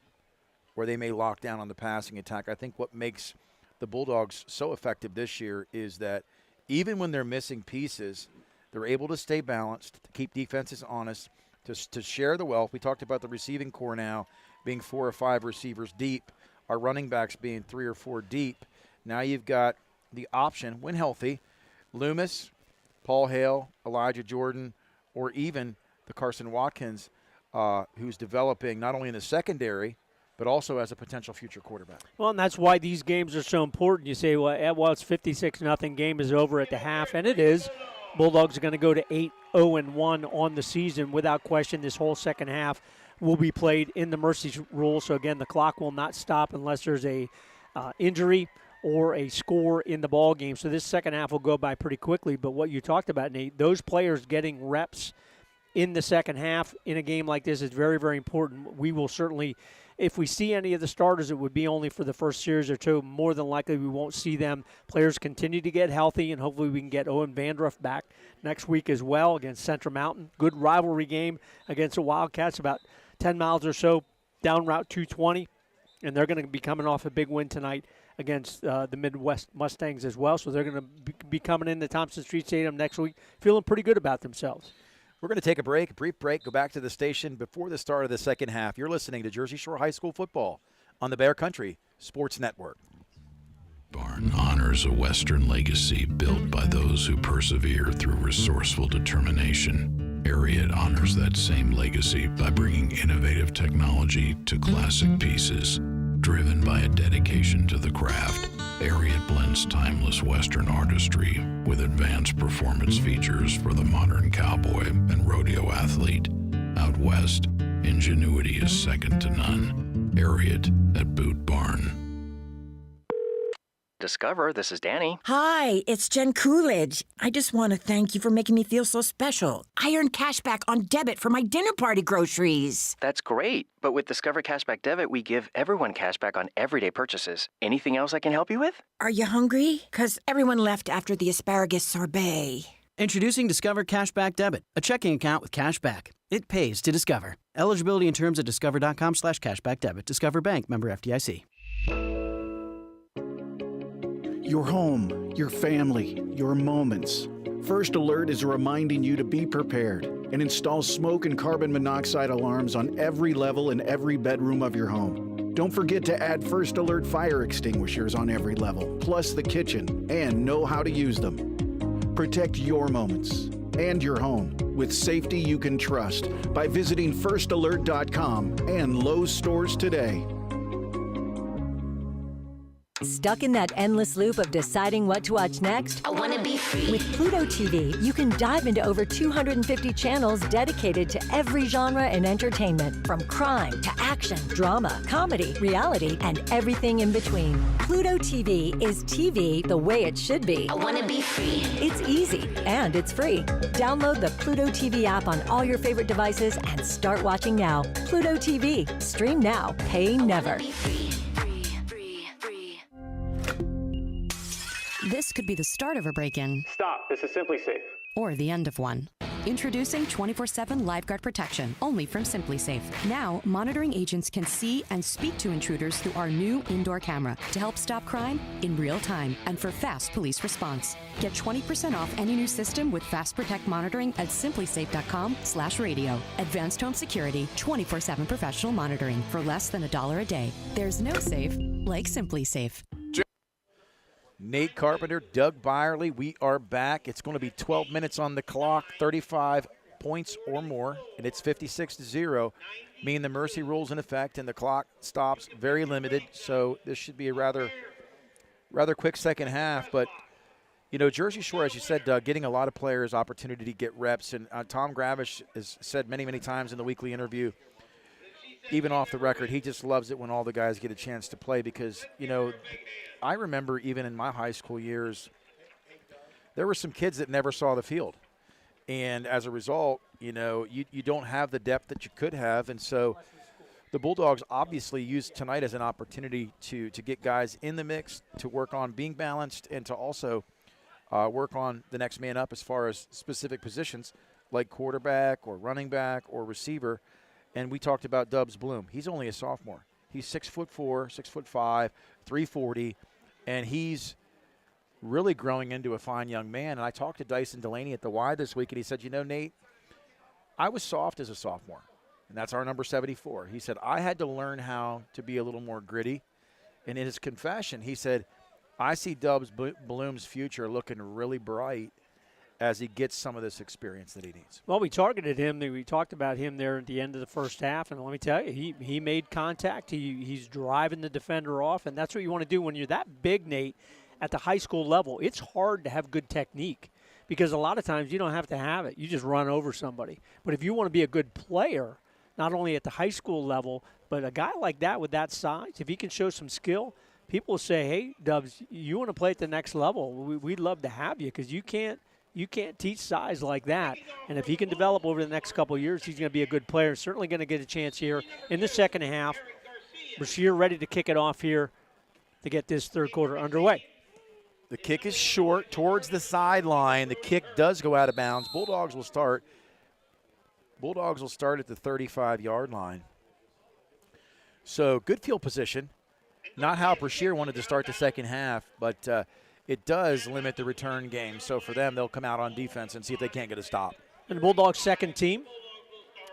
where they may lock down on the passing attack. I think what makes the Bulldogs so effective this year is that even when they're missing pieces, they're able to stay balanced, to keep defenses honest, to share the wealth. We talked about the receiving core now being 4 or 5 receivers deep, our running backs being 3 or 4 deep. Now you've got the option, when healthy, Loomis, Paul Hale, Elijah Jordan, or even the Carson Watkins, who's developing not only in the secondary, but also as a potential future quarterback. Well, and that's why these games are so important. You say, well, it's 56-0, game is over at the half, and it is. Bulldogs are going to go to 8-0-1 on the season without question. This whole second half will be played in the mercy rule. So, again, the clock will not stop unless there's a injury or a score in the ball game. So this second half will go by pretty quickly. But what you talked about, Nate, those players getting reps in the second half in a game like this is very, very important. We will certainly, if we see any of the starters, it would be only for the first series or two. More than likely, we won't see them. Players continue to get healthy, and hopefully we can get Owen Vandruff back next week as well against Central Mountain. Good rivalry game against the Wildcats, about 10 miles or so down Route 220, and they're going to be coming off a big win tonight against the Midwest Mustangs as well. So they're going to be coming into Thompson Street Stadium next week feeling pretty good about themselves. We're going to take a brief break, go back to the station before the start of the second half. You're listening to Jersey Shore High School football on the Bear Country Sports Network. Barn honors a Western legacy built by those who persevere through resourceful determination. Ariat honors that same legacy by bringing innovative technology to classic pieces. Driven by a dedication to the craft, Ariat blends timeless Western artistry with advanced performance features for the modern cowboy and rodeo athlete. Out west, ingenuity is second to none. Ariat at Boot Barn. Discover, this is Danny. Hi, it's Jen Coolidge. I just want to thank you for making me feel so special. I earned cash back on debit for my dinner party groceries. That's great. But with Discover Cashback Debit, we give everyone cash back on everyday purchases. Anything else I can help you with? Are you hungry? 'Cause everyone left after the asparagus sorbet. Introducing Discover Cashback Debit, a checking account with cash back. It pays to Discover. Eligibility and terms at discover.com/cashbackdebit. Discover Bank, member FDIC. Your home, your family, your moments. First Alert is reminding you to be prepared and install smoke and carbon monoxide alarms on every level in every bedroom of your home. Don't forget to add First Alert fire extinguishers on every level, plus the kitchen, and know how to use them. Protect your moments and your home with safety you can trust by visiting firstalert.com and Lowe's stores today. Stuck in that endless loop of deciding what to watch next? I want to be free. With Pluto TV, you can dive into over 250 channels dedicated to every genre in entertainment, from crime to action, drama, comedy, reality, and everything in between. Pluto TV is TV the way it should be. I want to be free. It's easy and it's free. Download the Pluto TV app on all your favorite devices and start watching now. Pluto TV. Stream now. Pay never. This could be the start of a break-in. Stop. This is Simply Safe. Or the end of one. Introducing 24/7 Lifeguard Protection, only from Simply Safe. Now, monitoring agents can see and speak to intruders through our new indoor camera to help stop crime in real time and for fast police response. Get 20% off any new system with Fast Protect monitoring at simplysafe.com/radio. Advanced home security, 24/7 professional monitoring for less than $1 a day. There's no safe like Simply Safe. Nate Carpenter, Doug Byerly, we are back. It's going to be 12 minutes on the clock, 35 points or more, and it's 56-0, meaning the mercy rule's in effect and the clock stops very limited. So this should be a rather quick second half. But, you know, Jersey Shore, as you said, Doug, getting a lot of players opportunity to get reps. And Tom Gravish has said many, many times in the weekly interview, even off the record, he just loves it when all the guys get a chance to play because, you know, I remember even in my high school years, there were some kids that never saw the field. And as a result, you know, you don't have the depth that you could have. And so the Bulldogs obviously used tonight as an opportunity to get guys in the mix, to work on being balanced, and to also work on the next man up as far as specific positions like quarterback or running back or receiver. And we talked about Dubs Bloom. He's only a sophomore. He's 6'4", 6'5", 340, and he's really growing into a fine young man. And I talked to Dyson Delaney at the Y this week, and he said, you know, Nate, I was soft as a sophomore, and that's our number 74. He said, I had to learn how to be a little more gritty. And in his confession, he said, I see Dubs Bloom's future looking really bright. as he gets some of this experience that he needs. Well, we targeted him. We talked about him there at the end of the first half, and let me tell you, he made contact. He's driving the defender off, and that's what you want to do when you're that big, Nate, at the high school level. It's hard to have good technique because a lot of times you don't have to have it. You just run over somebody. But if you want to be a good player, not only at the high school level, but a guy like that with that size, if he can show some skill, people will say, hey, Dubs, you want to play at the next level, we'd love to have you because you can't teach size like that. And if he can develop over the next couple of years, he's going to be a good player. Certainly going to get a chance here in the second half. Brashear ready to kick it off here to get this third quarter underway. The kick is short towards the sideline. The kick does go out of bounds. Bulldogs will start at the 35-yard line. So good field position. Not how Brashear wanted to start the second half, but it does limit the return game. So for them, they'll come out on defense and see if they can't get a stop. And the Bulldogs' second team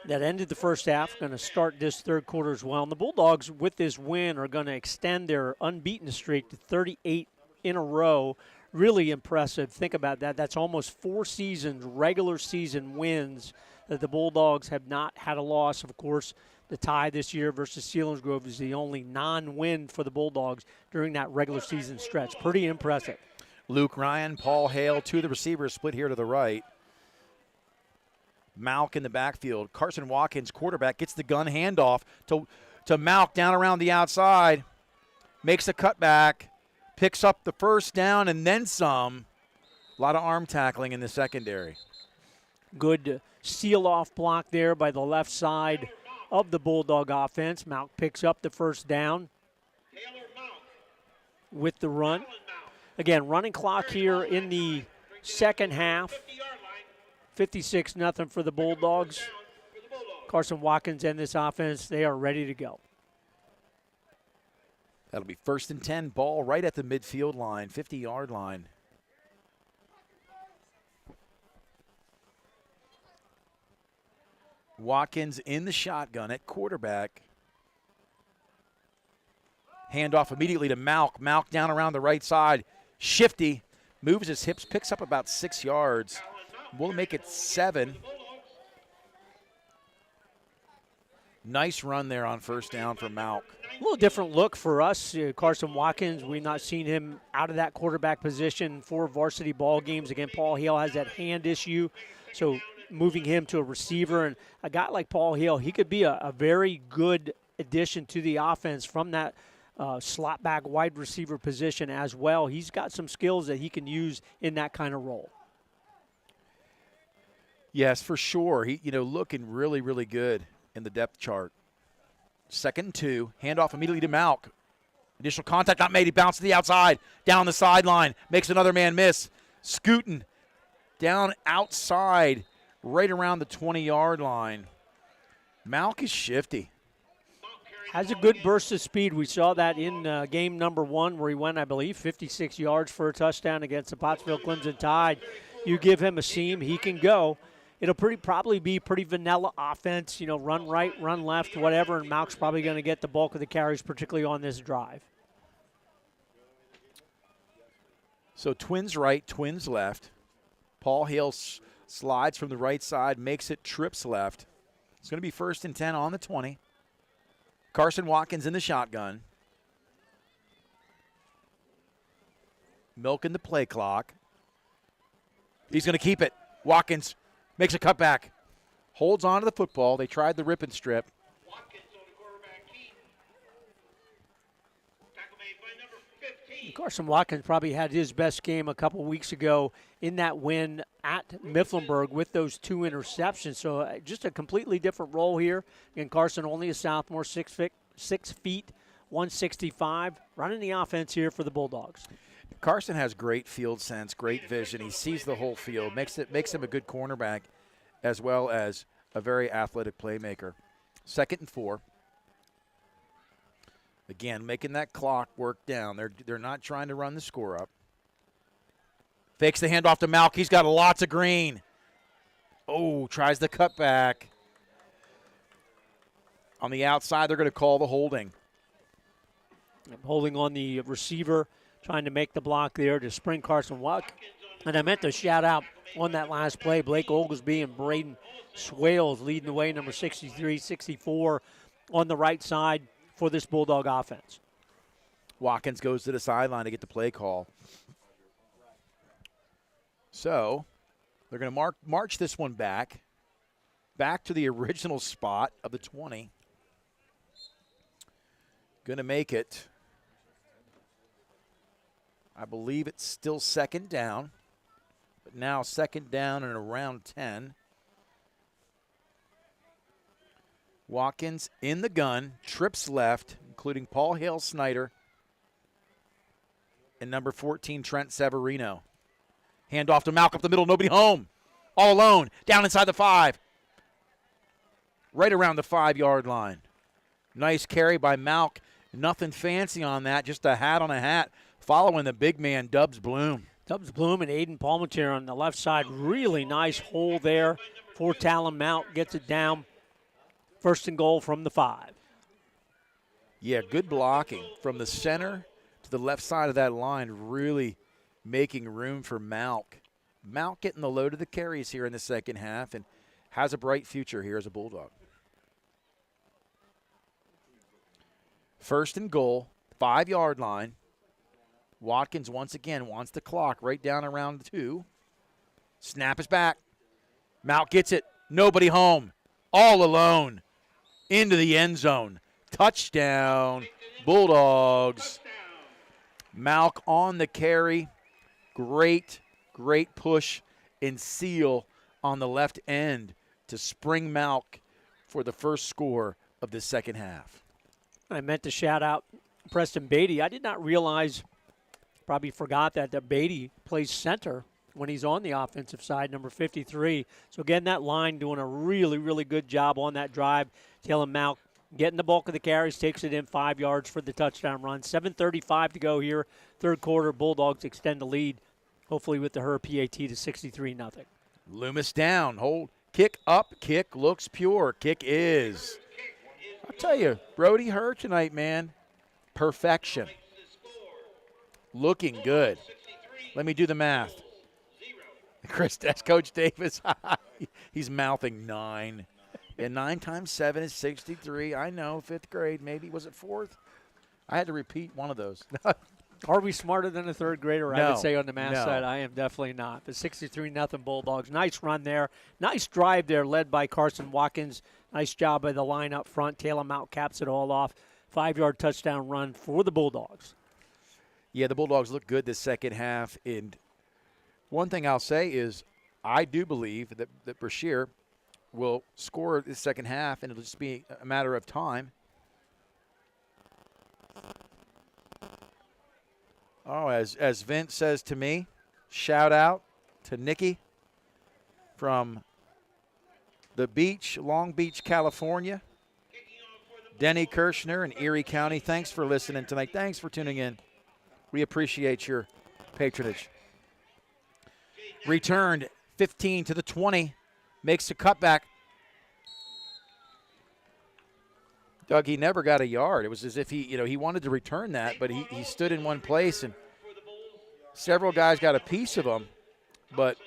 that ended the first half going to start this third quarter as well. And the Bulldogs, with this win, are going to extend their unbeaten streak to 38 in a row. Really impressive. Think about that. That's almost 4 seasons, regular season wins that the Bulldogs have not had a loss. Of course, the tie this year versus Selinsgrove is the only non-win for the Bulldogs during that regular season stretch. Pretty impressive. Luke Ryan, Paul Hale, 2 of the receivers split here to the right. Malk in the backfield. Carson Watkins, quarterback, gets the gun handoff to Malk down around the outside. Makes a cutback, picks up the first down and then some. A lot of arm tackling in the secondary. Good seal-off block there by the left side of the Bulldog offense. Malk picks up the first down with the run. Again, running clock here in the second half. 56-0 for the Bulldogs. Carson Watkins and this offense, they are ready to go. That'll be 1st and 10, ball right at the midfield line, 50-yard line. Watkins in the shotgun at quarterback. Handoff immediately to Malk. Malk down around the right side. Shifty, moves his hips, picks up about 6 yards. We'll make it 7. Nice run there on first down for Malk. A little different look for us. Carson Watkins, we've not seen him out of that quarterback position for varsity ball games. Again, Paul Hale has that hand issue, so moving him to a receiver. And a guy like Paul Hale, he could be a very good addition to the offense from that slot back wide receiver position as well. He's got some skills that he can use in that kind of role. Yes, for sure. He, looking really, really good in the depth chart. 2nd and 2, handoff immediately to Malk. Initial contact not made. He bounced to the outside, down the sideline, makes another man miss. Scooting down outside, right around the 20-yard line. Malk is shifty. Has a good burst of speed. We saw that in game number 1 where he went, I believe, 56 yards for a touchdown against the Pottsville Clemson Tide. You give him a seam, he can go. It'll probably be pretty vanilla offense, run right, run left, whatever, and Malk's probably going to get the bulk of the carries, particularly on this drive. So twins right, twins left. Paul Hale slides from the right side, makes it trips left. It's going to be 1st and 10 on the 20. Carson Watkins in the shotgun. Milking the play clock. He's going to keep it. Watkins makes a cutback. Holds on to the football. They tried the rip and strip. Carson Watkins probably had his best game a couple weeks ago in that win at Mifflinburg with those 2 interceptions. So just a completely different role here. Again, Carson only a sophomore, 6 feet, 165, running the offense here for the Bulldogs. Carson has great field sense, great vision. He sees the whole field, makes him a good cornerback as well as a very athletic playmaker. 2nd and 4. Again, making that clock work down. They're not trying to run the score up. Fakes the handoff to Malk. He's got lots of green. Oh, tries the cutback. On the outside, they're going to call the holding. Holding on the receiver, trying to make the block there to spring Carson And I meant to shout out on that last play, Blake Oglesby and Braden Swales leading the way, number 63, 64 on the right side for this Bulldog offense. Watkins goes to the sideline to get the play call. So they're going to march this one back to the original spot of the 20. Going to make it, I believe it's still second down, but now second down and around 10. Watkins in the gun, trips left, including Paul Hale-Snyder and number 14, Trent Severino. Hand off to Malk up the middle, nobody home. All alone, down inside the 5. Right around the 5-yard line. Nice carry by Malk. Nothing fancy on that, just a hat on a hat, following the big man, Dubs Bloom. Dubs Bloom and Aiden Palmetier on the left side. Really nice hole there for Talon Malk. Gets it down. First and goal from the 5. Yeah, good blocking from the center to the left side of that line, really making room for Malk. Malk getting the load of the carries here in the second half and has a bright future here as a Bulldog. First and goal, 5-yard line. Watkins once again wants the clock right down around 2. Snap is back. Malk gets it. Nobody home. All alone. Into the end zone. Touchdown, Bulldogs. Malk on the carry. Great push and seal on the left end to spring Malk for the first score of the second half. I meant to shout out Preston Beatty. I did not realize, probably forgot that Beatty plays center when he's on the offensive side, number 53. So again, that line doing a really, really good job on that drive. Taylor Malk getting the bulk of the carries, takes it in 5 yards for the touchdown run. 7:35 to go here, third quarter. Bulldogs extend the lead, hopefully with the Her PAT to 63-0. Loomis down, hold, kick up, kick looks pure, kick is. I'll tell you, Brody Her tonight, man, perfection. Looking good. Let me do the math. That's Coach Davis. He's mouthing 9. And 9 times 7 is 63. I know, 5th grade maybe. Was it 4th? I had to repeat one of those. Are we smarter than a third grader? No, I would say on the math side, I am definitely not. But 63-0 Bulldogs. Nice run there. Nice drive there led by Carson Watkins. Nice job by the line up front. Taylor Mount caps it all off. 5-yard touchdown run for the Bulldogs. Yeah, the Bulldogs look good this second half. And one thing I'll say is I do believe that Brashear will score the second half, and it'll just be a matter of time. Oh, as Vince says to me, shout out to Nikki from the beach, Long Beach, California. Denny Kirshner in Erie County, thanks for listening tonight. Thanks for tuning in. We appreciate your patronage. Returned 15 to the 20. Makes a cutback. Doug, he never got a yard. It was as if he wanted to return that, but he stood in one place, and several guys got a piece of him. But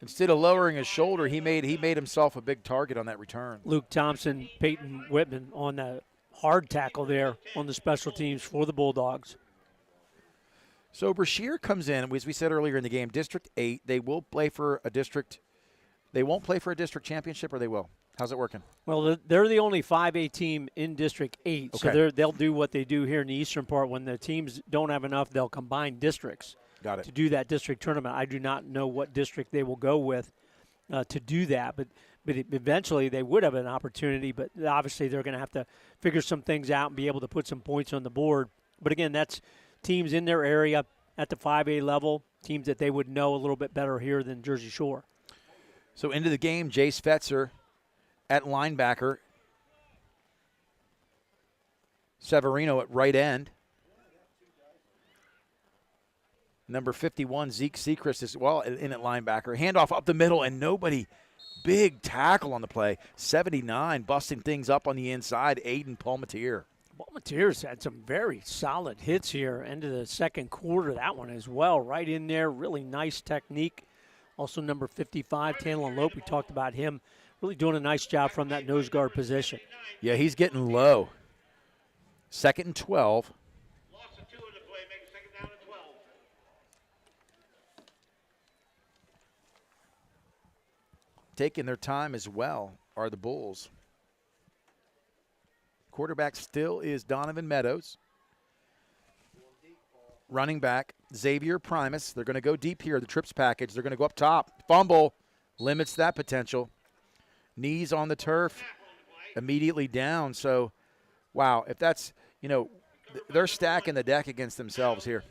instead of lowering his shoulder, he made himself a big target on that return. Luke Thompson, Peyton Whitman on the hard tackle there on the special teams for the Bulldogs. So Brashear comes in, as we said earlier in the game, District 8. They will play for a district. They won't play for a district championship, or they will? How's it working? Well, they're the only 5A team in District 8, okay. So they'll do what they do here in the eastern part. When the teams don't have enough, they'll combine districts to do that district tournament. I do not know what district they will go with to do that, but eventually they would have an opportunity, but obviously they're going to have to figure some things out and be able to put some points on the board. But again, that's teams in their area at the 5A level, teams that they would know a little bit better here than Jersey Shore. So into the game, Jace Fetzer at linebacker. Severino at right end. Number 51, Zeke Sechrist as well in at linebacker. Handoff up the middle, and nobody. Big tackle on the play. 79, busting things up on the inside, Aiden Palmetier. Volunteers had some very solid hits here into the second quarter. That one as well, right in there. Really nice technique. Also number 55, Tanlon Lope, we talked about him really doing a nice job from that nose guard position. Yeah, he's getting low. 2nd and 12. Taking their time as well are the Bulls. Quarterback still is Donovan Meadows. Running back, Xavier Primus. They're going to go deep here, the trips package. They're going to go up top. Fumble limits that potential. Knees on the turf, immediately down. So, wow, if that's, they're stacking the deck against themselves here.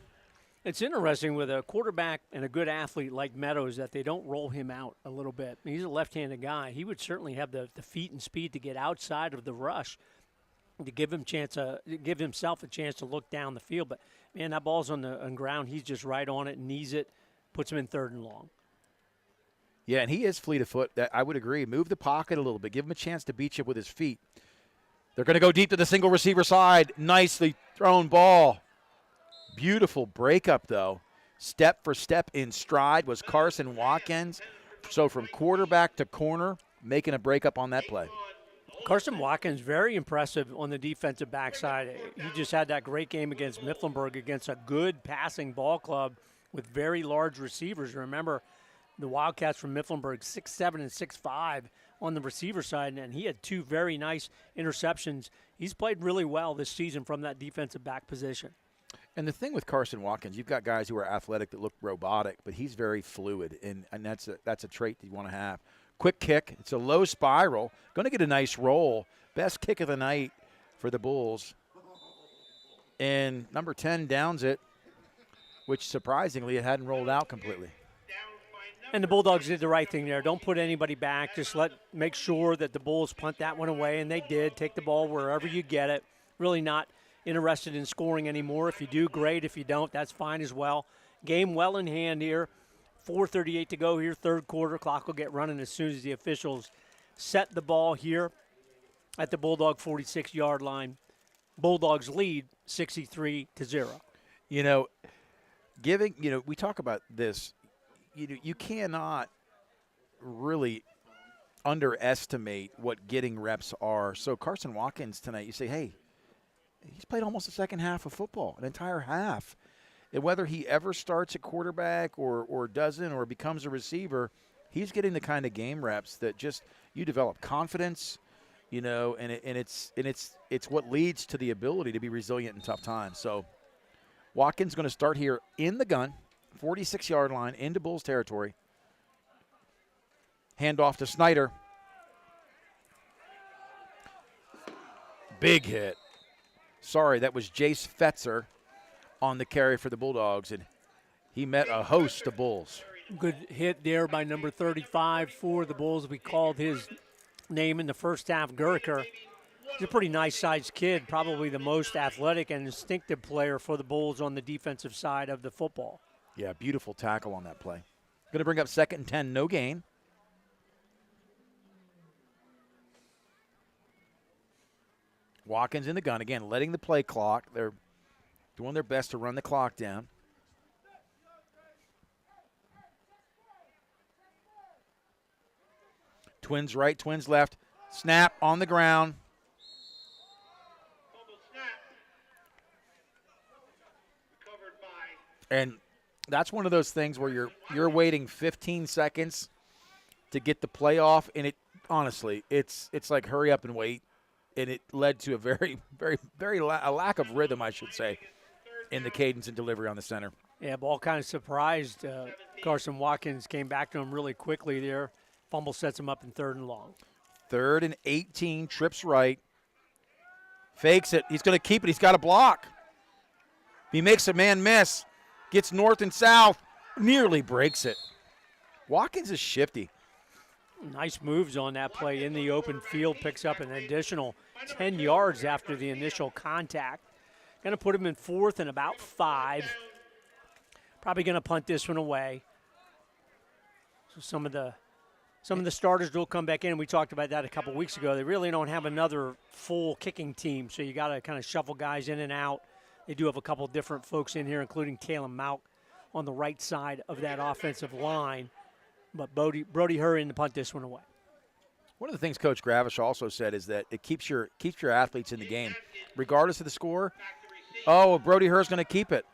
It's interesting with a quarterback and a good athlete like Meadows that they don't roll him out a little bit. He's a left-handed guy. He would certainly have the feet and speed to get outside of the rush to give himself a chance to look down the field. But, man, that ball's on the ground. He's just right on it, knees it, puts him in 3rd and long. Yeah, and he is fleet of foot. I would agree. Move the pocket a little bit. Give him a chance to beat you with his feet. They're going to go deep to the single receiver side. Nicely thrown ball. Beautiful breakup, though. Step for step in stride was Carson Watkins. So from quarterback to corner, making a breakup on that play. Carson Watkins, very impressive on the defensive backside. He just had that great game against Mifflinburg against a good passing ball club with very large receivers. Remember, the Wildcats from Mifflinburg, 6'7" and 6'5" on the receiver side, and he had 2 very nice interceptions. He's played really well this season from that defensive back position. And the thing with Carson Watkins, you've got guys who are athletic that look robotic, but he's very fluid, and that's a trait that you want to have. Quick kick. It's a low spiral. Going to get a nice roll. Best kick of the night for the Bulls. And number 10 downs it, which surprisingly it hadn't rolled out completely. And the Bulldogs did the right thing there. Don't put anybody back. Just make sure that the Bulls punt that one away, and they did. Take the ball wherever you get it. Really not interested in scoring anymore. If you do, great. If you don't, that's fine as well. Game well in hand here. 4:38 to go here, 3rd quarter. Clock will get running as soon as the officials set the ball here at the Bulldog 46-yard line. Bulldogs lead 63-0. We talk about this. You cannot really underestimate what getting reps are. So Carson Watkins tonight, you say, hey, he's played almost the second half of football, an entire half. And whether he ever starts at quarterback or doesn't or becomes a receiver, he's getting the kind of game reps that just you develop confidence, and it's what leads to the ability to be resilient in tough times. So Watkins going to start here in the gun, 46-yard line into Bulls territory. Handoff to Snyder. Big hit. Sorry, that was Jace Fetzer on the carry for the Bulldogs, and he met a host of Bulls. Good hit there by number 35 for the Bulls. We called his name in the first half, Gurker. He's a pretty nice-sized kid, probably the most athletic and instinctive player for the Bulls on the defensive side of the football. Yeah, beautiful tackle on that play. Going to bring up 2nd and 10, no gain. Watkins in the gun again, letting the play clock. They're doing their best to run the clock down. Twins right, twins left. Snap on the ground. And that's one of those things where you're waiting 15 seconds to get the play off, and it honestly, it's like hurry up and wait. And it led to a very, very, a lack of rhythm, I should say, in the cadence and delivery on the center. Yeah, ball kind of surprised. Carson Watkins came back to him really quickly there. Fumble sets him up in 3rd and long. 3rd and 18, trips right. Fakes it. He's going to keep it. He's got a block. He makes a man miss. Gets north and south. Nearly breaks it. Watkins is shifty. Nice moves on that play in the open field. Picks up an additional 10 yards after the initial contact. Going to put him in 4th and about 5. Probably going to punt this one away. So some of the Some of the starters will come back in. We talked about that a couple weeks ago. They really don't have another full kicking team, so you got to kind of shuffle guys in and out. They do have a couple different folks in here, including Talon Malk on the right side of that offensive line. But Brody Hurry to punt this one away. One of the things Coach Gravish also said is that it keeps your athletes in the game, regardless of the score. Oh, Brody Hur's going to keep it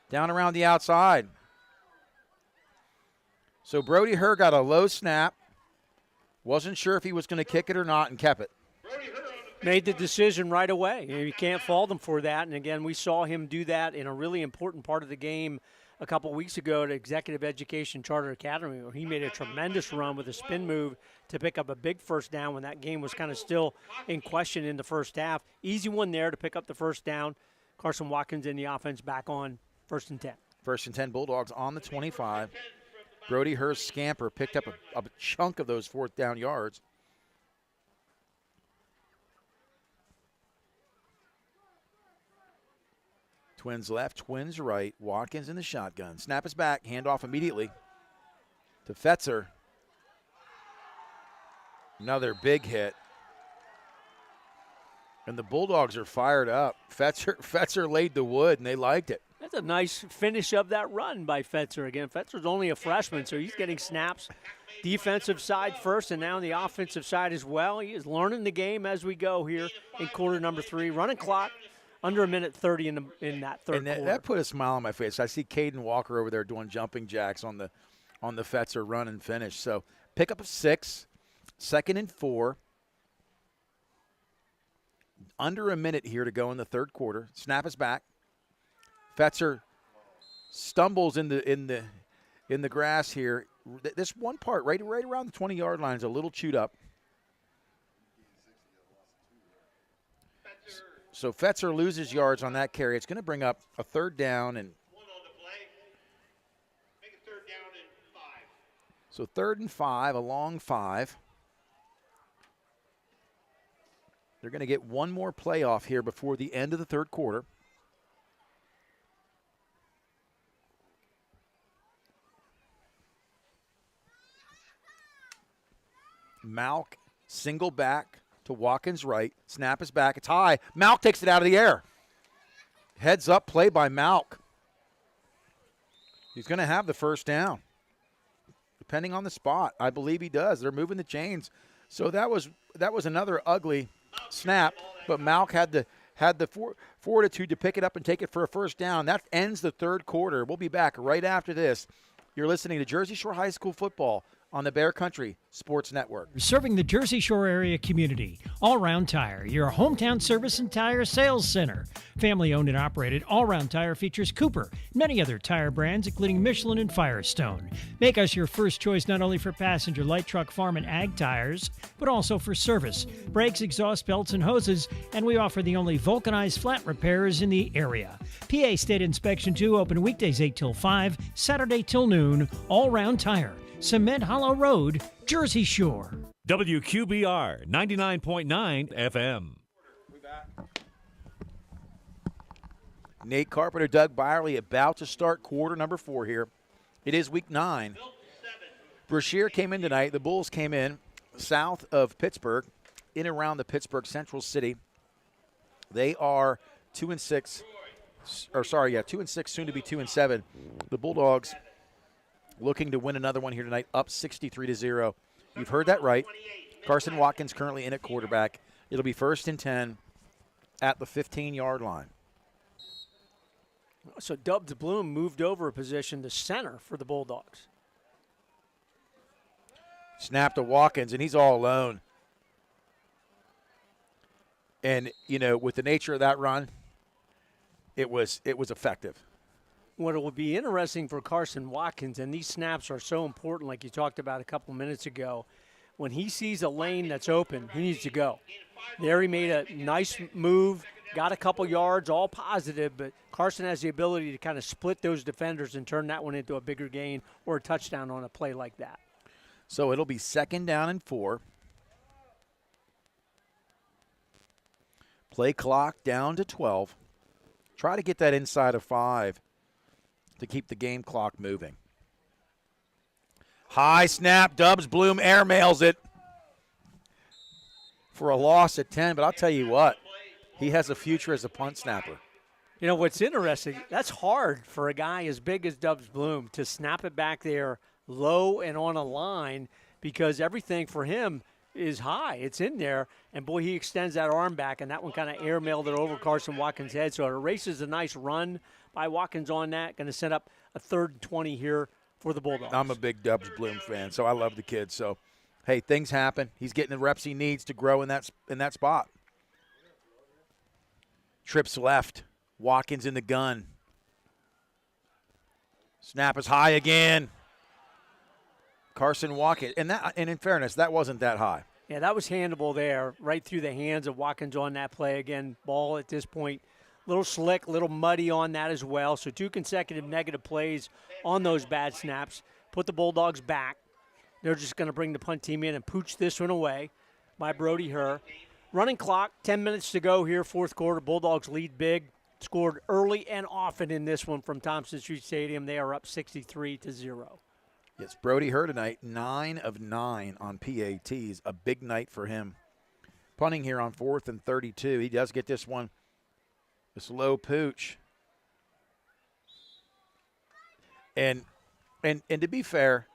down around the outside. So Brody Hur got a low snap, wasn't sure if he was going to kick it or not, and kept it. Made the decision right away. You can't fault him for that. And, again, we saw him do that in a really important part of the game a couple weeks ago at Executive Education Charter Academy, where he made a tremendous run with a spin move to pick up a big first down when that game was kind of still in question in the first half. Easy one there to pick up the first down. Carson Watkins in the offense back on 1st and 10. 1st and 10, Bulldogs on the 25. Brody Hur's scamper picked up a chunk of those 4th down yards. Twins left, Twins right. Watkins in the shotgun. Snap is back. Handoff immediately to Fetzer. Another big hit. And the Bulldogs are fired up. Fetzer laid the wood, and they liked it. That's a nice finish of that run by Fetzer. Again, Fetzer's only a freshman, so he's getting snaps defensive side first and now on the offensive side as well. He is learning the game as we go here in quarter number 3. Running clock. Under a minute 30 in that third quarter. That put a smile on my face. I see Caden Walker over there doing jumping jacks on the Fetzer run and finish. So pick up a 6, 2nd and 4. Under a minute here to go in the third quarter. Snap is back. Fetzer stumbles in the grass here. This one part right around the 20-yard line is a little chewed up. So Fetzer loses yards on that carry. It's going to bring up a 3rd down and so 3rd and 5, a long 5. They're going to get one more play off here before the end of the third quarter. Malk single back to Watkins right. Snap is back. It's high. Malk takes it out of the air. Heads up play by Malk. He's going to have the first down. Depending on the spot. I believe he does. They're moving the chains. So that was another ugly snap, but Malk had the fortitude to pick it up and take it for a first down. That ends the third quarter. We'll be back right after this. You're listening to Jersey Shore High School football on the Bear Country Sports Network. Serving the Jersey Shore area community. All Round Tire, your hometown service and tire sales center. Family owned and operated, All Round Tire features Cooper, many other tire brands, including Michelin and Firestone. Make us your first choice not only for passenger, light truck, farm, and ag tires, but also for service, brakes, exhaust belts, and hoses, and we offer the only vulcanized flat repairs in the area. PA State Inspection 2, open weekdays 8 till 5, Saturday till noon, All Round Tire. Cement Hollow Road, Jersey Shore. WQBR 99.9 FM. Nate Carpenter, Doug Byerly about to start quarter number 4 here. It is week 9. Brashear came in tonight. The Bulls came in south of Pittsburgh, in and around the Pittsburgh Central City. They are 2-6, 2-6, soon to be 2-7. The Bulldogs looking to win another one here tonight, up 63-0. You've heard that right. Carson Watkins currently in at quarterback. It'll be 1st and 10 at the 15-yard line. So Dubs Bloom moved over a position to center for the Bulldogs. Snap to Watkins, and he's all alone. And, with the nature of that run, it was effective. What will be interesting for Carson Watkins, and these snaps are so important, like you talked about a couple minutes ago, when he sees a lane that's open, he needs to go. There he made a nice move, got a couple yards, all positive, but Carson has the ability to kind of split those defenders and turn that one into a bigger gain or a touchdown on a play like that. So it'll be 2nd down and 4. Play clock down to 12. Try to get that inside of 5. To keep the game clock moving. High snap. Dubs Bloom airmails it for a loss at 10. But I'll tell you what, he has a future as a punt snapper. You know, what's interesting, that's hard for a guy as big as Dubs Bloom to snap it back there low and on a line because everything for him is high. It's in there, and, boy, he extends that arm back, and that one kind of airmailed it over Carson Watkins' head. So it erases a nice run by Watkins on that. Going to set up a 3rd and 20 here for the Bulldogs. I'm a big Dubs Bloom fan, so I love the kid. So, hey, things happen. He's getting the reps he needs to grow in that spot. Trips left. Watkins in the gun. Snap is high again. Carson Watkins. And in fairness, that wasn't that high. Yeah, that was handable there, right through the hands of Watkins on that play. Again, ball at this point, a little slick, a little muddy on that as well. So 2 consecutive negative plays on those bad snaps. Put the Bulldogs back. They're just going to bring the punt team in and pooch this one away by Brody Herr. Running clock, 10 minutes to go here, 4th quarter. Bulldogs lead big. Scored early and often in this one from Thompson Street Stadium. They are up 63-0. Yes, Brody Herr tonight, 9 of 9 on PATs. A big night for him. Punting here on 4th and 32. He does get this one. This low pooch. And to be fair,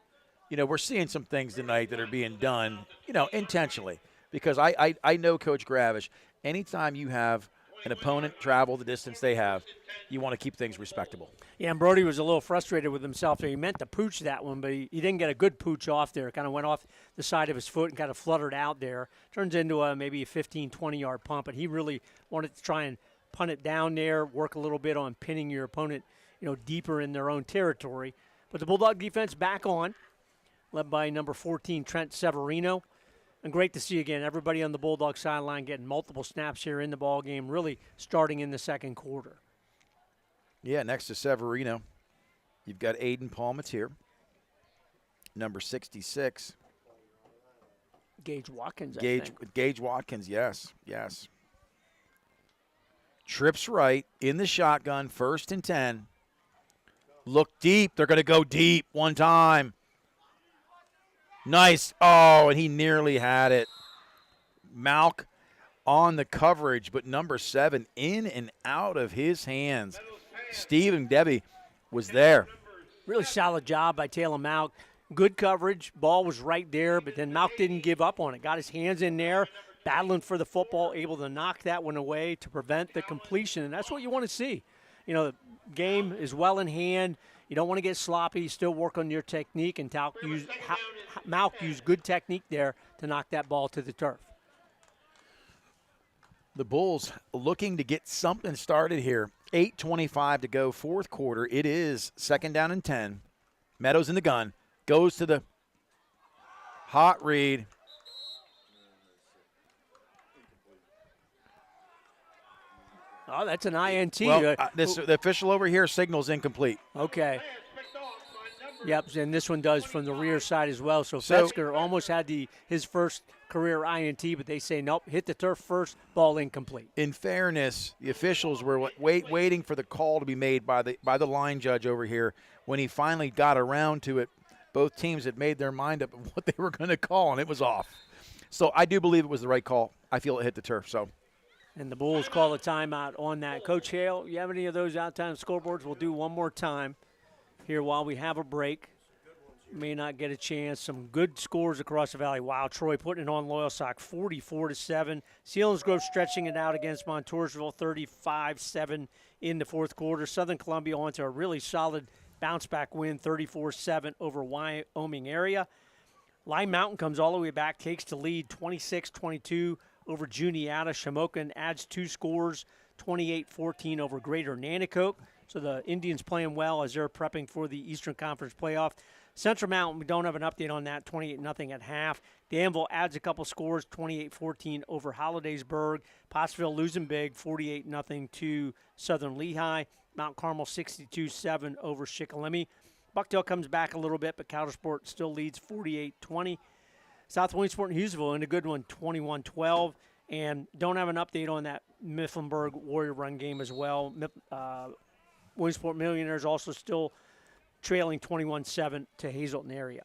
you know, we're seeing some things tonight that are being done, you know, intentionally. Because I know Coach Gravish, anytime you have an opponent travel the distance they have, you want to keep things respectable. Yeah, and Brody was a little frustrated with himself. He meant to pooch that one, but he didn't get a good pooch off there. It kind of went off the side of his foot and kind of fluttered out there. Turns into maybe a 15, 20-yard pump, but he really wanted to try and punt it down there, work a little bit on pinning your opponent, you know, deeper in their own territory. But the Bulldog defense back on, led by number 14, Trent Severino. And great to see, again, everybody on the Bulldog sideline getting multiple snaps here in the ball game, really starting in the 2nd quarter. Yeah, next to Severino, you've got Aiden Palmatier, number 66. Gage Watkins, I think. Gage Watkins, yes. Trips right in the shotgun, 1st and 10. Look deep. They're going to go deep one time. Nice. Oh, and he nearly had it. Malk on the coverage, but number 7 in and out of his hands. Stephen Debbie was there. Really solid job by Taylor Malk. Good coverage. Ball was right there, but then Malk didn't give up on it. Got his hands in there, battling for the football, able to knock that one away to prevent the completion, and that's what you want to see. You know, the game is well in hand. You don't want to get sloppy. Still work on your technique, and Malk used good technique there to knock that ball to the turf. The Bulls looking to get something started here. 8:25 to go, 4th quarter. It is 2nd down and 10. Meadows in the gun. Goes to the hot read. Oh, that's an INT. Well, the official over here signals incomplete. Okay. Yep, and this one does from the rear side as well. So Fetzger almost had his first career INT, but they say nope, hit the turf first, ball incomplete. In fairness, the officials were waiting for the call to be made by the line judge over here. When he finally got around to it, both teams had made their mind up of what they were going to call, and it was off. So I do believe it was the right call. I feel it hit the turf. So. And the Bulls call a timeout on that. Coach Hale, you have any of those out-time scoreboards? We'll do one more time here while we have a break. May not get a chance. Some good scores across the valley. Wow, Troy putting it on Loyalsock, 44-7. Selinsgrove stretching it out against Montoursville, 35-7 in the 4th quarter. Southern Columbia onto a really solid bounce-back win, 34-7 over Wyoming area. Lime Mountain comes all the way back, takes the lead, 26-22 over Juniata. Shamokin adds 2 scores, 28-14 over Greater Nanticoke. So the Indians playing well as they're prepping for the Eastern Conference playoff. Central Mountain, we don't have an update on that, 28-0 at half. Danville adds a couple scores, 28-14 over Hollidaysburg. Pottsville losing big, 48-0 to Southern Lehigh. Mount Carmel 62-7 over Shikellamy. Buckdale comes back a little bit, but Coudersport still leads 48-20. South Williamsport and Hughesville in a good one, 21-12. And don't have an update on that Mifflinburg Warrior Run game as well. Williamsport Millionaires also still trailing 21-7 to Hazelton area.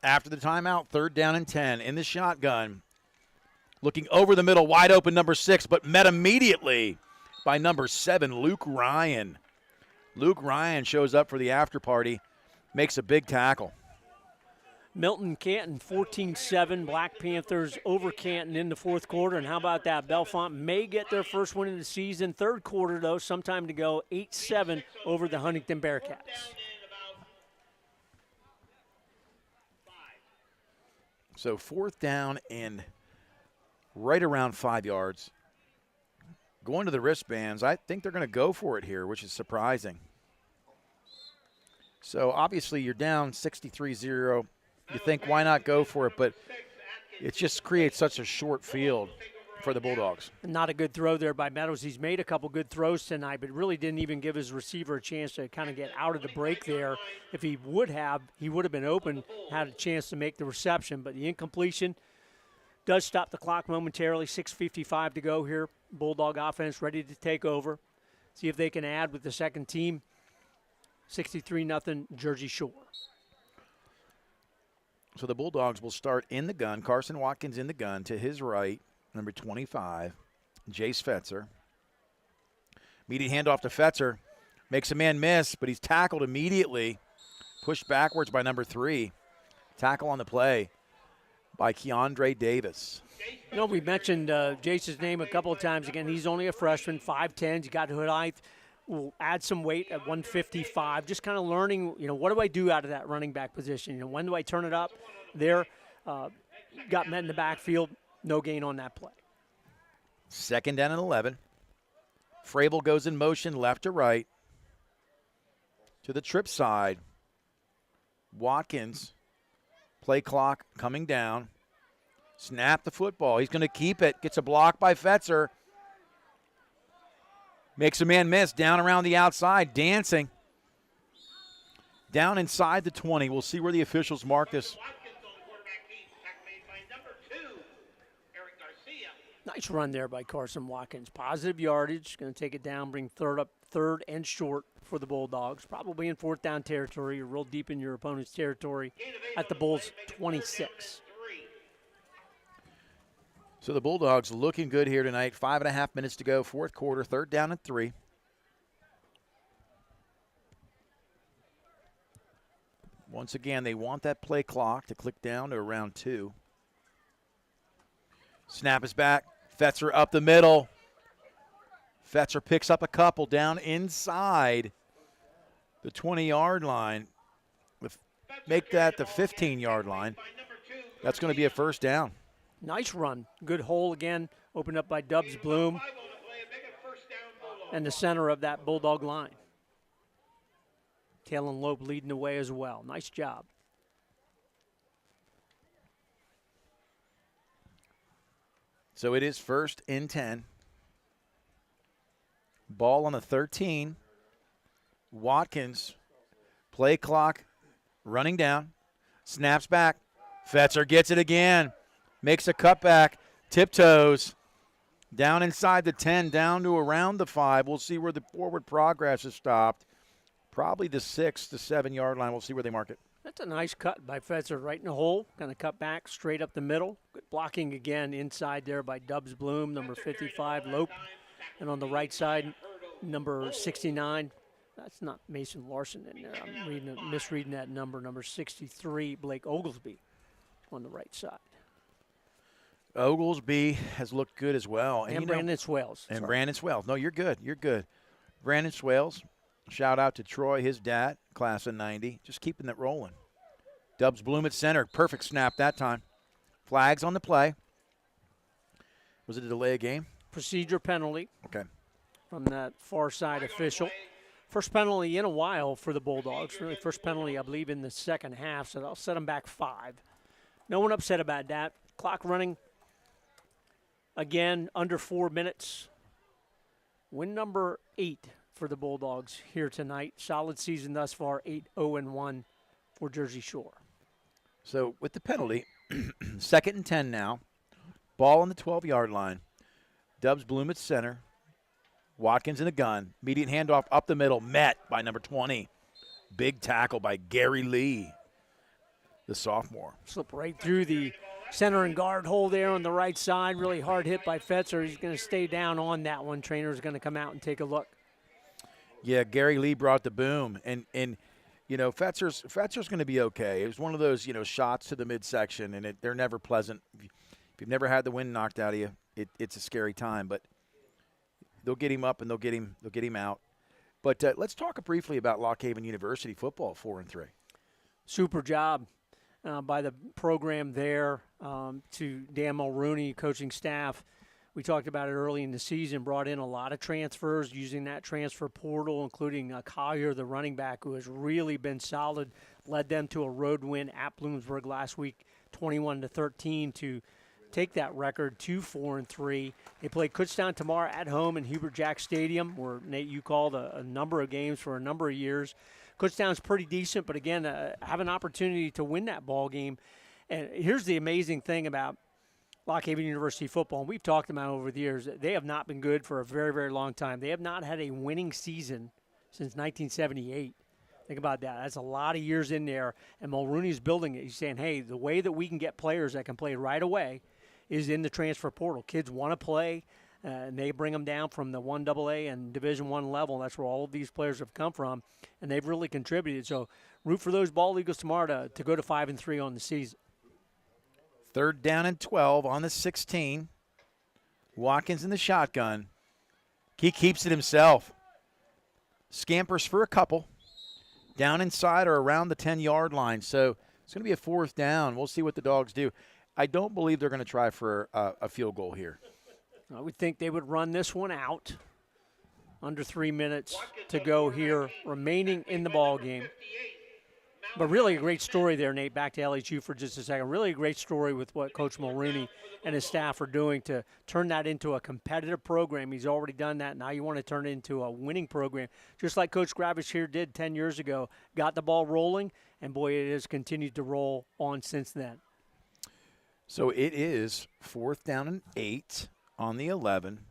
after the timeout, 3rd down and 10 in the shotgun. Looking over the middle, wide open, number 6, but met immediately by number 7, Luke Ryan. Luke Ryan shows up for the after party, makes a big tackle. Milton Canton 14-7, Black Panthers over Canton in the 4th quarter. And how about that? Bellefonte may get their first win of the season. 3rd quarter, though, sometime to go, 8-7 over the Huntington Bearcats. So 4th down and right around 5 yards. Going to the wristbands, I think they're going to go for it here, which is surprising. So obviously you're down 63-0. You think, why not go for it? But it just creates such a short field for the Bulldogs. Not a good throw there by Meadows. He's made a couple good throws tonight, but really didn't even give his receiver a chance to kind of get out of the break there. If he would have been open, had a chance to make the reception. But the incompletion does stop the clock momentarily. 6:55 to go here. Bulldog offense ready to take over. See if they can add with the second team. 63-0 Jersey Shore. So the Bulldogs will start in the gun. Carson Watkins in the gun. To his right, number 25, Jace Fetzer. Immediate handoff to Fetzer. Makes a man miss, but he's tackled immediately. Pushed backwards by number 3. Tackle on the play by Keandre Davis. You know, we mentioned Jace's name a couple of times. Again, he's only a freshman, 5'10". He's got hood height. Will add some weight at 155. Just kind of learning, what do I do out of that running back position? When do I turn it up? There, got met in the backfield. No gain on that play. 2nd down and 11. Frabel goes in motion left to right. To the trip side. Watkins. Play clock coming down. Snap the football. He's going to keep it. Gets a block by Fetzer. Makes a man miss. Down around the outside. Dancing. Down inside the 20. We'll see where the officials mark this. Nice run there by Carson Watkins. Positive yardage. Going to take it down, bring third and short for the Bulldogs. Probably in 4th down territory. You're real deep in your opponent's territory at the Bulls' 26. So the Bulldogs looking good here tonight. 5.5 minutes to go, 4th quarter, 3rd down and 3. Once again, they want that play clock to click down to around 2. Snap is back. Fetzer up the middle. Fetzer picks up a couple down inside the 20-yard line. Make that the 15-yard line. That's going to be a 1st down. Nice run. Good hole again, opened up by Dubs Bloom and the center of that Bulldog line. Kalen Lope leading the way as well. Nice job. So it is 1st and 10. Ball on the 13. Watkins, play clock, running down. Snaps back. Fetzer gets it again. Makes a cutback. Tiptoes. Down inside the 10, down to around the 5. We'll see where the forward progress is stopped. Probably the 6 to 7-yard line. We'll see where they mark it. That's a nice cut by Fetzer right in the hole. Kind of cut back straight up the middle. Good blocking again inside there by Dubs Bloom, number 55, Lope. And on the right side, number 69. That's not Mason Larson in there. I'm misreading that number 63, Blake Oglesby on the right side. Oglesby has looked good as well. And Brandon Swales. And Brandon Swales. No, you're good. You're good. Brandon Swales. Shout out to Troy, his dad, class of 90. Just keeping it rolling. Dubs Bloom at center. Perfect snap that time. Flags on the play. Was it a delay of game? Procedure penalty. Okay. From that far side official. First penalty in a while for the Bulldogs. Really first penalty, I believe, in the second half, so that'll set them back 5. No one upset about that. Clock running again under 4 minutes. Win number 8 for the Bulldogs here tonight. Solid season thus far, 8-0-1 for Jersey Shore. So with the penalty, 2nd and 10 now. Ball on the 12-yard line. Dubs Bloom at center. Watkins in the gun. Immediate handoff up the middle. Met by number 20. Big tackle by Gary Lee. the sophomore. Slip right through the center and guard hole there on the right side. Really hard hit by Fetzer. He's going to stay down on that one. Trainer's going to come out and take a look. Yeah, Gary Lee brought the boom, and you know, Fetzer's going to be okay. It was one of those, you know, shots to the midsection, and they're never pleasant. If you've never had the wind knocked out of you, it's a scary time. But they'll get him up and they'll get him out. But let's talk briefly about Lock Haven University football, 4-3. Super job by the program there, to Dan Mulrooney, coaching staff. We talked about it early in the season, brought in a lot of transfers using that transfer portal, including Collier, the running back, who has really been solid, led them to a road win at Bloomsburg last week, 21-13, to take that record to 4-3. They play Kutztown tomorrow at home in Hubert Jack Stadium, where, Nate, you called a number of games for a number of years. Kutztown's pretty decent, but again, have an opportunity to win that ball game. And here's the amazing thing about Lock Haven University football, and we've talked about over the years, they have not been good for a very, very long time. They have not had a winning season since 1978. Think about that. That's a lot of years in there, and Mulrooney's building it. He's saying, hey, the way that we can get players that can play right away is in the transfer portal. Kids want to play, and they bring them down from the 1AA and Division I level. That's where all of these players have come from, and they've really contributed. So root for those Bald Eagles tomorrow to go to 5-3 on the season. 3rd down and 12 on the 16. Watkins in the shotgun. He keeps it himself. Scampers for a couple. Down inside or around the 10-yard line. So it's going to be a 4th down. We'll see what the Dogs do. I don't believe they're going to try for a field goal here. I would think they would run this one out. Under 3 minutes to go here, remaining in the ball game. But really a great story there, Nate, back to LHU for just a second. Really a great story with what Coach Mulrooney and his staff are doing to turn that into a competitive program. He's already done that. Now you want to turn it into a winning program, just like Coach Brashear did 10 years ago. Got the ball rolling, and, boy, it has continued to roll on since then. So it is 4th down and 8 on the 11.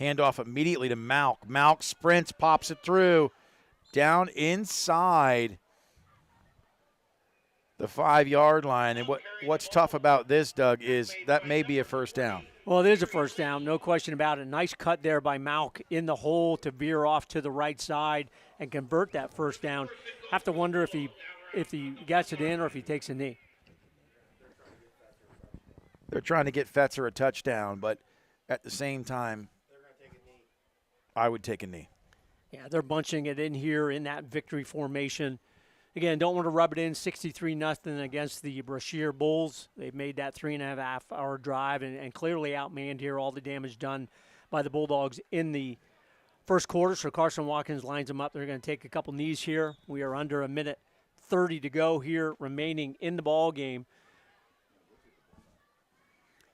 Handoff immediately to Malk. Malk sprints, pops it through. Down inside the 5-yard line. And what's tough about this, Doug, is that may be a 1st down. Well, it is a 1st down, no question about it. Nice cut there by Malk in the hole to veer off to the right side and convert that 1st down. Have to wonder if he gets it in or if he takes a knee. They're trying to get Fetzer a touchdown, but at the same time, I would take a knee. Yeah, they're bunching it in here in that victory formation. Again, don't want to rub it in 63-0 against the Brashear Bulls. They've made that 3.5-hour drive and clearly outmanned here, all the damage done by the Bulldogs in the first quarter. So Carson Watkins lines them up. They're going to take a couple knees here. We are under 1:30 to go here, remaining in the ball game.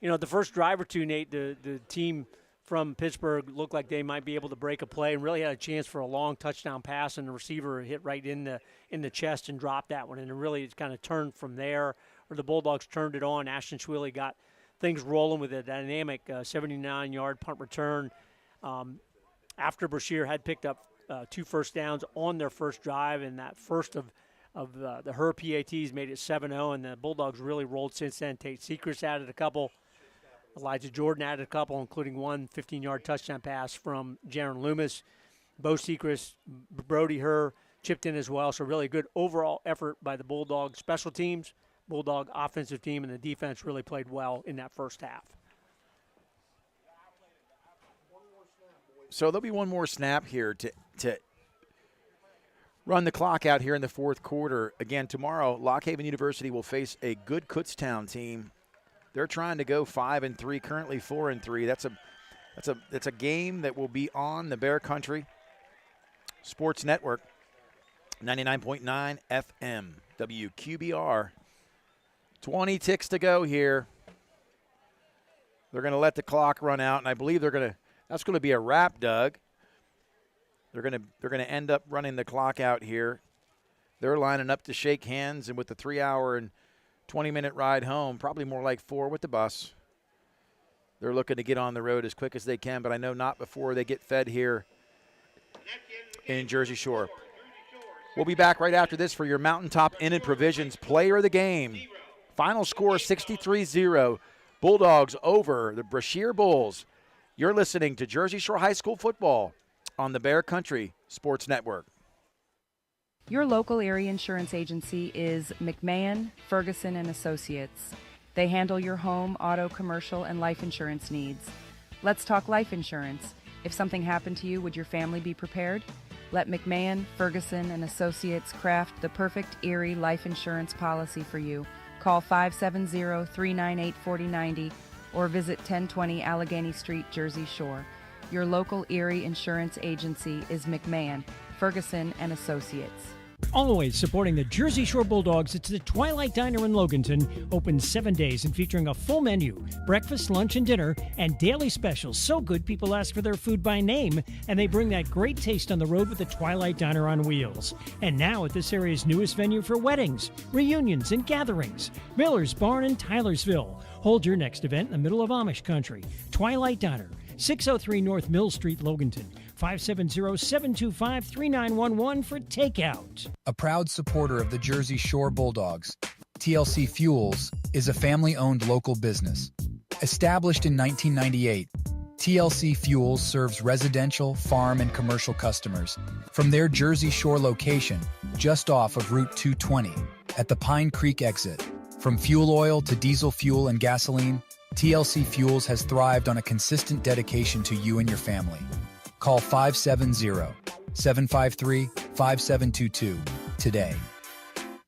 You know, the first drive or two, Nate, the team from Pittsburgh looked like they might be able to break a play and really had a chance for a long touchdown pass, and the receiver hit right in the chest and dropped that one. And it really kind of turned from there, or the Bulldogs turned it on. Ashton Schwilly got things rolling with a dynamic 79-yard punt return after Brashear had picked up 2 first downs on their first drive, and that first of the her PATs made it 7-0, and the Bulldogs really rolled since then. Tate Secrets added a couple. Elijah Jordan added a couple, including one 15-yard touchdown pass from Jaron Loomis. Bo Secrets, Brody Herr chipped in as well. So really good overall effort by the Bulldog special teams, Bulldog offensive team, and the defense really played well in that first half. So there'll be one more snap here to run the clock out here in the 4th quarter. Again, tomorrow, Lock Haven University will face a good Kutztown team. They're trying to go 5-3, currently 4-3. That's a game that will be on the Bear Country Sports Network, 99.9 FM, WQBR. 20 ticks to go here. They're going to let the clock run out, and I believe that's going to be a wrap, Doug. They're going to end up running the clock out here. They're lining up to shake hands, and with the 3-hour and 20-minute ride home, probably more like 4 with the bus. They're looking to get on the road as quick as they can, but I know not before they get fed here in Jersey Shore. We'll be back right after this for your Mountaintop Inn and Provisions Player of the Game. Final score 63-0. Bulldogs over the Brashear Bulls. You're listening to Jersey Shore High School football on the Bear Country Sports Network. Your local area insurance agency is McMahon, Ferguson & Associates. They handle your home, auto, commercial, and life insurance needs. Let's talk life insurance. If something happened to you, would your family be prepared? Let McMahon, Ferguson & Associates craft the perfect Erie life insurance policy for you. Call 570-398-4090 or visit 1020 Allegheny Street, Jersey Shore. Your local Erie insurance agency is McMahon, Ferguson & Associates. Always supporting the Jersey Shore Bulldogs, it's the Twilight Diner in Loganton, open 7 days and featuring a full menu, breakfast, lunch, and dinner, and daily specials. So good, people ask for their food by name, and they bring that great taste on the road with the Twilight Diner on wheels. And now at this area's newest venue for weddings, reunions, and gatherings, Miller's Barn in Tylersville. Hold your next event in the middle of Amish country. Twilight Diner, 603 North Mill Street, Loganton. 570-725-3911 for takeout. A proud supporter of the Jersey Shore Bulldogs, TLC Fuels is a family-owned local business. Established in 1998, TLC Fuels serves residential, farm, and commercial customers from their Jersey Shore location just off of Route 220 at the Pine Creek exit. From fuel oil to diesel fuel and gasoline, TLC Fuels has thrived on a consistent dedication to you and your family. Call 570-753-5722 today.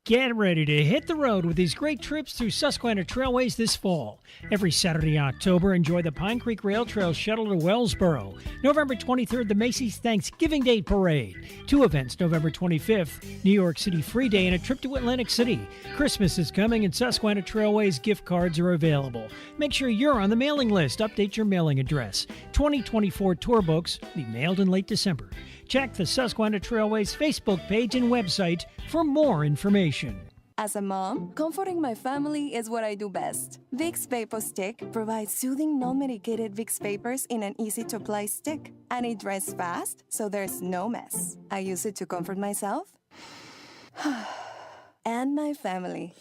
Get ready to hit the road with these great trips through Susquehanna Trailways this fall. Every Saturday in October, enjoy the Pine Creek Rail Trail shuttle to Wellsboro. November 23rd, the Macy's Thanksgiving Day Parade. 2 events, November 25th, New York City Free Day and a trip to Atlantic City. Christmas is coming and Susquehanna Trailways gift cards are available. Make sure you're on the mailing list. Update your mailing address. 2024 tour books will be mailed in late December. Check the Susquehanna Trailways Facebook page and website for more information. As a mom, comforting my family is what I do best. Vicks Vapor Stick provides soothing, non-medicated Vicks vapors in an easy-to-apply stick. And it dries fast, so there's no mess. I use it to comfort myself and my family.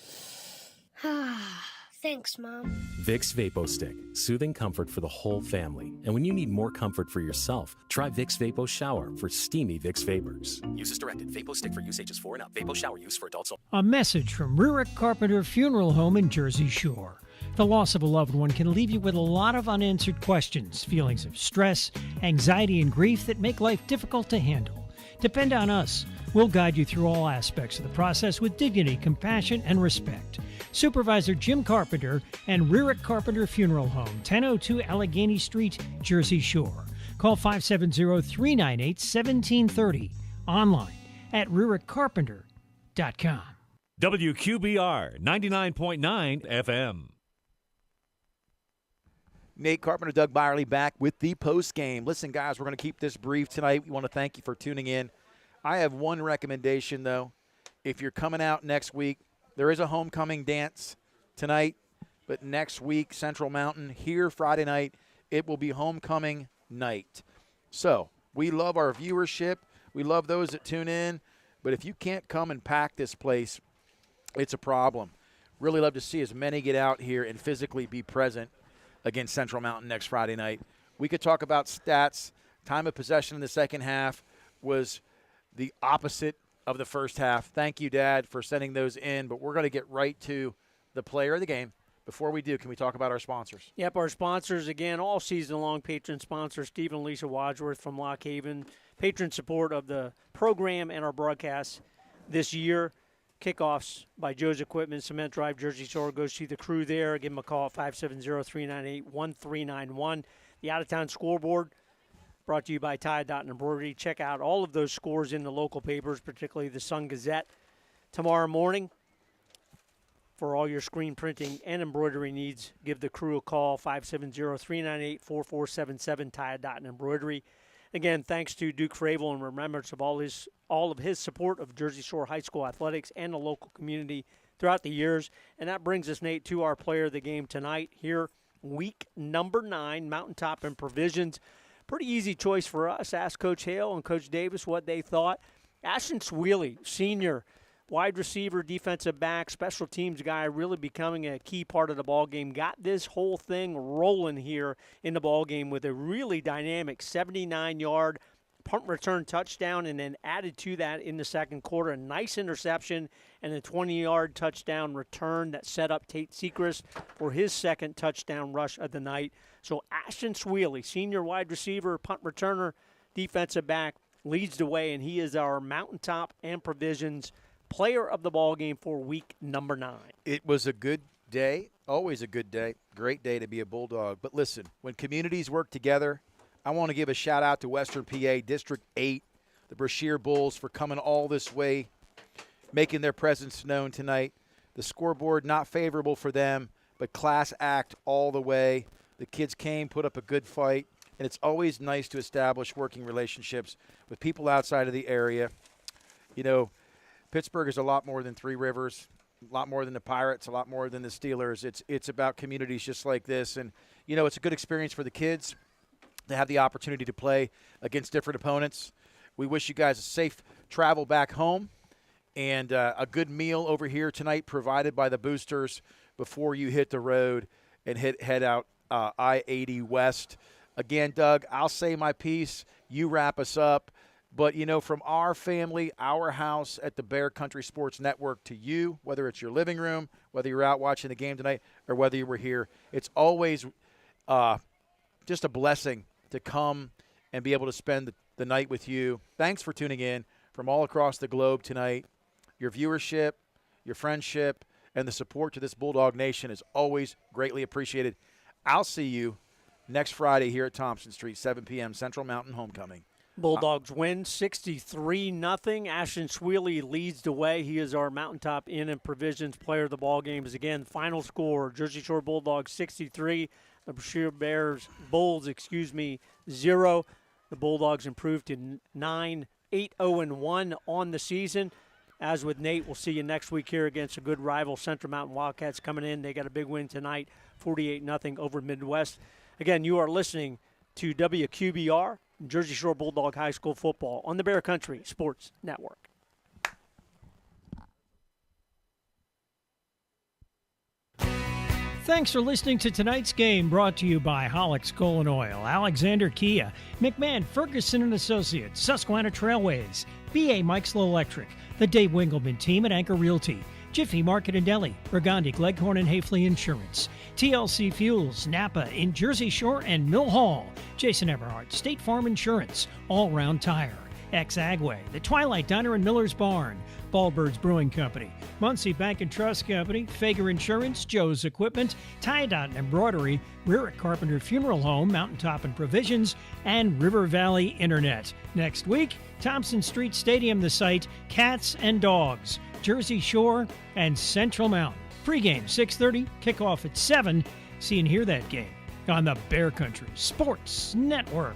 Thanks, Mom. Vicks Vapo Stick, soothing comfort for the whole family. And when you need more comfort for yourself, try Vicks Vapo Shower for steamy Vicks Vapors. Use as directed. Vapo Stick for use ages 4 and up. Vapo Shower use for adults only. A message from Rurik Carpenter Funeral Home in Jersey Shore. The loss of a loved one can leave you with a lot of unanswered questions, feelings of stress, anxiety, and grief that make life difficult to handle. Depend on us. We'll guide you through all aspects of the process with dignity, compassion, and respect. Supervisor Jim Carpenter and Rurik Carpenter Funeral Home, 1002 Allegheny Street, Jersey Shore. Call 570-398-1730. Online at rurikcarpenter.com. WQBR 99.9 FM. Nate Carpenter, Doug Byerly back with the post game. Listen, guys, we're going to keep this brief tonight. We want to thank you for tuning in. I have one recommendation, though. If you're coming out next week, there is a homecoming dance tonight, but next week, Central Mountain, here Friday night, it will be homecoming night. So we love our viewership. We love those that tune in. But if you can't come and pack this place, it's a problem. Really love to see as many get out here and physically be present against Central Mountain next Friday night. We could talk about stats. Time of possession in the second half was the opposite of the first half. Thank you, Dad, for sending those in. But we're going to get right to the player of the game. Before we do, can we talk about our sponsors? Yep, our sponsors, again, all season long patron sponsors, Stephen and Lisa Wadsworth from Lock Haven. Patron support of the program and our broadcasts this year. Kickoffs by Joe's Equipment, Cement Drive, Jersey Shore. Go see the crew there. Give them a call at 570-398-1391. The out-of-town scoreboard brought to you by Tie Dot and Embroidery. Check out all of those scores in the local papers, particularly the Sun Gazette, tomorrow morning. For all your screen printing and embroidery needs, give the crew a call, 570-398-4477, Tie Dot and Embroidery. Again, thanks to Duke Fravel in remembrance of all of his support of Jersey Shore High School athletics and the local community throughout the years. And that brings us, Nate, to our player of the game tonight here, week number 9, Mountaintop and Provisions. Pretty easy choice for us. Ask Coach Hale and Coach Davis what they thought. Ashton Sweely, senior wide receiver, defensive back, special teams guy, really becoming a key part of the ball game. Got this whole thing rolling here in the ball game with a really dynamic 79-yard punt return touchdown, and then added to that in the second quarter, a nice interception and a 20-yard touchdown return that set up Tate Sechrist for his second touchdown rush of the night. So Ashton Sweely, senior wide receiver, punt returner, defensive back, leads the way, and he is our Mountaintop and Provisions player of the ball game for week number 9. It was a good day, always a good day, great day to be a Bulldog. But listen, when communities work together, I want to give a shout-out to Western PA District 8, the Brashear Bulls, for coming all this way, making their presence known tonight. The scoreboard not favorable for them, but class act all the way. The kids came, put up a good fight, and it's always nice to establish working relationships with people outside of the area. You know, Pittsburgh is a lot more than Three Rivers, a lot more than the Pirates, a lot more than the Steelers. It's about communities just like this, and, you know, it's a good experience for the kids to have the opportunity to play against different opponents. We wish you guys a safe travel back home and a good meal over here tonight provided by the boosters before you hit the road and head out I-80 West. Again, Doug, I'll say my piece. You wrap us up. But, you know, from our family, our house at the Bear Country Sports Network to you, whether it's your living room, whether you're out watching the game tonight, or whether you were here, it's always just a blessing to come and be able to spend the night with you. Thanks for tuning in from all across the globe tonight. Your viewership, your friendship, and the support to this Bulldog Nation is always greatly appreciated. I'll see you next Friday here at Thompson Street, 7 p.m. Central Mountain Homecoming. Bulldogs win 63-0. Ashton Sweely leads the way. He is our Mountaintop Inn and Provisions player of the ball games. Again, final score, Jersey Shore Bulldogs 63, the Brashear Bulls 0. The Bulldogs improved to 9-8-0-1 on the season. As with Nate, we'll see you next week here against a good rival, Central Mountain Wildcats, coming in. They got a big win tonight, 48-0 over Midwest. Again, you are listening to WQBR, Jersey Shore Bulldog High School football on the Bear Country Sports Network. Thanks for listening to tonight's game, brought to you by Hollick's Coal and Oil, Alexander Kia, McMahon Ferguson & Associates, Susquehanna Trailways, B.A. Mikeslow Electric, the Dave Winkleman team at Anchor Realty, Jiffy Market and Deli, Burgundy, Gleghorn and Hafley Insurance, TLC Fuels, Napa in Jersey Shore and Mill Hall, Jason Everhart, State Farm Insurance, All Round Tire, X-Agway, the Twilight Diner and Miller's Barn, Ballbirds Brewing Company, Muncie Bank and Trust Company, Fager Insurance, Joe's Equipment, Tie Dot and Embroidery, Rurick Carpenter Funeral Home, Mountaintop and Provisions, and River Valley Internet. Next week, Thompson Street Stadium, the site, Cats and Dogs, Jersey Shore and Central Mountain. Pregame 6:30, kickoff at 7. See and hear that game on the Bear Country Sports Network.